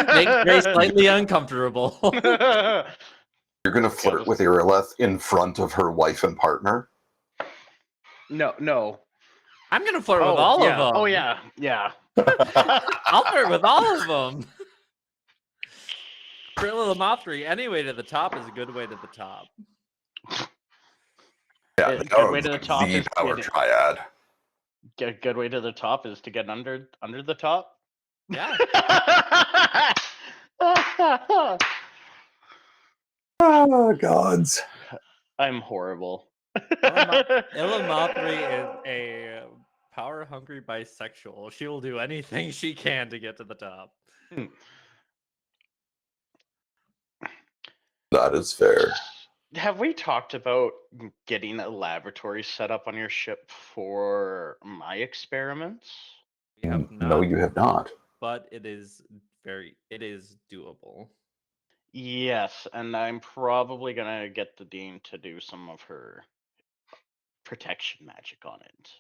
E: Make Gray slightly uncomfortable.
A: You're gonna flirt with Irileth in front of her wife and partner?
C: No.
E: I'm gonna flirt with all
C: yeah.
E: of them.
C: Oh yeah.
E: I'll flirt with all of them. Trilla Mothri, any way to the top is a good way to the top.
A: Yeah,
C: A
A: they
C: good
A: are
C: way to the top
A: the
C: is
A: power triad.
C: good way to the top is to get under the top.
E: Yeah.
A: Oh, gods.
C: I'm horrible.
E: Illumothri is a power-hungry bisexual. She will do anything she can to get to the top.
A: That is fair.
C: Have we talked about getting a laboratory set up on your ship for my experiments?
E: We have not,
A: No, you have not.
E: but it is doable.
C: Yes, and I'm probably gonna get the dean to do some of her protection magic on it,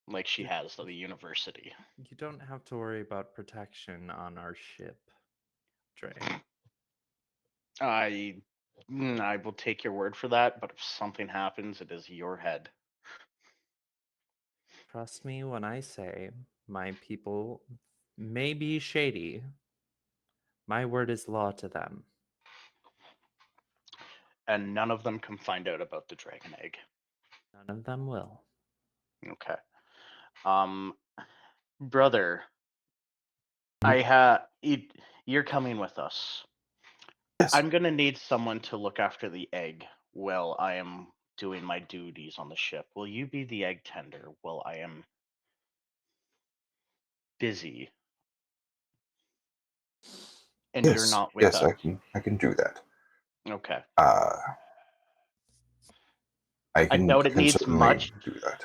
C: like she has at the university.
E: You don't have to worry about protection on our ship, Dre.
C: I will take your word for that, but if something happens, it is your head.
E: Trust me when I say my people may be shady. My word is law to them.
C: And none of them can find out about the dragon egg.
E: None of them will.
C: Okay. Brother, you're coming with us.
A: Yes.
C: I'm gonna need someone to look after the egg while I am doing my duties on the ship. Will you be the egg tender while I am busy? And you're not with
A: yes,
C: us.
A: I can do that.
C: Okay.
A: I
C: doubt it needs
A: certainly
C: much.
A: do that.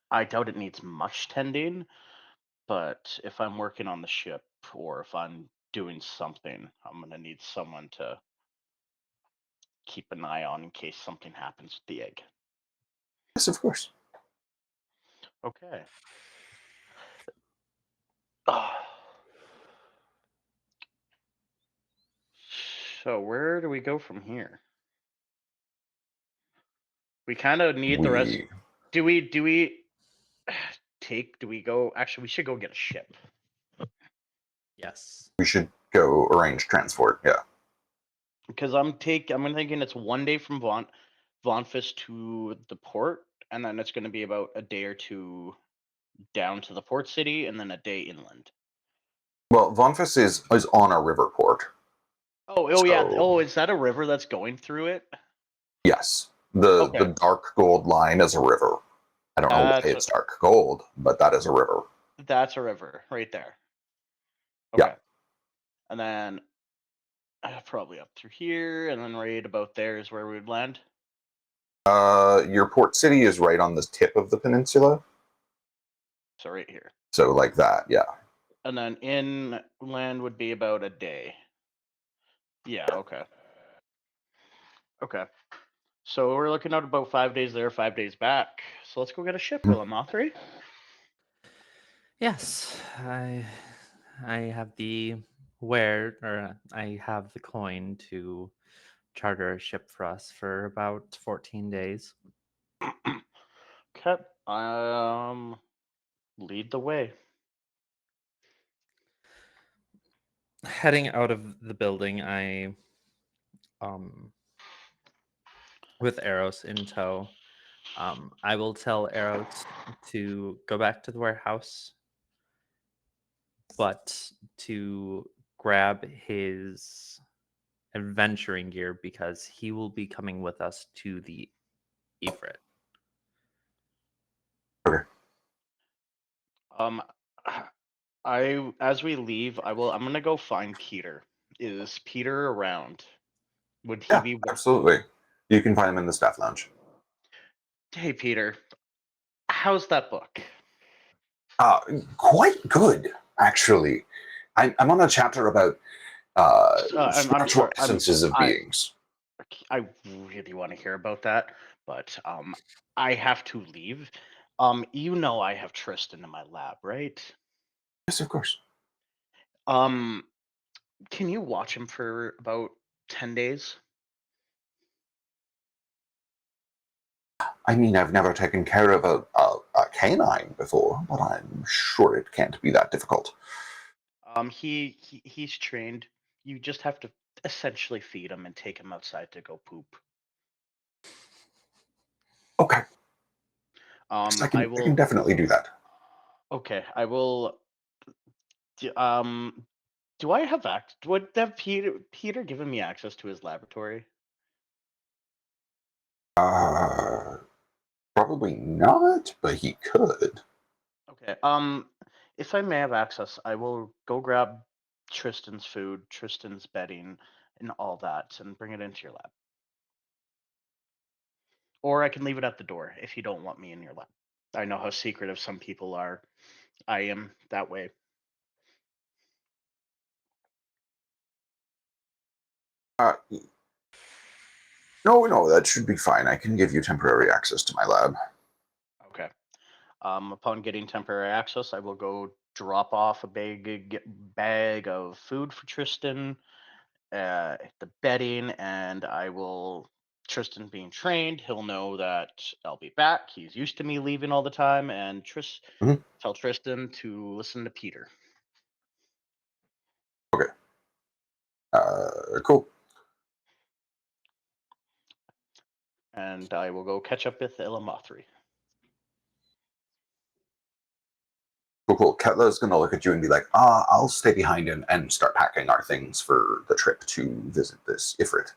C: I doubt it needs much tending, but if I'm working on the ship or if I'm doing something, I'm gonna need someone to keep an eye on in case something happens with the egg.
A: Yes, of course.
C: Okay. So where do we go from here? We kind of need the rest. Do we go? Actually, we should go get a ship.
E: Yes.
A: We should go arrange transport. Yeah.
C: Because I'm thinking it's 1 day from Vonphis to the port, and then it's going to be about a day or two down to the port city, and then a day inland.
A: Well, Vonphis is on a river port.
C: Yeah. Oh, is that a river that's going through it?
A: Yes. The dark gold line is a river. I don't know why it's dark gold, but that is a river.
C: That's a river right there. Okay.
A: Yeah.
C: And then probably up through here, and then right about there is where we would land.
A: Your port city is right on the tip of the peninsula.
C: So right here.
A: So like that, yeah.
C: And then inland would be about a day. Yeah, okay. Okay. So we're looking at about 5 days there, 5 days back. So let's go get a ship, Mothri.
E: Yes, I have the I have the coin to charter a ship for us for about 14 days.
C: Okay. Lead the way.
E: Heading out of the building, I with Eros in tow, I will tell Eros to go back to the warehouse, but to grab his adventuring gear because he will be coming with us to the Ifrit.
A: Okay.
C: As we leave, I'm gonna go find Peter. Is Peter around? Would he
A: Yeah,
C: be?
A: absolutely. You can find him in the staff lounge.
C: Hey, Peter, how's that book?
A: Quite good, actually. I'm on a chapter about
C: I'm
A: spiritual
C: sorry.
A: essences of beings.
C: I really want to hear about that, but I have to leave. You know I have Tristan in my lab, right?
A: Yes, of course.
C: Um, can you watch him for about 10 days?
A: I mean, I've never taken care of a canine before, but I'm sure it can't be that difficult.
C: He's trained. You just have to essentially feed him and take him outside to go poop.
A: Okay. Yes, I
C: I
A: can
C: will.
A: definitely do that.
C: Okay, I will. Do I have access? Would have Peter given me access to his laboratory?
A: Uh, Probably not, but he could.
C: Okay. If I may have access, I will go grab Tristan's food, Tristan's bedding, and all that, and bring it into your lab. Or I can leave it at the door if you don't want me in your lab. I know how secretive some people are. I am that way.
A: Uh, no, that should be fine. I can give you temporary access to my lab.
C: Okay. Upon getting temporary access, I will go drop off a bag of food for Tristan, the bedding, and I will. Tristan being trained, he'll know that I'll be back. He's used to me leaving all the time, and
A: Mhm.
C: tell Tristan to listen to Peter.
A: Okay. Cool.
C: And I will go catch up with Ilamothri.
A: Cool. Ketla's going to look at you and be like, I'll stay behind and start packing our things for the trip to visit this Ifrit.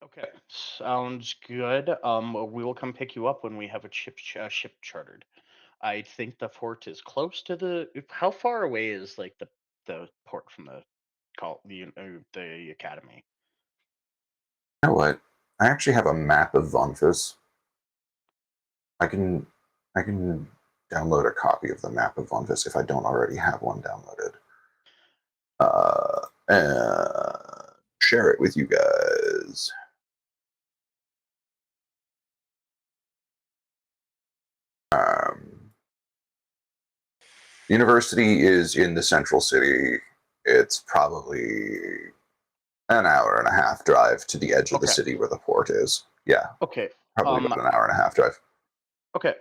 C: Okay, sounds good. We will come pick you up when we have a ship chartered. I think the port is close to the. How far away is like the port from the academy?
A: You know what? I actually have a map of Vonphis. I can download a copy of the map of Vonphis if I don't already have one downloaded. And share it with you guys. University is in the central city. It's probably an hour and a half drive to the edge of the
C: Okay.
A: city where the port is. Yeah,
C: Okay.
A: probably about an hour and a half drive.
C: Okay.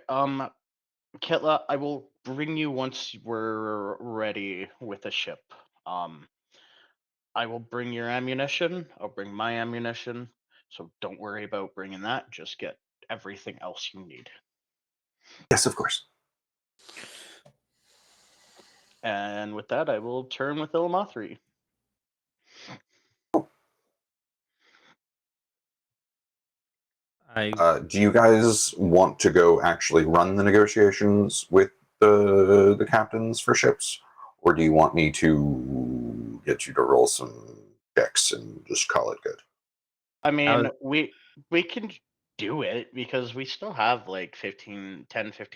C: Ketla, I will bring you once we're ready with the ship. I will bring your ammunition. I'll bring my ammunition. So don't worry about bringing that. Just get everything else you need.
A: Yes, of course.
C: And with that, I will turn with Ilamothri.
A: Do you guys want to go actually run the negotiations with the captains for ships, or do you want me to get you to roll some checks and just call it good?
C: I mean, we can do it because we still have like 15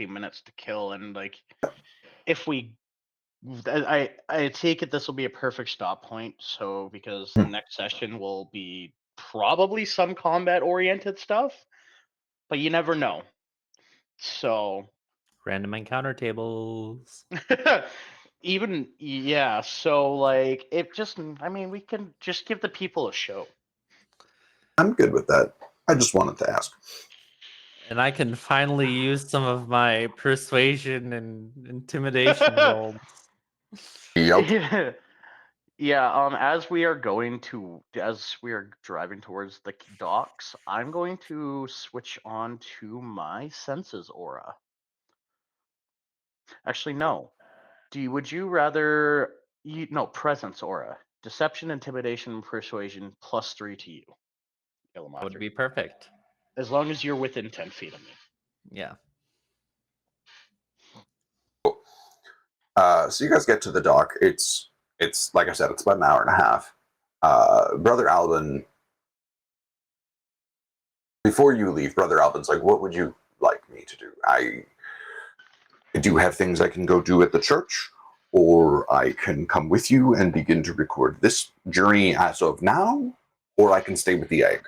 C: minutes to kill, and like if we I take it this will be a perfect stop point, so because the next session will be probably some combat oriented stuff, but you never know. So
E: Random encounter tables.
C: so like I mean we can just give the people a show.
A: I'm good with that. I just wanted to ask.
E: And I can finally use some of my persuasion and intimidation rolls.
A: Yep.
C: Yeah, as we are driving towards the docks, I'm going to switch on to my senses aura. Actually, no. Would you rather no, presence aura. Deception, intimidation, and persuasion +3 to you,
B: That would
C: Illumatri.
B: be perfect.
C: As long as you're within 10 feet of me.
B: Yeah.
A: So you guys get to the dock. It's like I said, it's about an hour and a half. Brother Alvin, before you leave, Brother Alvin's like, "What would you like me to do? I do have things I can go do at the church, or I can come with you and begin to record this journey as of now, or I can stay with the egg."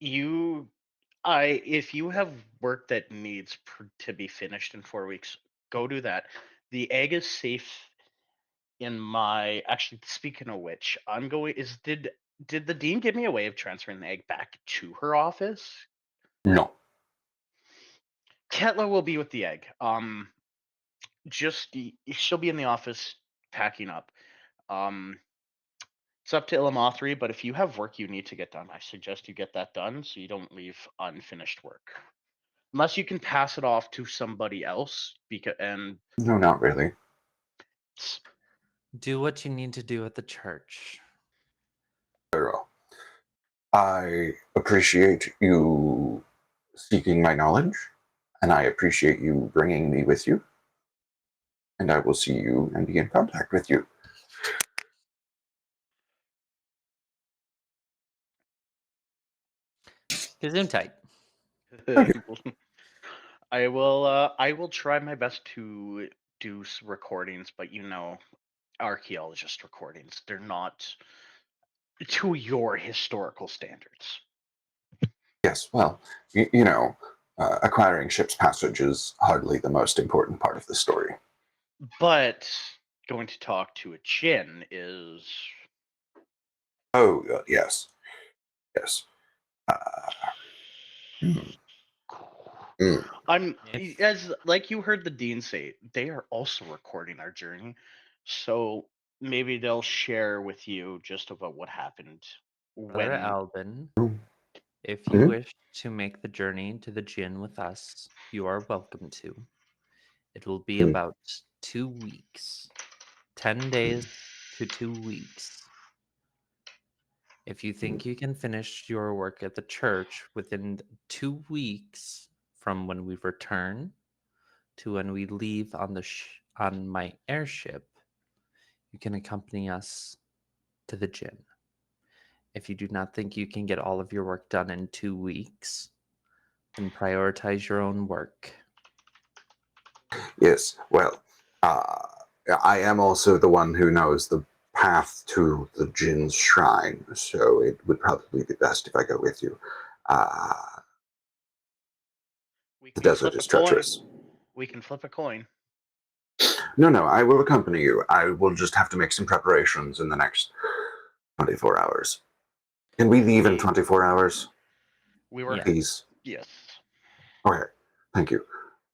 C: If you have work that needs to be finished in 4 weeks, go do that. The egg is safe in my. Actually, speaking of which, I'm going. Did the dean give me a way of transferring the egg back to her office?
A: No.
C: Ketla will be with the egg. She'll be in the office packing up. It's up to Illumathri, but if you have work you need to get done, I suggest you get that done so you don't leave unfinished work. Unless you can pass it off to somebody else,
A: No, not really.
E: Do what you need to do at the church.
A: Very well. I appreciate you seeking my knowledge, and I appreciate you bringing me with you. And I will see you and be in contact with you.
E: Gesundheit.
A: Thank you.
C: I will try my best to do recordings, but archaeologist recordings, they're not to your historical standards.
A: Yes, well, acquiring ship's passage is hardly the most important part of the story.
C: But going to talk to a Jinn is.
A: Oh, yes. Yes. Mm, mm.
C: As like you heard the dean say, they are also recording our journey, so maybe they'll share with you just about what happened
E: Brother
C: when.
E: Alvin,
A: Mm.
E: if you wish to make the journey to the Jinn with us, you are welcome to. It will be
A: Mm.
E: about 2 weeks. 10 days to 2 weeks. If you think you can finish your work at the church within 2 weeks from when we return to when we leave on on my airship, you can accompany us to the Jinn. If you do not think you can get all of your work done in 2 weeks, then prioritize your own work.
A: Yes, well, I am also the one who knows the path to the Jinn's shrine, so it would probably be best if I go with you.
C: We
A: The
C: can
A: desert
C: flip a
A: is
C: coin.
A: treacherous.
C: We can flip a coin.
A: No, I will accompany you. I will just have to make some preparations in the next 24 hours. Can we leave in 24 hours,
C: We were.
E: Yeah.
A: please?
C: Yes.
A: Okay, thank you.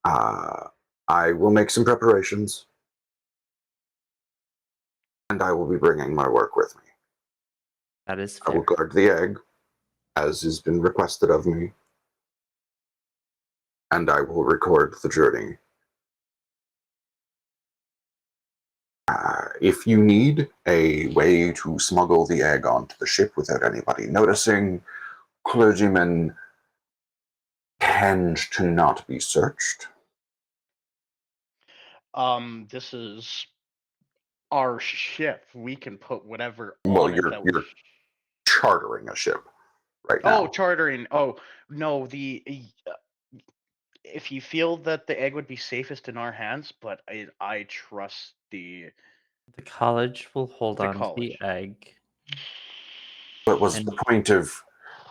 A: I will make some preparations, and I will be bringing my work with me.
E: That is
A: I will
E: fair.
A: guard the egg, as has been requested of me, and I will record the journey. If you need a way to smuggle the egg onto the ship without anybody noticing, clergymen tend to not be searched.
C: This is our ship. We can put whatever
A: Well,
C: on it that we.
A: you're chartering a ship right
C: Oh,
A: now.
C: chartering. Oh no, if you feel that the egg would be safest in our hands, but I trust the
E: The college will hold on to the
C: college.
E: egg.
A: But was
E: And
A: the point of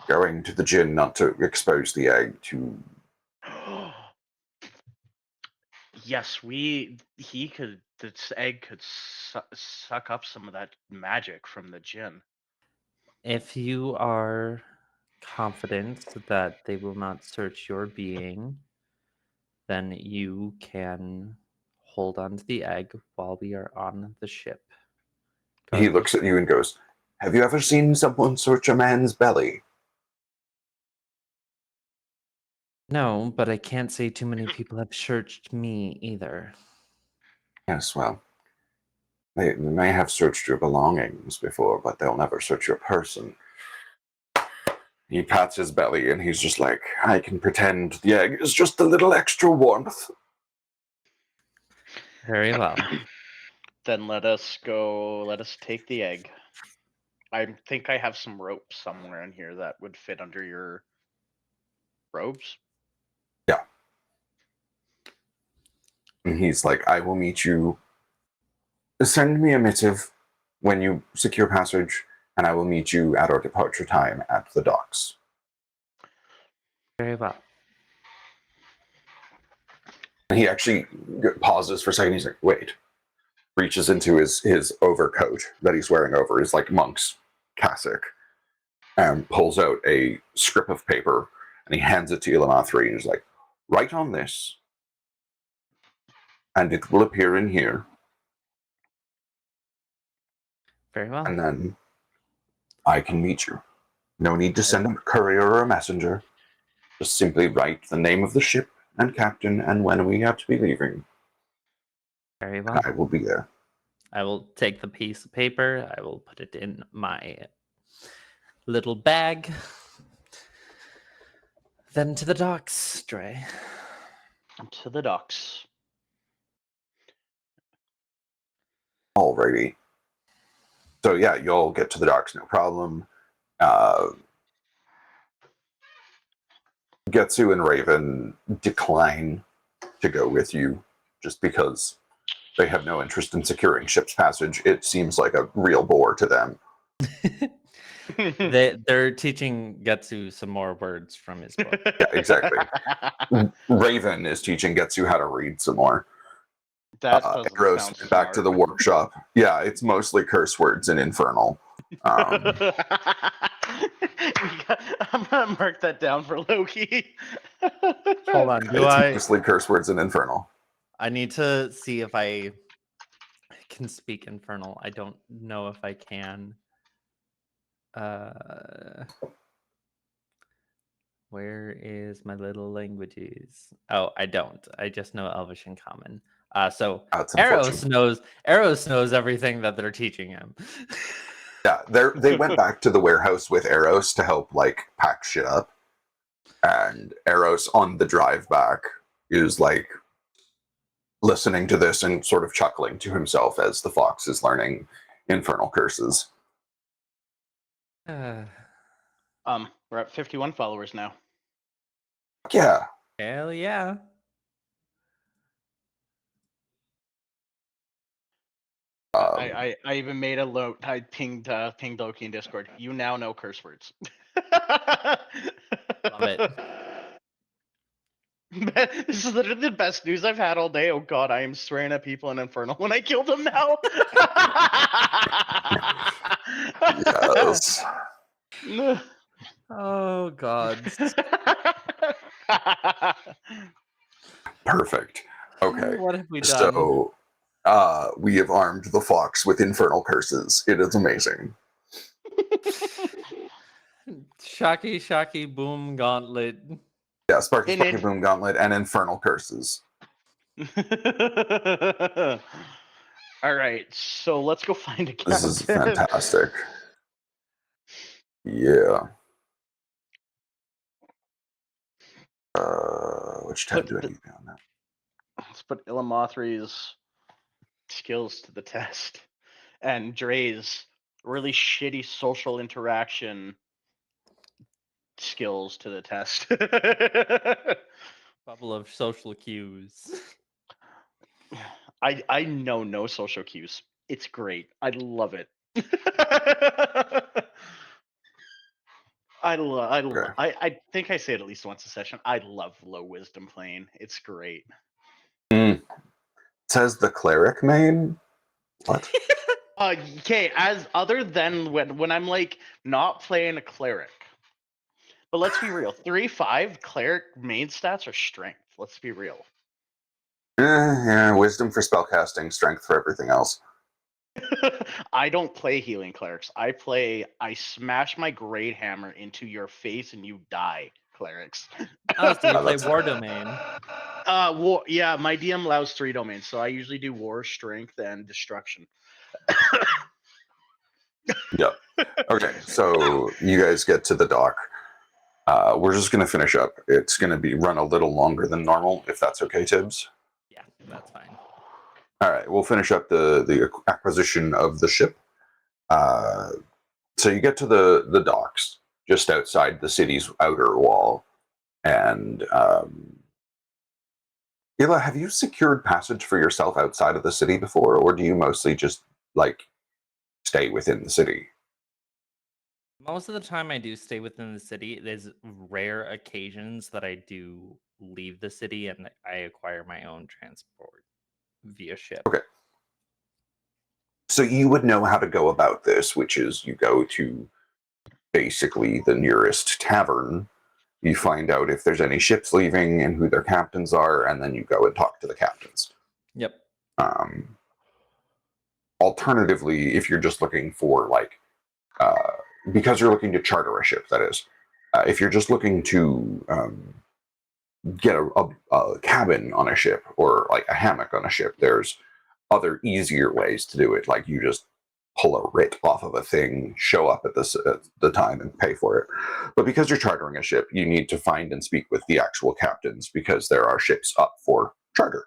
A: going to the gin not to expose the egg to?
C: Yes, this egg could suck up some of that magic from the gin.
E: if you are confident that they will not search your being, then you can hold on to the egg while we are on the ship.
A: He looks at you and goes, "Have you ever seen someone search a man's belly?"
E: No, but I can't say too many people have searched me either.
A: Yes, well, they may have searched your belongings before, but they'll never search your person. He pats his belly and he's just like, "I can pretend the egg is just a little extra warmth."
E: Very well.
C: Then let us go. Let us take the egg. I think I have some rope somewhere in here that would fit under your robes.
A: Yeah. And he's like, "I will meet you. Send me a missive when you secure passage, and I will meet you at our departure time at the docks."
E: Very well.
A: And he actually pauses for a second. He's like, "Wait." Reaches into his overcoat that he's wearing over his like monk's cassock and pulls out a scrip of paper and he hands it to Ilamathri and he's like, "Write on this and it will appear in here,
E: Very well.
A: and then I can meet you. No need to send a courier or a messenger. Just simply write the name of the ship and captain and when we have to be leaving.
E: Very well.
A: I will be there."
E: I will take the piece of paper. I will put it in my little bag. Then to the docks, Dre.
C: To the docks.
A: Alrighty. So yeah, you'll get to the docks, no problem. Getsu and Raven decline to go with you just because they have no interest in securing ship's passage. It seems like a real bore to them.
E: They're teaching Getsu some more words from his book.
A: Yeah, exactly. Raven is teaching Getsu how to read some more.
C: That doesn't
A: Arrows
C: sound
A: back to the
C: smart.
A: workshop. Yeah, it's mostly curse words in Infernal.
C: I'm gonna mark that down for Loki.
E: Hold on. Do
A: It's
E: I?
A: mostly curse words in Infernal.
E: I need to see if I can speak Infernal. I don't know if I can. Where is my little languages? Oh, I don't. I just know Elvish and Common. So
A: That's
E: Eros
A: unfortunate.
E: knows everything that they're teaching him.
A: Yeah, they went back to the warehouse with Eros to help like pack shit up. And Eros on the drive back is like listening to this and sort of chuckling to himself as the fox is learning infernal curses.
C: We're at 51 followers now.
A: Yeah.
E: Hell yeah.
C: I even made a note. I pinged Loki in Discord. You now know curse words.
E: Love it.
C: This is literally the best news I've had all day. Oh god, I am swearing at people in Infernal when I killed them now.
A: Yes.
E: Oh god.
A: Perfect. Okay.
E: What have we done?
A: So we have armed the fox with infernal curses. It is amazing.
E: Shocky boom gauntlet.
A: Yeah, Sparky Boom Gauntlet and infernal curses.
C: All right, so let's go find a captain.
A: This is fantastic. Yeah. Which tab do I need on that?
C: Let's put Ilamathri's skills to the test and Dre's really shitty social interaction skills to the test.
E: Couple of social cues.
C: I know no social cues. It's great. I love it. I think I say it at least once a session. I love low wisdom playing. It's great.
A: It says the cleric main. What?
C: Okay, as other than when I'm like not playing a cleric. But let's be real. 3-5 cleric main stats are strength. Let's be real.
A: Yeah, wisdom for spellcasting, strength for everything else.
C: I don't play healing clerics. I smash my great hammer into your face and you die, clerics.
B: Oh, so you play
A: that's-
B: War Domain.
C: Yeah, my DM allows 3 domains, so I usually do war, strength, and destruction.
A: Yep. Okay, so you guys get to the dock. We're just going to finish up. It's going to be run a little longer than normal, if that's okay, Tibbs.
B: Yeah, that's fine.
A: All right, we'll finish up the acquisition of the ship. So you get to the docks just outside the city's outer wall, and Ila, have you secured passage for yourself outside of the city before, or do you mostly just like stay within the city?
B: Most of the time, I do stay within the city. There's rare occasions that I do leave the city and I acquire my own transport via ship.
A: Okay. So you would know how to go about this, which is you go to basically the nearest tavern. You find out if there's any ships leaving and who their captains are, and then you go and talk to the captains.
B: Yep.
A: Alternatively, if you're just looking for because you're looking to charter a ship, that is, if you're just looking to get a cabin on a ship or like a hammock on a ship, there's other easier ways to do it. Like you just pull a writ off of a thing, show up at the time, and pay for it. But because you're chartering a ship, you need to find and speak with the actual captains because there are ships up for charter.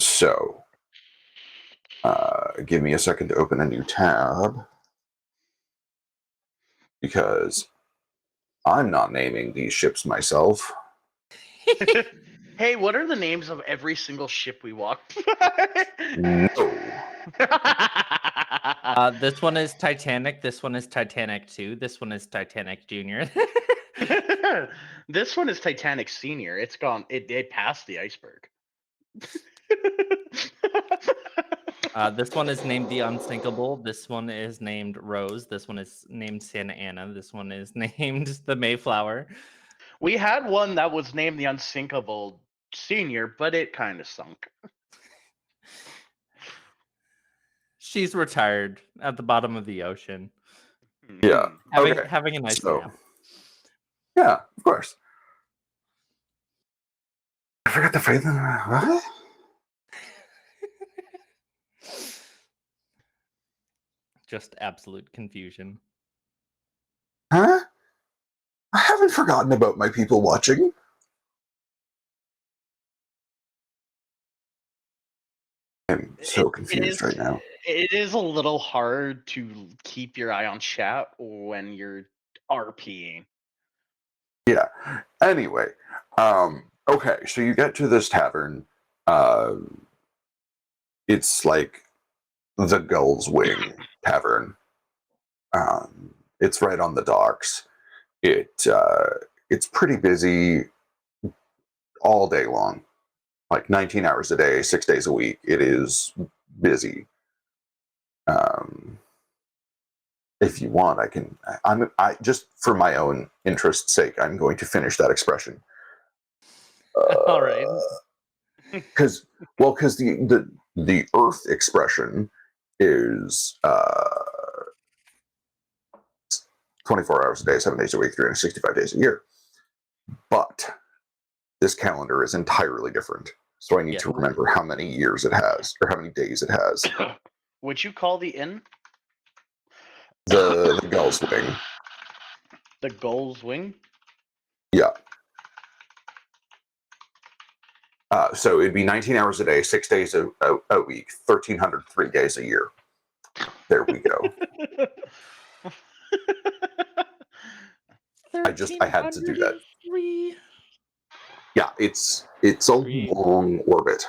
A: So, give me a second to open a new tab because I'm not naming these ships myself.
C: Hey, what are the names of every single ship we walk?
A: No.
B: This one is Titanic. This one is Titanic 2. This one is Titanic Junior.
C: This one is Titanic Senior. It's gone. It passed the iceberg.
B: This one is named the Unsinkable. This one is named Rose. This one is named Santa Ana. This one is named the Mayflower.
C: We had one that was named the Unsinkable Senior, but it kind of sunk.
B: She's retired at the bottom of the ocean.
A: Yeah. Okay.
B: Having a nice
A: So,
B: nap.
A: yeah, of course. I forgot the phrase. What?
B: Just absolute confusion.
A: Huh? I haven't forgotten about my people watching. I'm so confused right now.
C: It is a little hard to keep your eye on chat when you're RPing.
A: Yeah. Anyway, okay, so you get to this tavern. It's like the Gull's Wing Tavern. It's right on the docks. It's pretty busy all day long, like 19 hours a day, 6 days a week. It is busy. If you want, I just for my own interest's sake, I'm going to finish that expression.
B: All right.
A: Because the Earth expression is 24 hours a day, 7 days a week, 365 days a year. But this calendar is entirely different. So I need to remember how many years it has, or how many days it has.
C: Would you call the inn
A: The Gull's Wing.
C: the Gull's Wing?
A: Yeah. So it'd be 19 hours a day, 6 days a week, 1,303 days a year. There we go. I had to do that. Yeah, it's a long orbit.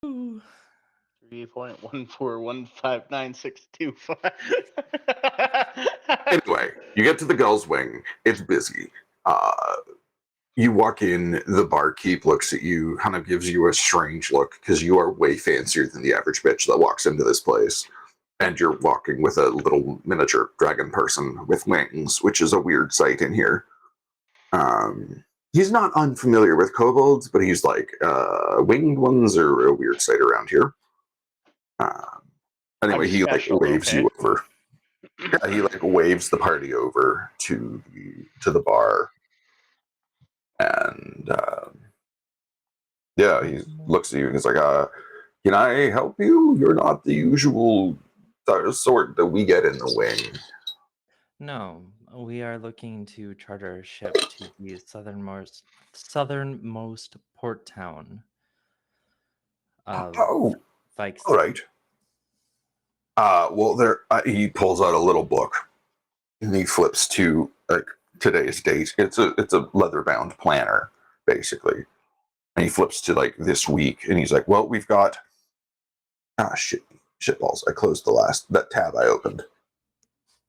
C: 3.1415965.
A: Anyway, you get to the Gull's Wing. It's busy. You walk in, the barkeep looks at you, kind of gives you a strange look because you are way fancier than the average bitch that walks into this place. And you're walking with a little miniature dragon person with wings, which is a weird sight in here. he's not unfamiliar with kobolds, but he's like, winged ones are a weird sight around here. Anyway,
C: I'm
A: he like
C: special,
A: waves
C: okay?
A: you over. Yeah, he like waves the party over to the bar, and yeah, he looks at you and he's like, "Can I help you? You're not the usual sort that we get in the wing."
E: No, we are looking to charter a ship to the southernmost port town of
A: Oh,
E: Vikes.
A: all right. Well, there. He pulls out a little book, and he flips to like today's date. It's a leather bound planner, basically. And he flips to like this week, and he's like, "Well, we've got shit balls. I closed that tab I opened.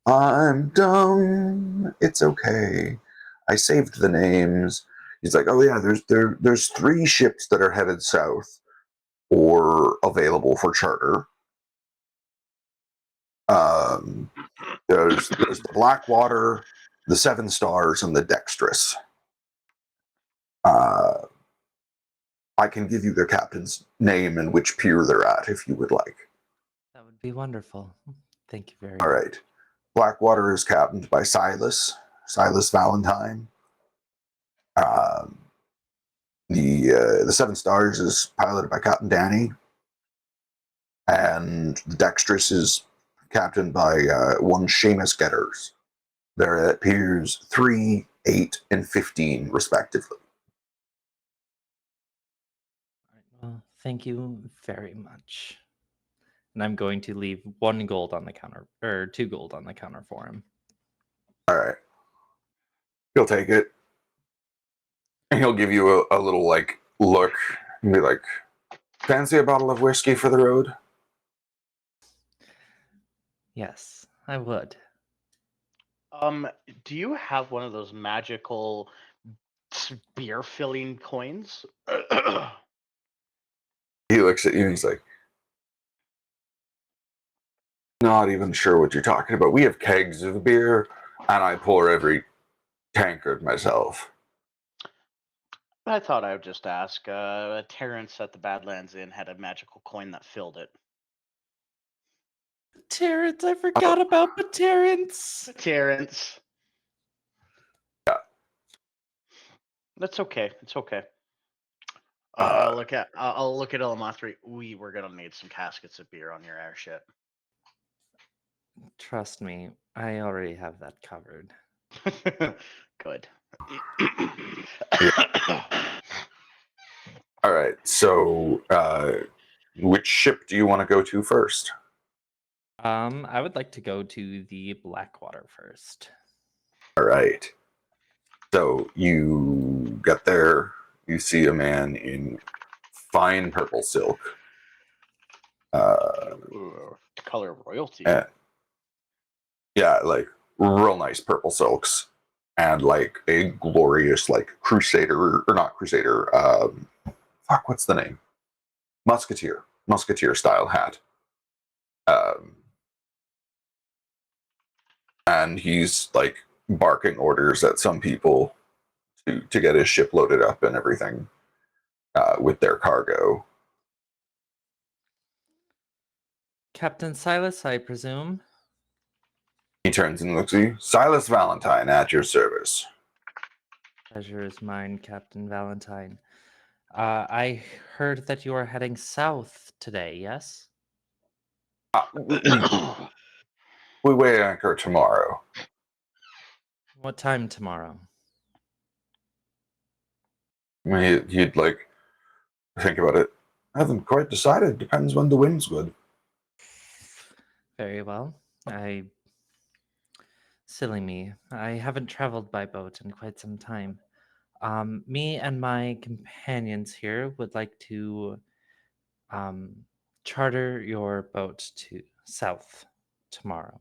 A: I'm dumb. It's okay. I saved the names." He's like, "Oh yeah, there's 3 ships that are headed south or available for charter. Um, there's the Blackwater, the Seven Stars, and the Dexterous. Uh, I can give you their captain's name and which pier they're at if you would like."
E: That would be wonderful. Thank you very
A: All
E: much.
A: right. Blackwater is captained by Silas Valentine. Um, the Seven Stars is piloted by Captain Danny, and the Dexterous is captained by one Seamus Getters. They're at piers 3, 8, and 15, respectively.
E: Well, thank you very much. And I'm going to leave 1 gold on the counter, or 2 gold on the counter for him.
A: All right. He'll take it. And he'll give you a little like look and be like, "Fancy a bottle of whiskey for the road?"
E: Yes, I would.
C: Do you have one of those magical beer filling coins?
A: He looks at you and he's like, "Not even sure what you're talking about. We have kegs of beer, and I pour every tankard myself."
C: I thought I would just ask. Terrence at the Badlands Inn had a magical coin that filled it.
E: Terrence, I forgot about the Terrence.
C: Terrence.
A: Yeah.
C: That's okay. It's okay.
A: Uh,
C: I'll look at Elamathri. We're gonna need some caskets of beer on your airship.
E: Trust me, I already have that covered.
C: Good.
A: All right. So, which ship do you want to go to first?
E: I would like to go to the Blackwater first.
A: All right. So you get there. You see a man in fine purple silk.
C: Ooh, color of royalty.
A: Yeah, like real nice purple silks, and like a glorious like crusader or not crusader. What's the name? Musketeer style hat. And he's like barking orders at some people to get his ship loaded up and everything with their cargo.
E: Captain Silas, I presume.
A: He turns and looks at you. "Silas Valentine, at your service."
E: Pleasure is mine, Captain Valentine. I heard that you are heading south today, yes?
A: We weigh anchor tomorrow.
E: What time tomorrow?
A: I mean, he'd like think about it. "I haven't quite decided. Depends when the wind's good."
E: Very well. Silly me. I haven't traveled by boat in quite some time. Me and my companions here would like to charter your boat to south tomorrow.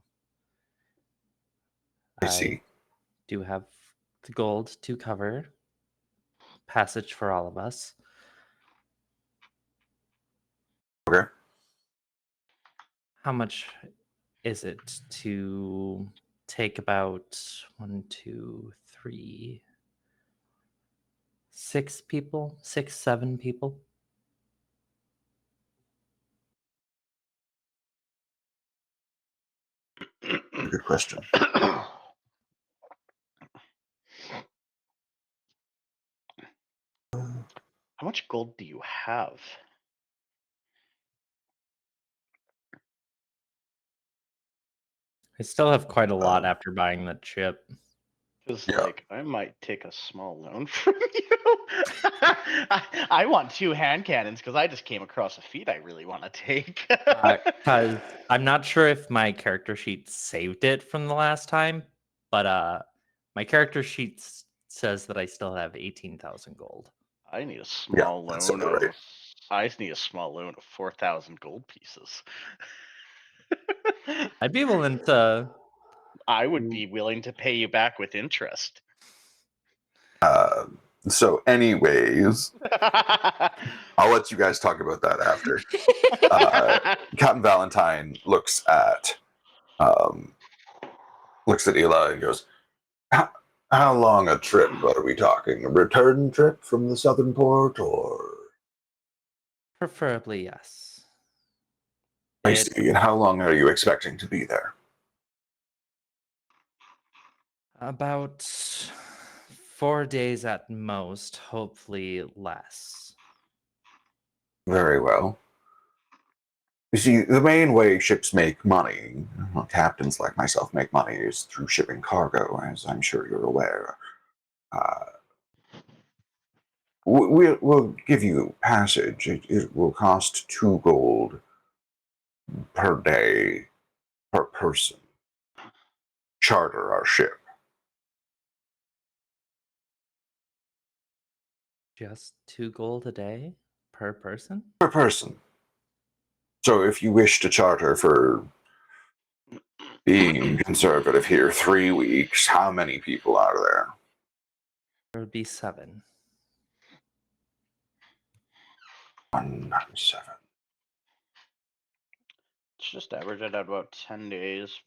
A: I see.
E: do have the gold to cover passage for all of us.
A: Okay.
E: How much is it to take about 1, 2, 3, 6 people, 6, 7 people.
A: Good question.
C: How much gold do you have?
E: I still have quite a lot
A: Oh.
E: after buying the chip.
C: Because,
A: Yeah.
C: I might take a small loan from you. I want 2 hand cannons because I just came across a feat I really want to take.
E: Because I'm not sure if my character sheet saved it from the last time, but my character sheet says that I still have 18,000 gold.
C: I need a small
A: that's
C: loan
A: about
C: of.
A: right.
C: I just need a small loan of 4,000 gold pieces.
E: I'd be willing to.
C: I would be willing to pay you back with interest.
A: So, anyways, I'll let you guys talk about that after. Captain Valentine looks at Ela and goes, how long a trip are we talking? A return trip from the southern port, or?
E: Preferably, yes.
A: I see. And how long are you expecting to be there?
E: About 4 days at most, hopefully less.
A: Very well. You see, the main way ships make money, well, captains like myself make money, is through shipping cargo, as I'm sure you're aware. We'll give you passage. It will cost 2 gold per day per person. Charter our ship.
E: Just 2 gold a day per person?
A: Per person. So if you wish to charter for being conservative here 3 weeks, how many people are there?
E: There would be 7.
A: 197.
C: Let's just average it at about 10 days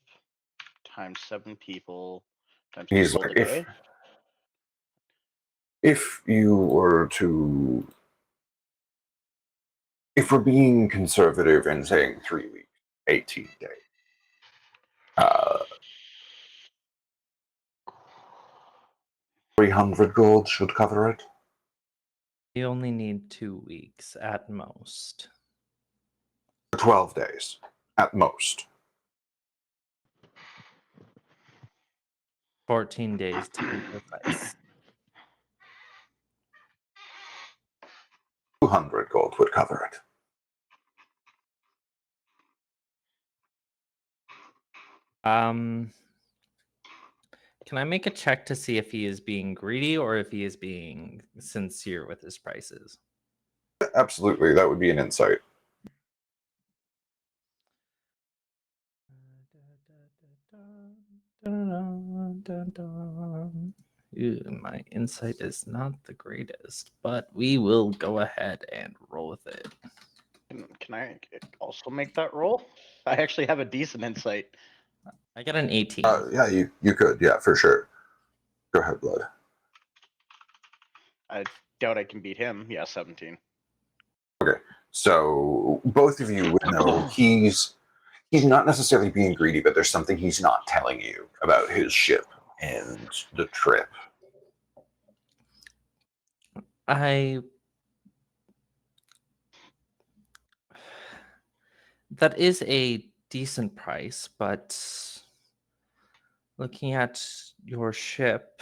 C: times 7 people times 2
A: He's
C: gold
A: like,
C: a day.
A: if you were to, if we're being conservative and saying 3 weeks, 18 days, 300 gold should cover it.
E: You only need 2 weeks at most.
A: 12 days at most.
E: 14 days to be precise.
A: 200 gold would cover it.
E: Can I make a check to see if he is being greedy or if he is being sincere with his prices?
A: Absolutely, that would be an insight.
E: Ooh, my insight is not the greatest, but we will go ahead and roll with it.
C: Can I also make that roll? I actually have a decent insight.
E: I got an 18.
A: Yeah, you could, yeah, for sure. Go ahead, Blood.
C: I doubt I can beat him. Yeah, 17.
A: Okay, so both of you would know he's not necessarily being greedy, but there's something he's not telling you about his ship and the trip.
E: That is a decent price, but looking at your ship,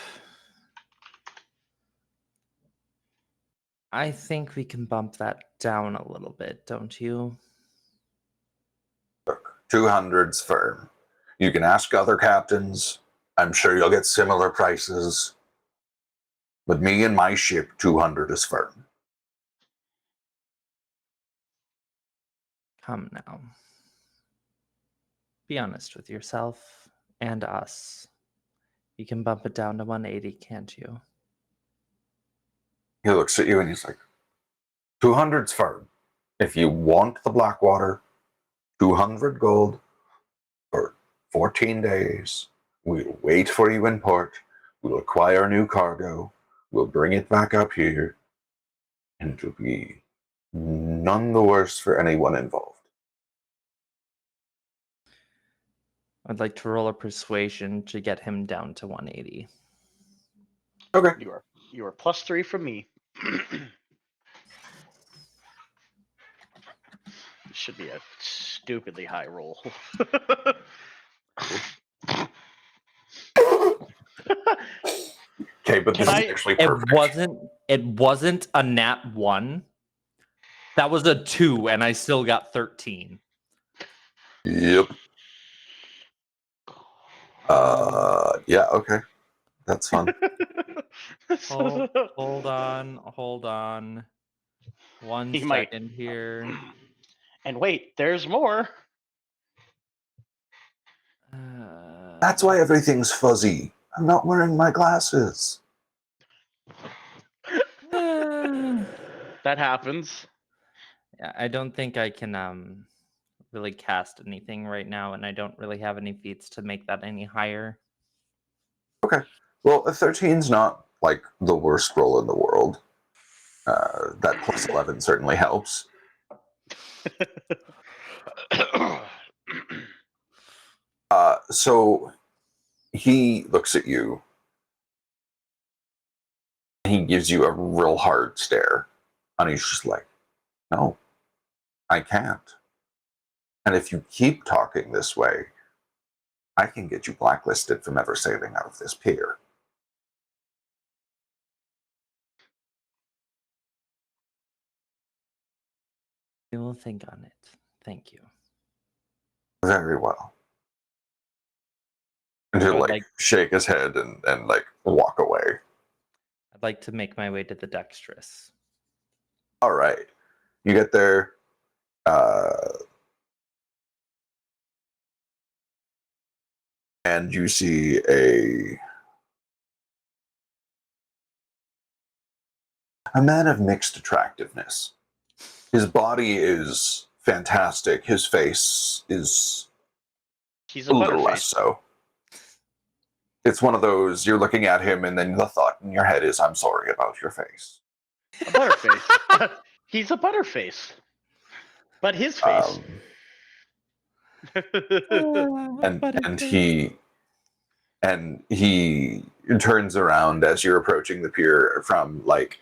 E: I think we can bump that down a little bit, don't you?
A: Look, 200's firm. You can ask other captains. I'm sure you'll get similar prices. But me and my ship, 200 is firm.
E: Come now. Be honest with yourself and us. You can bump it down to 180, can't you?
A: He looks at you and he's like, 200's firm. If you want the Blackwater, 200 gold for 14 days. We'll wait for you in port. We'll acquire new cargo. we'll bring it back up here, and it'll be none the worse for anyone involved.
E: I'd like to roll a persuasion to get him down to 180.
A: Okay.
C: You are +3 from me. Should be a stupidly high roll.
A: Okay, but this
C: Can
A: is
C: I-
A: actually
E: It
A: perfect.
E: wasn't a nat 1. That was a 2, and I still got 13.
A: Yep. Yeah, okay. That's fun.
E: Hold on. One
C: He might.
E: second here.
C: And wait, there's more.
A: That's why everything's fuzzy. I'm not wearing my glasses.
C: That happens.
E: Yeah, I don't think I can really cast anything right now, and I don't really have any feats to make that any higher.
A: Okay. Well, a 13's not like the worst roll in the world. That +11 certainly helps. So he looks at you. He gives you a real hard stare. And he's just like, no, I can't. And if you keep talking this way, I can get you blacklisted from ever sailing out of this pier.
E: We will think on it. Thank you.
A: Very well. And he'll
E: I'd
A: like shake his head and like walk away.
E: I'd like to make my way to the dexterous.
A: All right. You get there. And you see a man of mixed attractiveness. His body is fantastic. His face is
C: He's
A: a
C: a
A: little less
C: butterface.
A: so. It's one of those, you're looking at him and then the thought in your head is, I'm sorry about your face.
C: A butterface. He's a butterface. But his face.
A: And he turns around as you're approaching the pier from like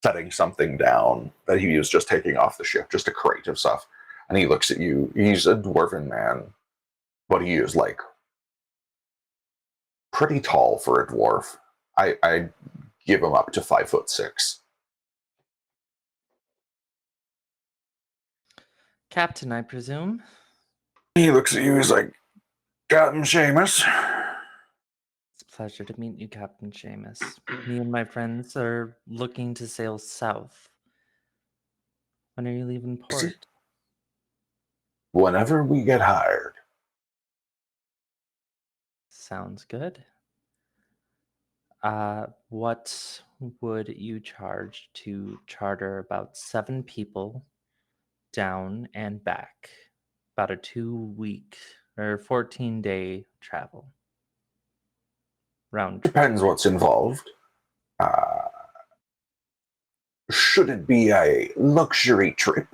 A: setting something down that he was just taking off the ship, just a crate of stuff. And he looks at you. He's a dwarven man, but he is like pretty tall for a dwarf. I give him up to 5'6".
E: Captain, I presume?
A: He looks at you. He's like, Captain Seamus.
E: It's a pleasure to meet you, Captain Seamus. Me and my friends are looking to sail south. When are you leaving port?
A: Whenever we get hired.
E: Sounds good. What would you charge to charter about 7 people down and back? About a 2-week or 14-day travel. Round trip.
A: Depends what's involved. Should it be a luxury trip?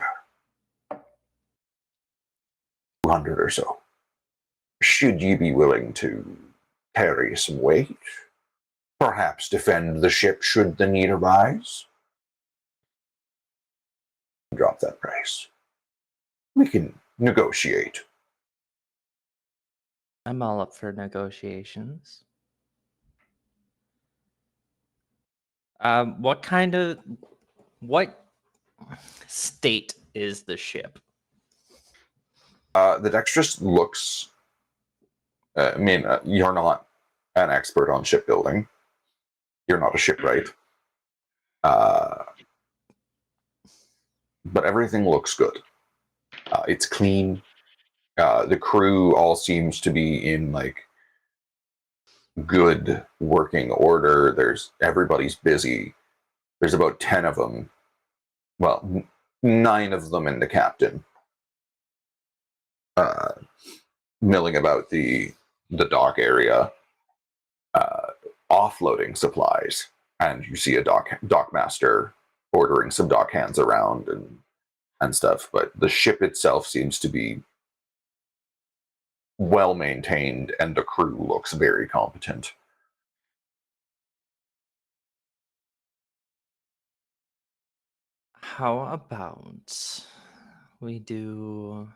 A: 200 or so. Should you be willing to carry some weight? Perhaps defend the ship should the need arise? Drop that price. We can negotiate.
E: I'm all up for negotiations. What state is the ship?
A: The Dexterous looks. You're not an expert on shipbuilding. You're not a shipwright. But everything looks good. It's clean. The crew all seems to be in like good working order. Everybody's busy. There's about 10 of them. Well, 9 of them and the captain. Milling about the dock area, offloading supplies. And you see a dockmaster ordering some dock hands around and stuff, but the ship itself seems to be well maintained, and the crew looks very competent.
E: How about we do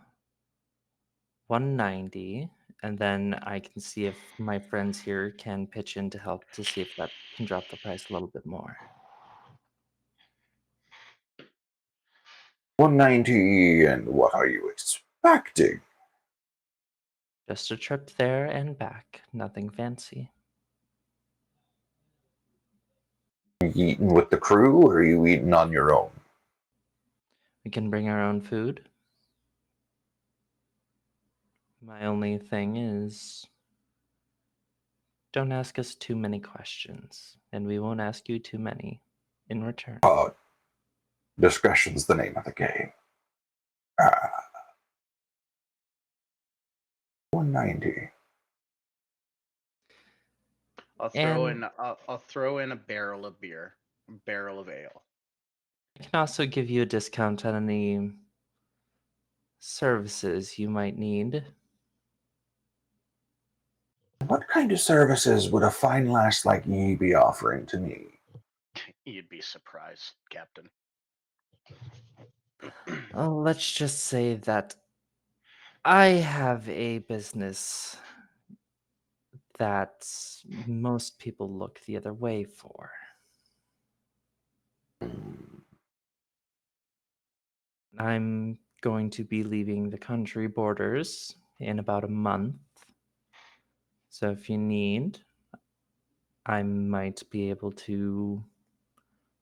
E: 190, and then I can see if my friends here can pitch in to help to see if that can drop the price a little bit more.
A: 190, and what are you expecting?
E: Just a trip there and back, nothing fancy.
A: Are you eating with the crew, or are you eating on your own?
E: We can bring our own food. My only thing is, don't ask us too many questions, and we won't ask you too many in return.
A: Discretion's the name of the game. 190.
C: I'll throw in a barrel of beer, a barrel of ale.
E: I can also give you a discount on any services you might need.
A: What kind of services would a fine lass like ye be offering to me?
C: You'd be surprised, Captain.
E: Let's just say that I have a business that most people look the other way for. I'm going to be leaving the country borders in about a month. So if you need, I might be able to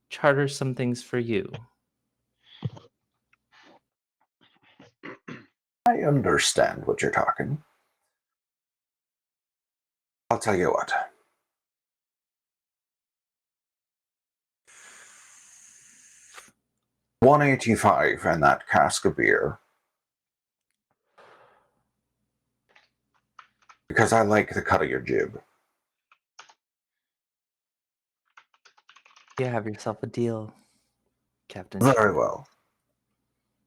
E: charter some things for you.
A: I understand what you're talking. I'll tell you what. $185 and that cask of beer. Because I like the cut of your jib.
E: You have yourself a deal, Captain.
A: Very well.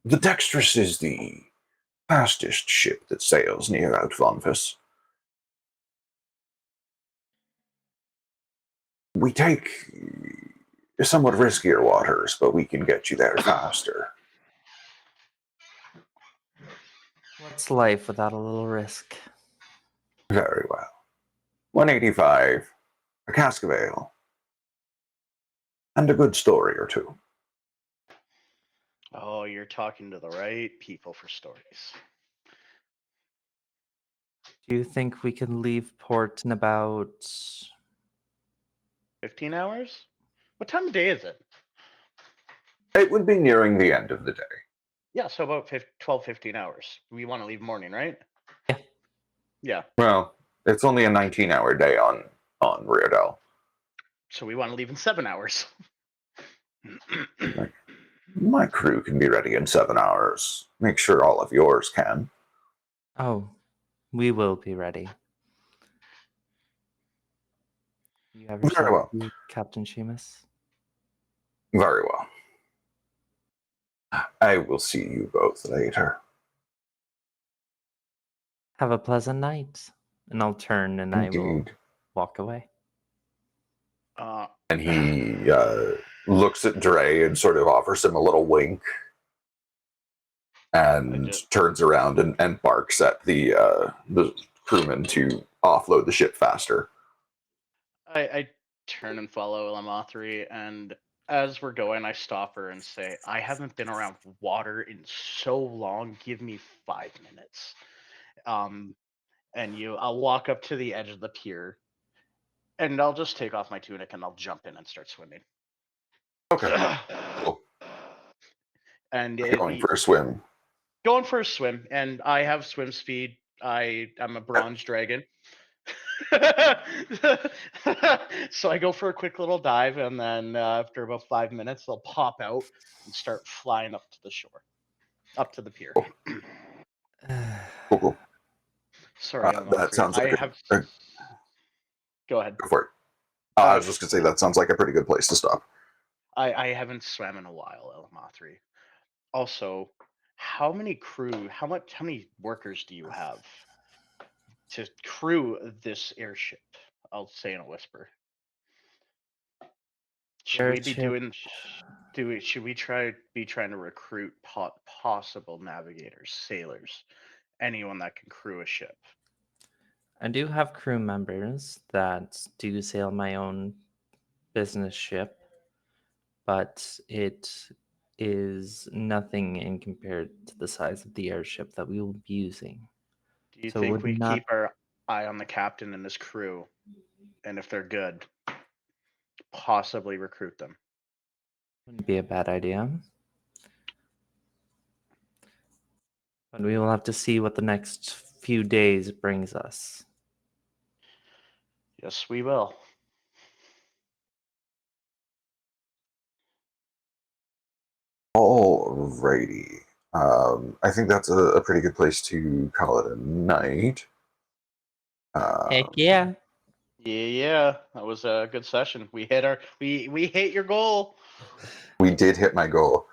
A: The Dexterous is the fastest ship that sails near out Vonphian. We take somewhat riskier waters, but we can get you there faster.
E: What's life without a little risk?
A: Very well. 185, a cask of ale, and a good story or two.
C: Oh, you're talking to the right people for stories.
E: Do you think we can leave port in about
C: 15 hours? What time of day is it?
A: It would be nearing the end of the day.
C: Yeah, so about 12, 15 hours. We want to leave morning, right?
E: Yeah.
C: Yeah.
A: Well, it's only a 19-hour day on Reardell.
C: So we want to leave in 7 hours.
A: My crew can be ready in 7 hours. Make sure all of yours can.
E: Oh, we will be ready. You have
A: Very
E: yourself
A: well.
E: a deal, Captain Sheamus.
A: Very well. I will see you both later.
E: Have a pleasant night. And I'll turn and I will
A: Indeed.
E: walk away.
A: And he looks at Dre and sort of offers him a little wink, and turns around and barks at the crewman to offload the ship faster.
C: I turn and follow Lamathri, and as we're going, I stop her and say, I haven't been around water in so long. Give me 5 minutes. I'll walk up to the edge of the pier, and I'll just take off my tunic and I'll jump in and start swimming.
A: Okay. Cool.
C: And
A: Going for a swim.
C: Going for a swim, and I have swim speed. I'm a bronze dragon. So I go for a quick little dive, and then after about 5 minutes, they'll pop out and start flying up to the shore, up to the pier.
A: Cool.
C: Sorry,
A: That sounds like
C: Go ahead.
A: Go for it. I was just gonna say that sounds like a pretty good place to stop.
C: I haven't swam in a while, El Mathri. Also, how many workers do you have to crew this airship? I'll say in a whisper. Should we be
E: Airship.
C: should we trying to recruit possible navigators, sailors, anyone that can crew a ship?
E: I do have crew members that do sail my own business ship, but it is nothing in compared to the size of the airship that we will be using.
C: Do you
E: So
C: think
E: would
C: we
E: not
C: keep our eye on the captain and his crew, and if they're good, possibly recruit them?
E: wouldn't be a bad idea. But we will have to see what the next few days brings us.
C: Yes, we will.
A: Alrighty. I think that's a pretty good place to call it a night.
E: Heck yeah.
C: Yeah, that was a good session. We hit your goal.
A: We did hit my goal.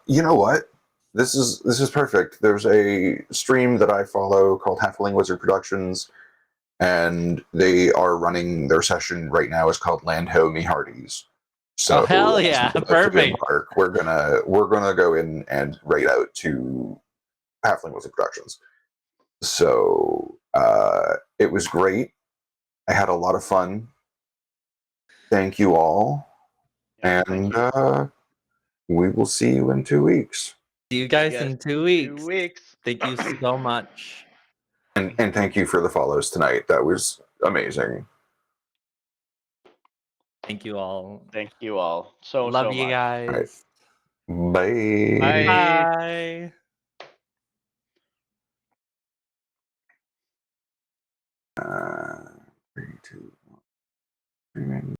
A: You know what? This is perfect. There's a stream that I follow called Halfling Wizard Productions, and they are running their session right now. Is called Land Ho Me Hearties. So
E: Oh, hell
A: as
E: yeah.
A: we're about to
E: Perfect.
A: embark, we're gonna go in and raid out to Halfling Wizard Productions. So it was great. I had a lot of fun. Thank you all,
C: Yeah, thank
A: and
C: you.
A: we will see you in 2 weeks.
E: See you guys
C: guys
E: in 2
C: in
E: weeks.
C: 2 weeks.
E: Thank you so much.
A: And thank you for the follows tonight. That was amazing.
E: Thank you all.
C: Thank you all so
E: Love you
C: much.
E: guys.
A: Bye.
C: Bye.
E: Bye.
A: 3, 2, 1.